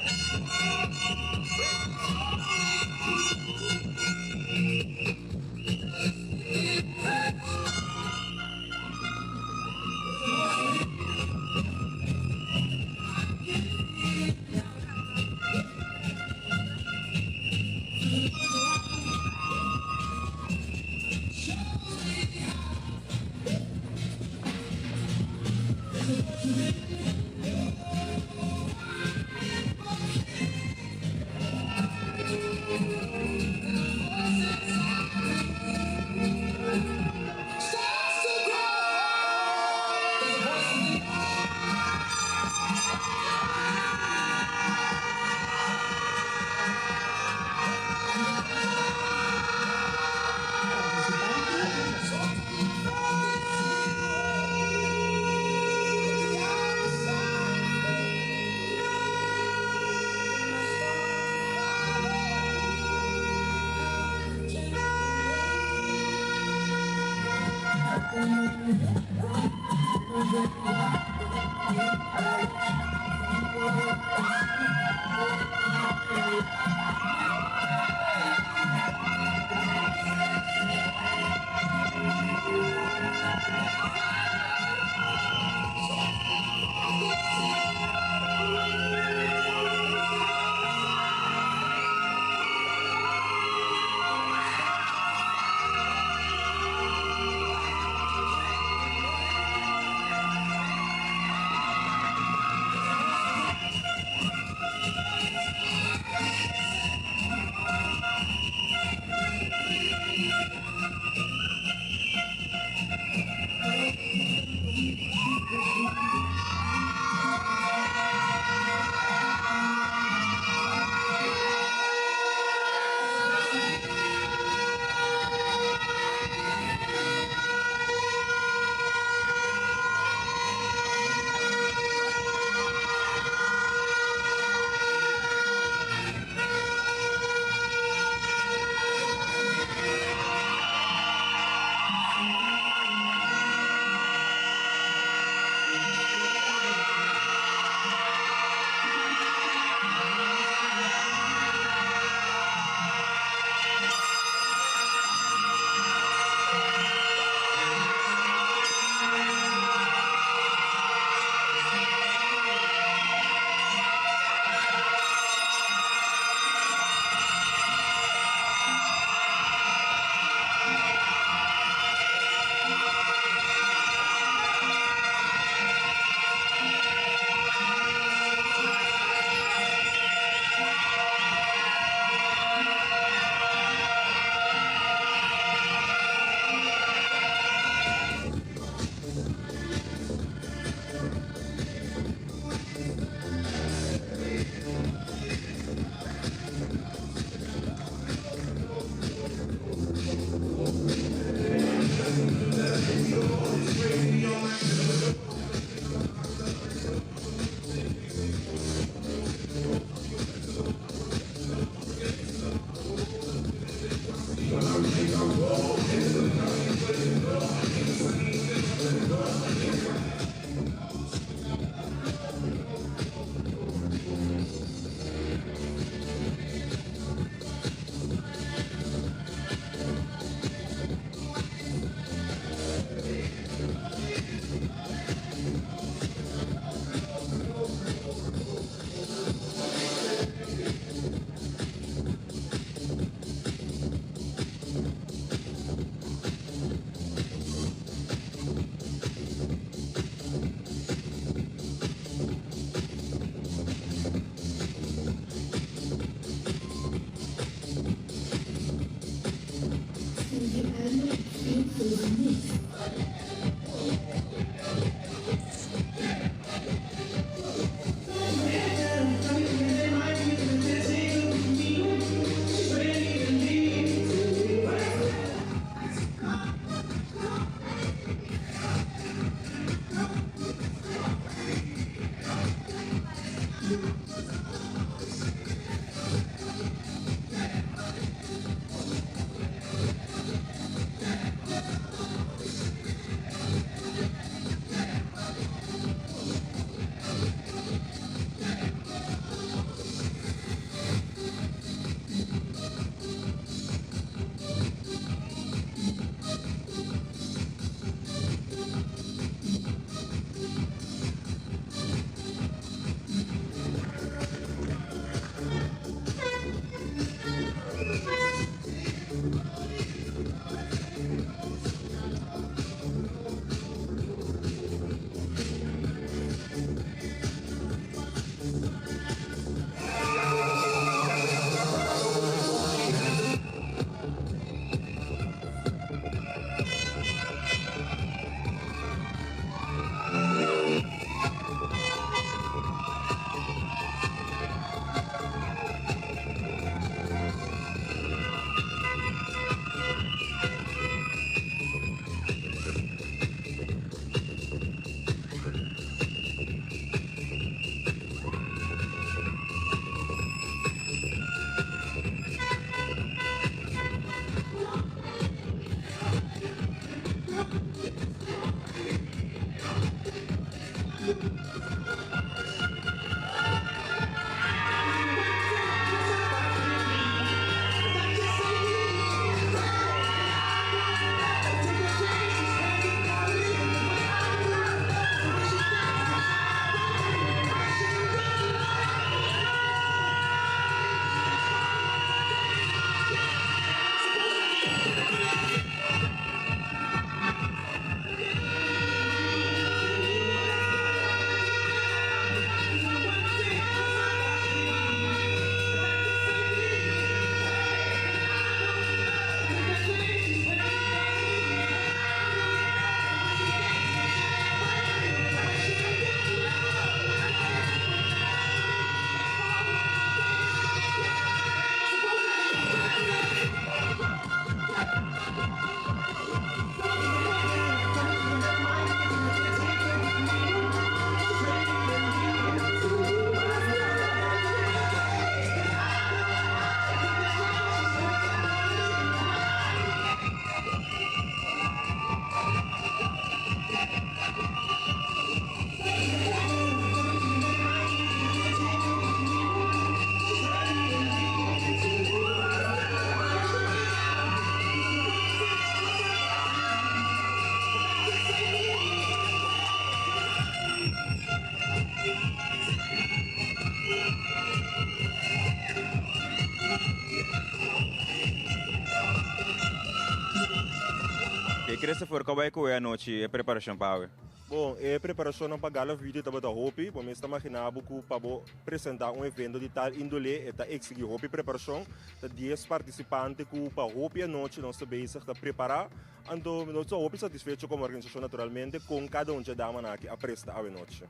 E crees que for kabay ko a noite é preparação para Bom, é preparação para a vídeo também da Hopi, bom, está imaginando que para apresentar evento de tal índole, está exigir Hopi preparação, tá 10 participantes que para Hopi a noite nós estamos a preparar, então nós estamos Hopi satisfeitos como organização naturalmente com cada um de dama aqui a prestar a noite.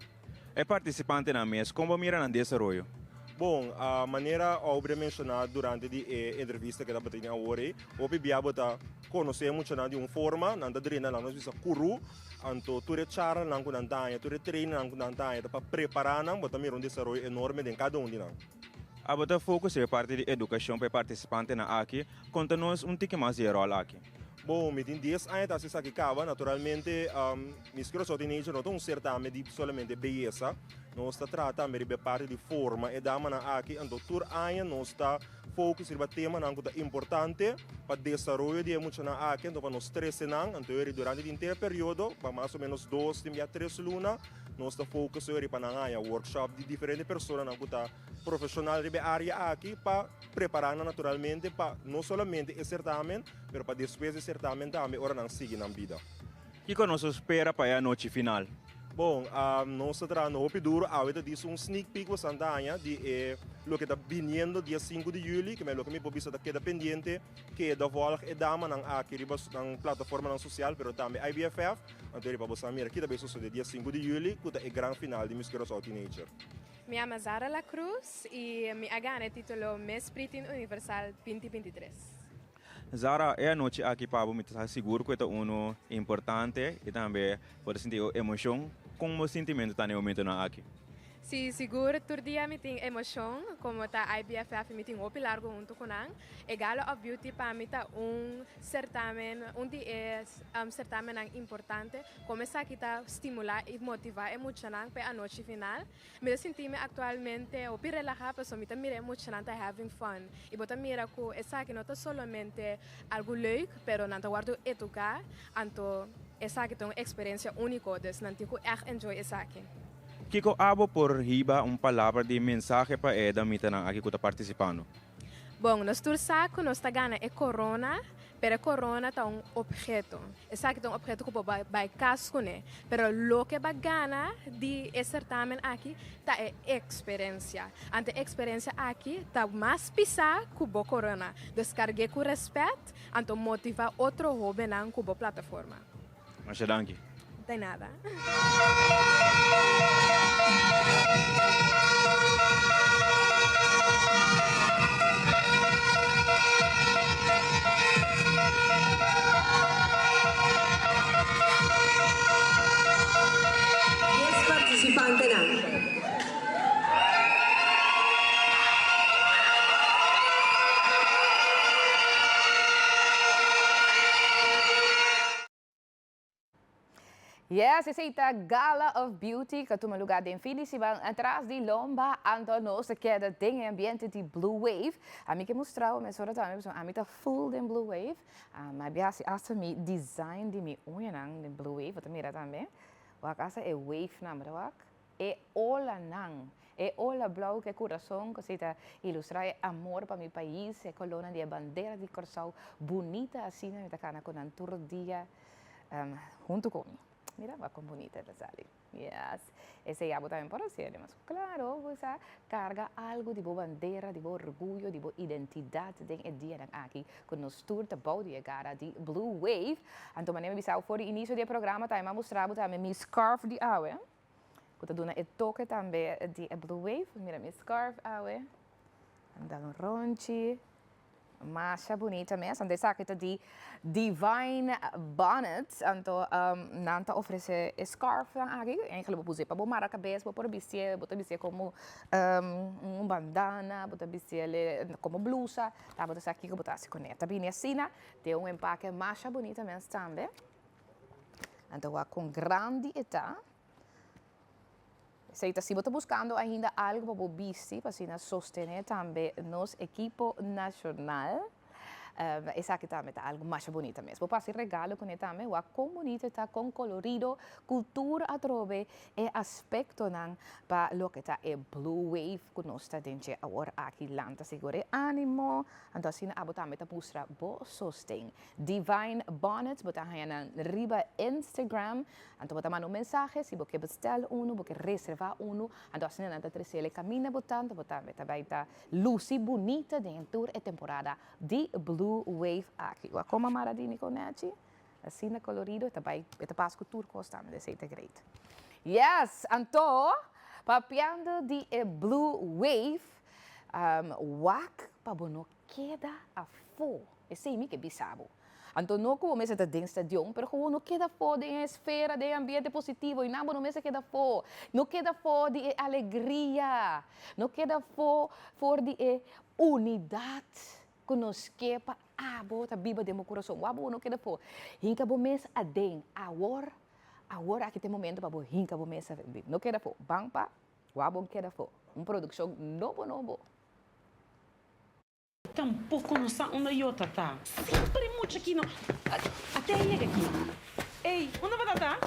É participante na mesa, como mira no desenvolvimento? Bom, a maneira obra mencionada durante a entrevista que estava tendo agora, Hopi biabo tá conhecemos de uma forma, nanda drena nós bisa kuru, anto tu rechara nang kunantanya, tu retrein nang kunantanya, para preparar nang, bota um desenvolvimento enorme de cada um de nós. A bota foco é parte de educação para participante na aqui, conta-nos tique mais de rol aqui. Bom, me tem 10 anos assim que acaba, naturalmente, mis queridos teenagers não estão certame de somente beleza, nós está tratando de parte de forma e dama na aqui, então tur anos nós está focus sobre tema não é importante para desenvolver de muito na aqui, então para nós três não, então durante o inteiro período, para mais ou menos 2 a 3 lunas, nós está focus sobre para na workshop de diferentes pessoas não está profissional de área aqui para preparar naturalmente para não somente o certamen, mas para depois do certamen também ora não seguir na vida. E que nós espera para a noite final? Bom, nós estamos no Hopi Duro, agora diz sneak peek com Santanha de lo que está vindo dia 5 de julho, que é o que me pode estar queda pendiente, que é da volta e dama na plataforma social, mas também IBFF, então ele para saber aqui também sucede dia 5 de julho, que é o grande final de Miss Girls Out Teenager. Me llamo Zara La Cruz y mi gana el título Miss Britain Universal 2023. Zara, é a noite aqui para me estar seguro que é importante e também pode sentir emoção como sentimento está no momento na aqui. Sí, seguro todo dia me tem emoção, como tá IBFF me tem opi largo junto com an. E Gala of Beauty para mim tá certamen, certamen importante, começar aqui tá estimular e motivar emocionante para a noite final. Me senti me atualmente opi relajar, mas me tá mira emocionante having fun. E bota mira que essa aqui não tá solamente algo leuk, pero não tá guardo educar, anto essa aqui tem uma experiência única, dus não tico echt enjoy essa aqui. Kiko abo por hiba palavra de mensaje para Eda mitanang aqui que está participando. Bom, nós tursaco nós tá gana é corona, pero corona tá objeto. Essa aqui tá objeto que vai casco né, pero lo que vai gana de certamen aqui tá é experiência. Ante experiência aqui tá mais pisar que bo corona. Descargue com respeito, anto motivar outro hobby na cubo plataforma. Mas danke. Não tem nada. Participante na. Yes, essa é a Gala of Beauty, que toma lugar em Finisibang, atrás de Lomba, então nós queda tem ambiente de Blue Wave. A mim que mostrava, mas agora também, a mim tá full de Blue Wave. Mas biasa asa mi design de mi unha nang de Blue Wave, você mira também. Wak asa é wave namra wak, é ola nang. É ola blau que coração, que se ilustrar amor para meu país, é coluna de bandeira de Corsau, bonita assim, me tá cana com todo dia junto comigo. Mira, va con bonita la sale. Yes. Ese ya también por hacer, mas claro, pues carga algo de bandera, de orgullo, de identidad de el día de aquí, con nos tour de body cara de Blue Wave. Anto maneira me bisau for inicio do programa, tá mostrar também mi scarf de awe. Que tá dando e toque também de Blue Wave. Mira mi scarf awe. Andando ronchi. Masha bonita mesmo, ande sakit de Divine Bonnets, anto nanta oferece scarf lang aqui, eigenlijk puse para bom marca cabeça, para vestir como bandana, para vestir como blusa, tá bota aqui que botar se conecta bem assim, tem empaque masha bonita mesmo também, anto com grande eta. Se você está buscando ainda algo para vestir, para sostener também nosso equipo nacional, essa aqui também está algo mais bonito mesmo. Para fazer regalo com ele também, o com bonito está com colorido, cultura a trove e aspecto para lo que está é Blue Wave que nós está dentro agora aqui lanta seguro ânimo, então assim a botar meta mostra bo sostém Divine Bonnets, botar aí na riba Instagram, então botar mandar mensagem se você bestel você reservar então assim na terceira caminha botando botar meta vai estar luci bonita dentro da temporada de Blue Wave aqui. Como maradini com neti, assim na colorido, eta pasco turco também, desse é great. Yes, então, papiando de Blue Wave, wak pa bono queda a fo. Esse é que bisabo. Então, não como essa dentro estadião, pero como não queda fo de esfera de ambiente positivo e não me queda fo. Não queda fo de alegria, não queda fo de unidade. Nos kepa abo ta biba de mo coração wabo no queda po hinka bo mes aden agora aqui tem momento para bo hinka bo mes no queda po bangpa wabo queda po produção novo tampouco não sabe onde eu tá sempre muito aqui não até aí aqui ei onde vai tá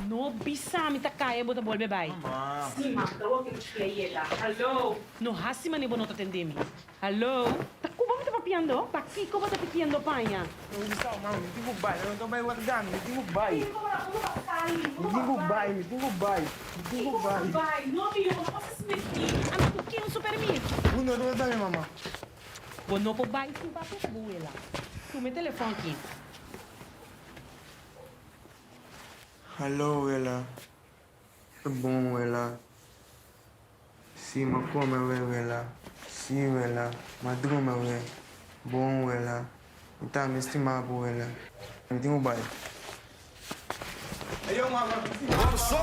no bisa mi takaya bota bolbe bai. Sim, ma, tawo que te yela. Hello. No hasi mani bono tatendemi. Hello. Taku ba mita papiando? Paki ko ba ta pipiando paña? No bisa ma, mi tingo bai, no to bai wargan, mi tingo bai. Mi tingo bai. No mi yo no pasa smiti. Ana tu que super mi. Uno do dame mama. Bono po bai tu ba ta buela. Tu me telefone aqui. Hello, Wela. Bom, Wela. Si, ma come, Wela. Si, Wela. Ma druma, Wela. Bom, Wela. Então, me estimava, Wela. Me tenho bai. Ayo, mama. Corsou!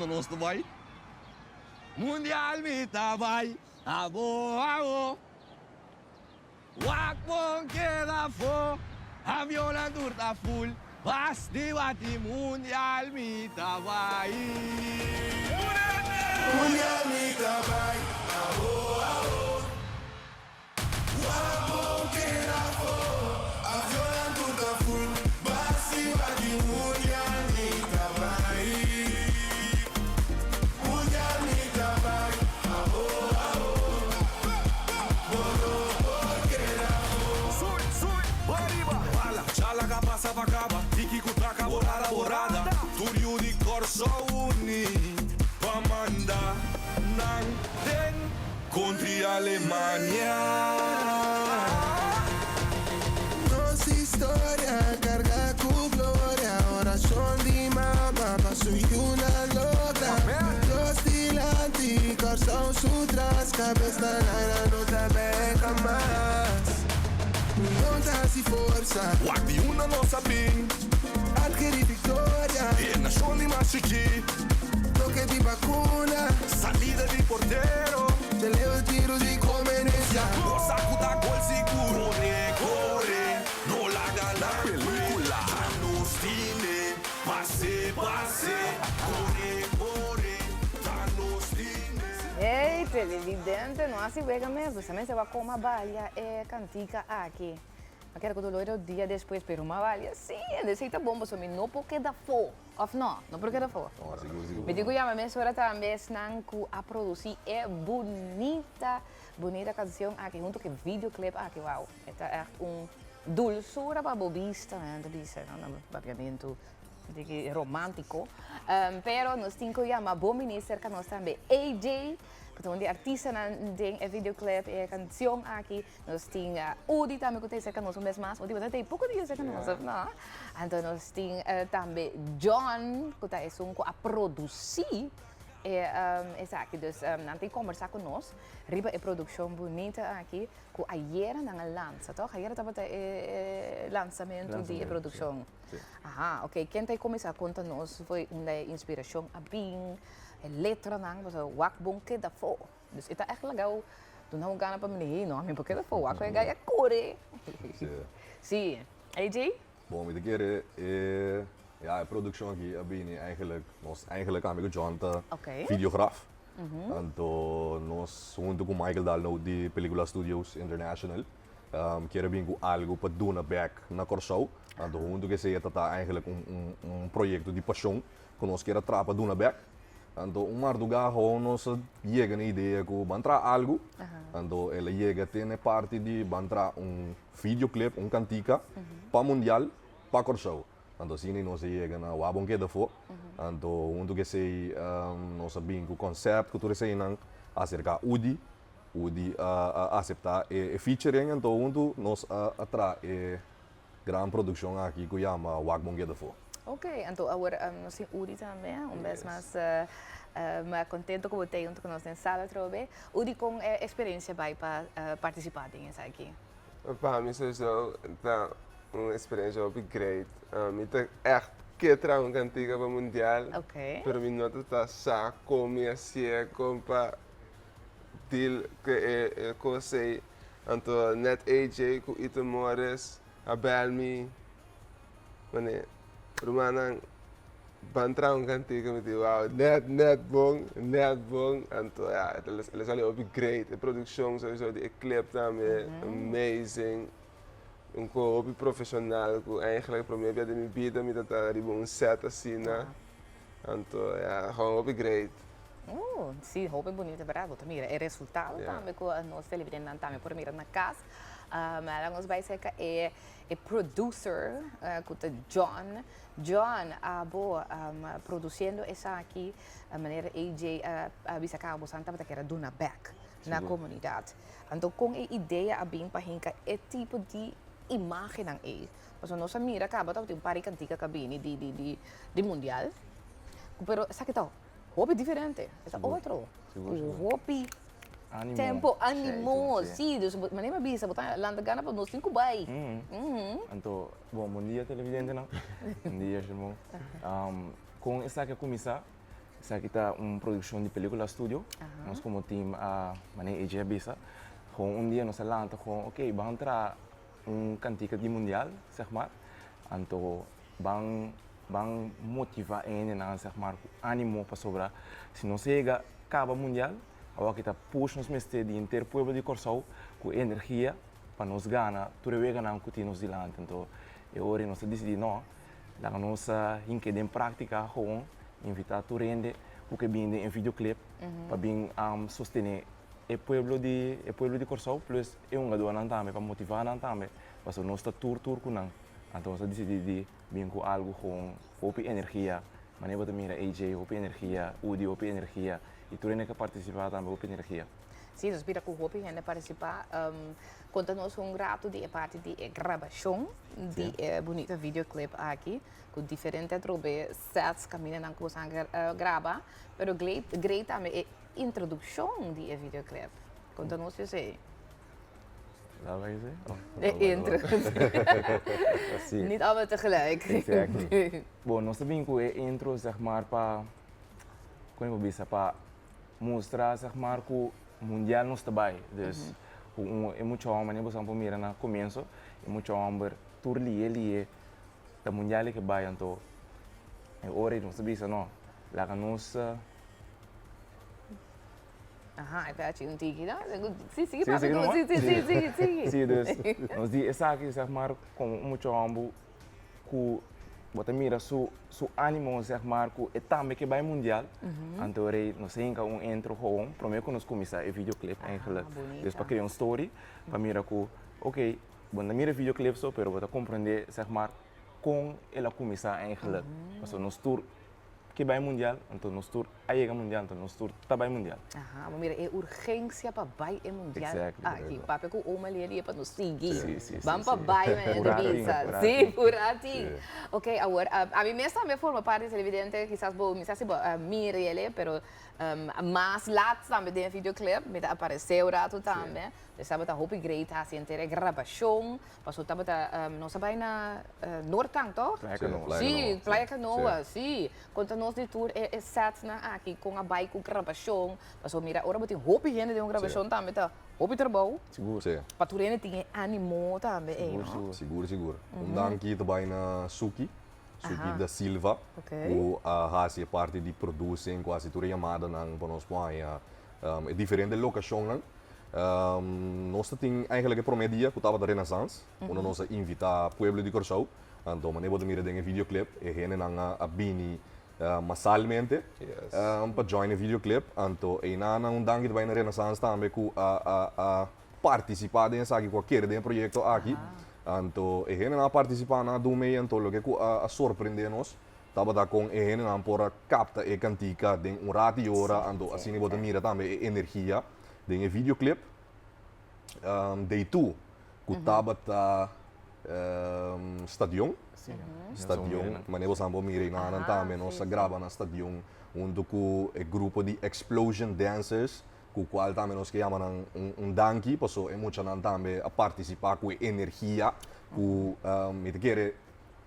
Nos vai. Mundial mita vai. Abo. Wakbong queda fo. A viola durta full. Basti bati mundial mita vai. Mundial mita vai. Abo. Wakbong queda fo. A viola durta full. Basti bati mundial mita vai. Acaba, Tiki Kutraka, borada. Turio di Corso Uni, Pamanda, Nang, Den, contri Alemania. Nossa história carga com glória. Oração de mama, passo uma louca. Dos dilantes, coração sutras. Cabeça na não também mais. Não tá se força. Guardi una nossa bem. Adquiri vitória. E na show di Machichi. Toque de vacuna. Salida di portero. Te levo tiro de conveniência. O saco da gol seguro. Corre, no la gana. Película. Tanostine. Passe. Corre. Tanostine. Ei, televidente, não se pega mesmo. Também se vai com uma balha cantica aqui. Eu quero que o dolor dia depois, pero uma balha, sim, receita bomba, só me não porque dá fogo. Of não porque dá fogo. Me digo, já, mas agora também não a produzir bonita canção aqui, junto com videoclip aqui, uau. É dulçura para bobista, né? Obviamente, romântico. Pero nós temos que chamar bom ministro que nós também AJ, que é artista tem videoclip e canção aqui. Nós temos Udi também que tem cerca nós um mês mais. Udi tem pouco dias cerca nós, não? Então nós temos também John que é a produzir. Exato, então não tem que conversar com nós. Riba é produção bonita aqui, que ayer não lança, tá? Ayer estava lançamento de produção. Aha, ok. Quem tem começar a contar nós foi uma inspiração a bem, letra não, mas o wakbong que da fo. Dus ita echt legal. Tu não gana para mim, não, mas porque da fo, wak é gaya core. Sim. AJ? Bom, met de keer ja, de productie aqui a bem eigenlijk amigo John videograaf. En nós junto com Michael Dahl no de Película Studios International. Quero bem com algo para doen back na Corsou. En junto que se tá eigenlijk projeto de paixão que nós quero trapa doen back. Então, maar do garro nós chega na ideia que bantra algo. Então, ela chega tem parte de bantra videoclip, cantica para mundial, para Corsou. Então, assim, nós chega na wabong que da fo. Então, junto que se nós sabemos o conceito que tu sei não acerca Udi aceitar e featuring. Então, junto nós atrai grande produção aqui que chama wabong que da fo. Ok, então agora nós temos Udi também, vez mais contente com você junto com nós na sala trobe. Udi com experiência para participar nisso aqui. Para mim sowieso uma experiência great. Ik heb echt keer een cantiga para mundial. Okay. Pero mi nota está saco, mi asie compa til que cosa anto net AJ ku Ito Morris, Abel me. Mane, Romanang Bantrang kan tegen met die wow, net bong. En toen ja, het is al op great. De productie sowieso, die clip daarmee, amazing. Een hobby professional, eigenlijk probeer je de bieden met dat een set zien. En toen ja, gewoon hobby great. Sim, roupa é bonita, bravo. Mira, é resultado também com nós televidentes também por mira na casa. Mas nós vai ser que é producer, com John. John, produzindo essa aqui, a maneira AJ bisa cabo santa para que era dona back na comunidade. Então com a ideia a bem para hinka é tipo de imagem não é. Mas nós mira acaba tá tem pari cantica cabine de mundial. Pero sabe que tal? Hobby diferente, é outro. O hobby tempo animou, sim, dus maneira bisa botar lá na gana para nós 5 bai. Então, bom dia televidente não. Bom dia, irmão. Com essa que começar, essa aqui tá uma produção de película estúdio. Nós como time a maneira EJ bisa, com dia nós lança com, ok, vamos entrar cantica de mundial, zeg maar. Então, vão motivar ele na zeg maar ânimo para sobrar. Se não chega acaba mundial, agora kita push nos mestre de inteiro povo de Corsau com energia para nos ganhar, tudo é ganhar com nós dilante. Então, eu ori nós decidi não, lá nós em prática com invitar tu rende o que bem em videoclip para bem sostener o povo de Corsau plus é aduana também para motivar também, para nós tour com nós. Então, nós decidi bem com algo com hopi energia, maneira de mira AJ, hopi energia, Udi, hopi energia, e tu tem que participar também hopi energia. Sim, nós vira com hopi ainda participar. Conta-nos grato de parte de gravação de bonita videoclip aqui, com diferentes sets caminham na coisa gravar, pero great também é introdução de videoclip. Conta-nos isso aí. Lá vai dizer? Intro. Niet allemaal tegelijk. Exactly. Bom, nós também com a intro, zeg maar, para mostrar, zeg maar, que o mundial não está bem. Então, é muito homem, né? Você não mira no começo, é muito homem, tudo ali, o mundial é que vai, então, é hora de nós saber, não, lá que nós Ajá, espérate un tiki, ¿no? Sí, sí, papi, sí. Sí, dus, nos di esa aqui, zeg maar, como muito ambo, que você mira su ânimo, zeg maar, que é também que vai mundial, então nós temos intro gewoon, primeiro que nós começar o videoclip, eigenlijk, dus para criar story, para mira que, ok, quando mira videoclip só, pero você compreender, zeg maar, com ela começar, eigenlijk, parce nós tour que vai mundial, então nós tour aí mundial, então nós tour tá vai mundial. Aha, mas mira, é urgência para vai é mundial. Exactly. Aqui, papi com uma ali para nos seguir. Sim. Vamos para vai, né? Sim, por aí. Ok, agora, a mim mesmo também forma parte televidente, quizás vou me sabe mira ele, pero mais lá também tem videoclip, me apareceu rato também. Sabe tá hopi great assim inteira gravação, passou tava não sabe na Nortang, toch? Sim, Playa Canoa, sim. Conta nós de tour é set na aqui com a bike com gravação, passou mira, agora botem hopi gente de uma gravação também tá. Hopi trabalho. Seguro. Sim. Para tu rene tinha animo também, Seguro. Dank também na Suki da Silva, o faz parte de produção quase toda chamada na Espanha, é diferente locação. Nós temos eigenlijk een promedia que estava da Renaissance, onde nós invita o povo de Corsau, então maneira de mirar em videoclip, e gente na abini massalmente para join videoclip, então e na dank de na Renaissance também que a participar dessa aqui qualquer de projeto aqui, então e gente na participar na do meio, então o que a surpreender nós. Estava com a gente na por capta e cantica de rato e hora, então assim você mira também energia. Dengan videoclip, day 2, que estava no stadion, mas nós vamos mirar na também, nós gravamos no stadion, onde o grupo de Explosion Dancers, com o qual também nós chamamos danki, passou é muito também a participar com energia, com que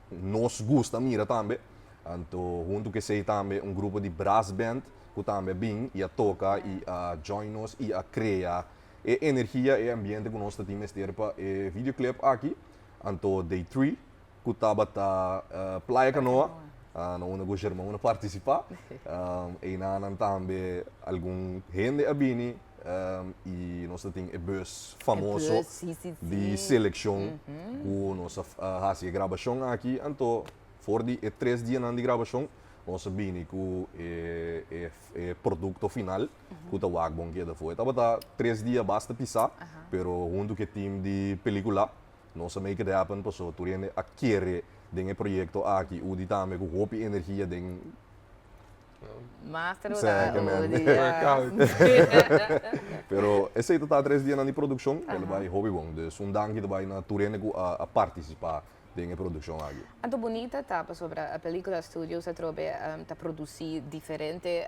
nós gosta mira também, então junto que sei também grupo de brass band, que também bem e a toca e a join nos e a criar energia e ambiente que nós temos para o videoclip aqui. Então day 3 que estava Playa Canoa, no una governo una participa e nanan tambe algum gente abini e nós tem e bus famoso de seleção que nós fazia gravação aqui então for de 3 dias de gravação nós abini que é produto final que tá wag bom que da foi tá 3 dias basta pisar pero junto que time de película nós make it happen passo turene a querer den proyecto aqui o di tame com hopi energia den Master pero esse tá 3 dias na produção ele vai hobby bom dus dank que vai na turene a participar den produção aqui Anto bonita tá sobre a película studio se trobe tá produzir diferente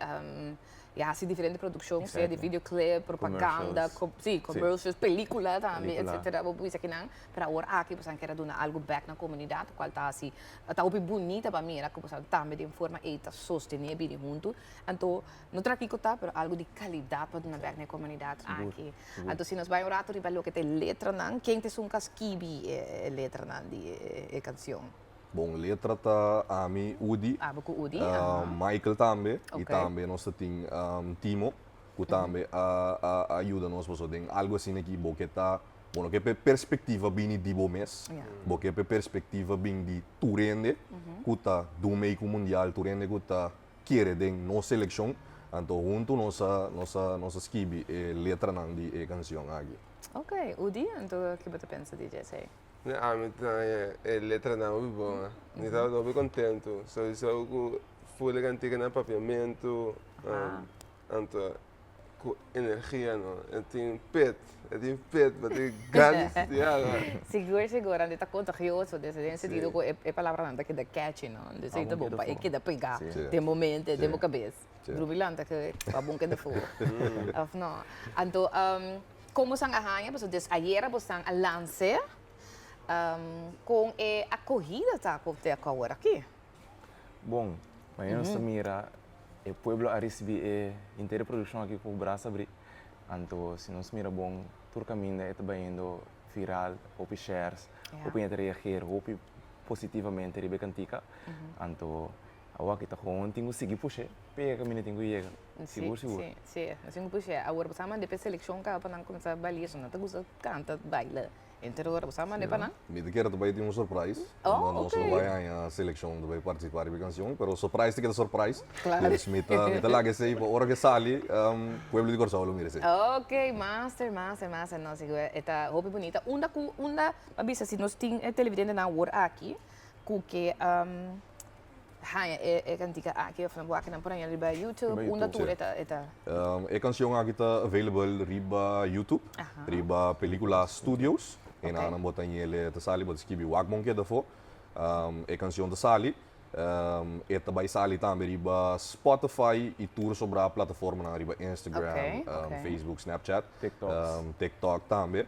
assim diferente produções de videoclip propaganda commercials película também etc vou isso aqui não para agora aqui você quer dar algo back na comunidade qual tá assim tá muito bonita para mim que você também de forma eta sustentável junto então não tra aqui tá pero algo de qualidade para dar back na comunidade aqui então se nós vai um rato riba lo que te letra não quem te são casquibi letra não de canção Bom, letra tá a mim Udi, Michael também e também nós tem Timo, que também ajuda nós para tem algo assim aqui porque tá bom que perspectiva bem de bom mês, porque perspectiva bem de Turende, que tá do meio mundial Turende que tá querer den nossa seleção, então junto nossa esquibi letra não de canção aqui. Ok, Udi, então o que você pensa de Jesse? Letra não é boa. Eu estava bem contente. Só que fui cantiga no papiamento, então com energia não. Eu tenho pet, mas tem grandes Seguro, anda tá contagioso, nesse sentido que é palavra nada que dá catchy, não? Desse jeito bom, é que dá pegar, tem momento, tem cabeça. Grubilante que é bom que dá fogo. Não, então como sang ahanya, porque des ayer você sang a lance com a corrida tá com te agora aqui. Bom, mas nós mira o pueblo a receber inteira produção aqui com o braço abrir. Então, se nós mira bom, todo caminho é também indo viral, ou shares, ou reagir, ou positivamente ribe cantica. Então, agora que tá com tenho seguir puxar, pega caminho tenho ir. Seguro. Sim, assim puxar. Agora você manda depois seleção cá para não começar a baliza, não tá gosta canta baila. Então agora você manda para não? Me quero também ter surprise. Nós não vai a seleção vai participar da canção, pero surprise que é surprise. Claro. Dus me lá que sei, hora que sale, pueblo de Corsaulo mire sei. Ok, master, não sei eta roupa bonita. Unda, abisa se nós tem televidente na hora aqui, que cantica aqui of na aqui na por aí riba YouTube, unda tour eta. A canção aqui está available riba YouTube, riba película Studios. En aan botan ele te sali bot skibi wakbon ke dafo. A canção de sali. Eta by sali também riba Spotify e tour sobre a plataforma na riba Instagram, Facebook, Snapchat, TikTok também.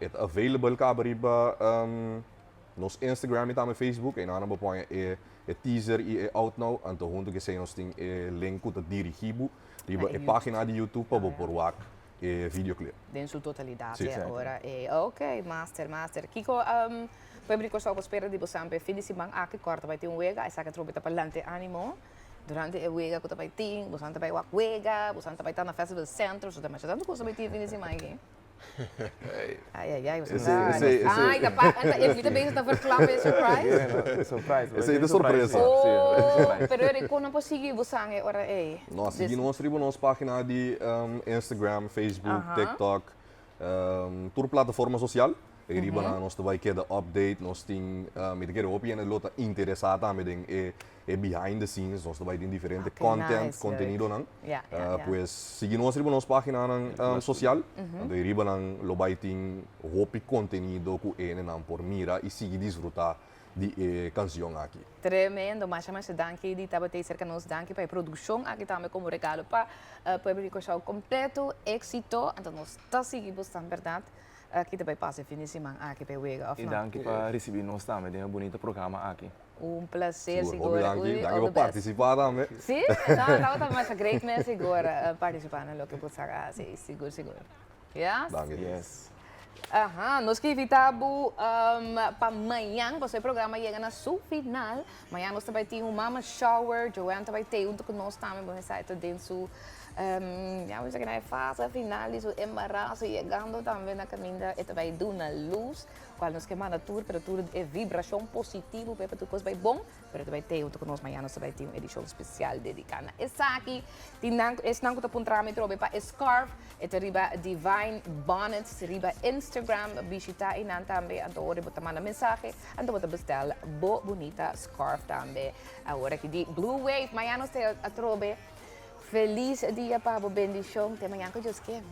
Eta available ka riba nos Instagram e também Facebook. En aan botan teaser e out now, então junto que sei nós tem link que dirigido, riba a página de YouTube para por wak videoclip. Em sua totalidade agora. Ok, master. Kiko, público só espera de você sempre fim de semana aqui corta vai ter wega, essa que trombeta para lante ânimo. Durante a wega que vai ter, você vai wak wega, você vai estar na festival centro, você também tanto coisa vai ter fim de semana aqui. Ai, você vai. Ai, evita bem esta verklappen é surprise. Surprise. Essa é de surpresa. Pero eu não posso seguir você agora Nós seguimos nossa página de Instagram, Facebook, TikTok, toda plataforma social. E riba na nós vai queda update, nós tem me quero opinar de lota interessada também behind the scenes, nós vai ter diferente content, contenido não. Pues seguimos riba nossa página social, então riba não lo vai ter hopi contenido que não por mira e seguir desfrutar de canção aqui. Tremendo, mas danke di tabatei cerca nos danke para a produção aqui também como regalo para o público show completo, éxito, então nós está seguindo bastante verdade. Aqui também passa fim de semana aqui para o Wega. E danke para receber nós também, tem um bonito programa aqui. Prazer, seguro. Danke para participar também. Sim, estava mais great mesmo agora participar no que você seguro. Yeah? Danke. Yes. Aham, nós que evitamos para amanhã, você programa chega na sua final. Amanhã nós também temos um mama shower, Joanne também tem junto com nós também, vamos sair dentro já vamos que na fase final, isso embaraço chegando também na caminha, e também do na luz, qual nós queimamos a tour, pero tudo é vibração positiva, para tudo coisa bem bom, pero também tem junto com nós amanhã nós também temos uma edição especial dedicada. Essa aqui, esse não que para me trobe para scarf, e riba Divine Bonnets, riba Instagram, visita e também, então ora botar uma mensagem, então botar bestel, bonita scarf também. Agora que di Blue Wave, amanhã nós temos a trobe. Feliz dia para a bendição. Até amanhã que Deus quer.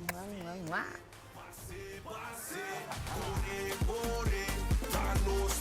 Tá nos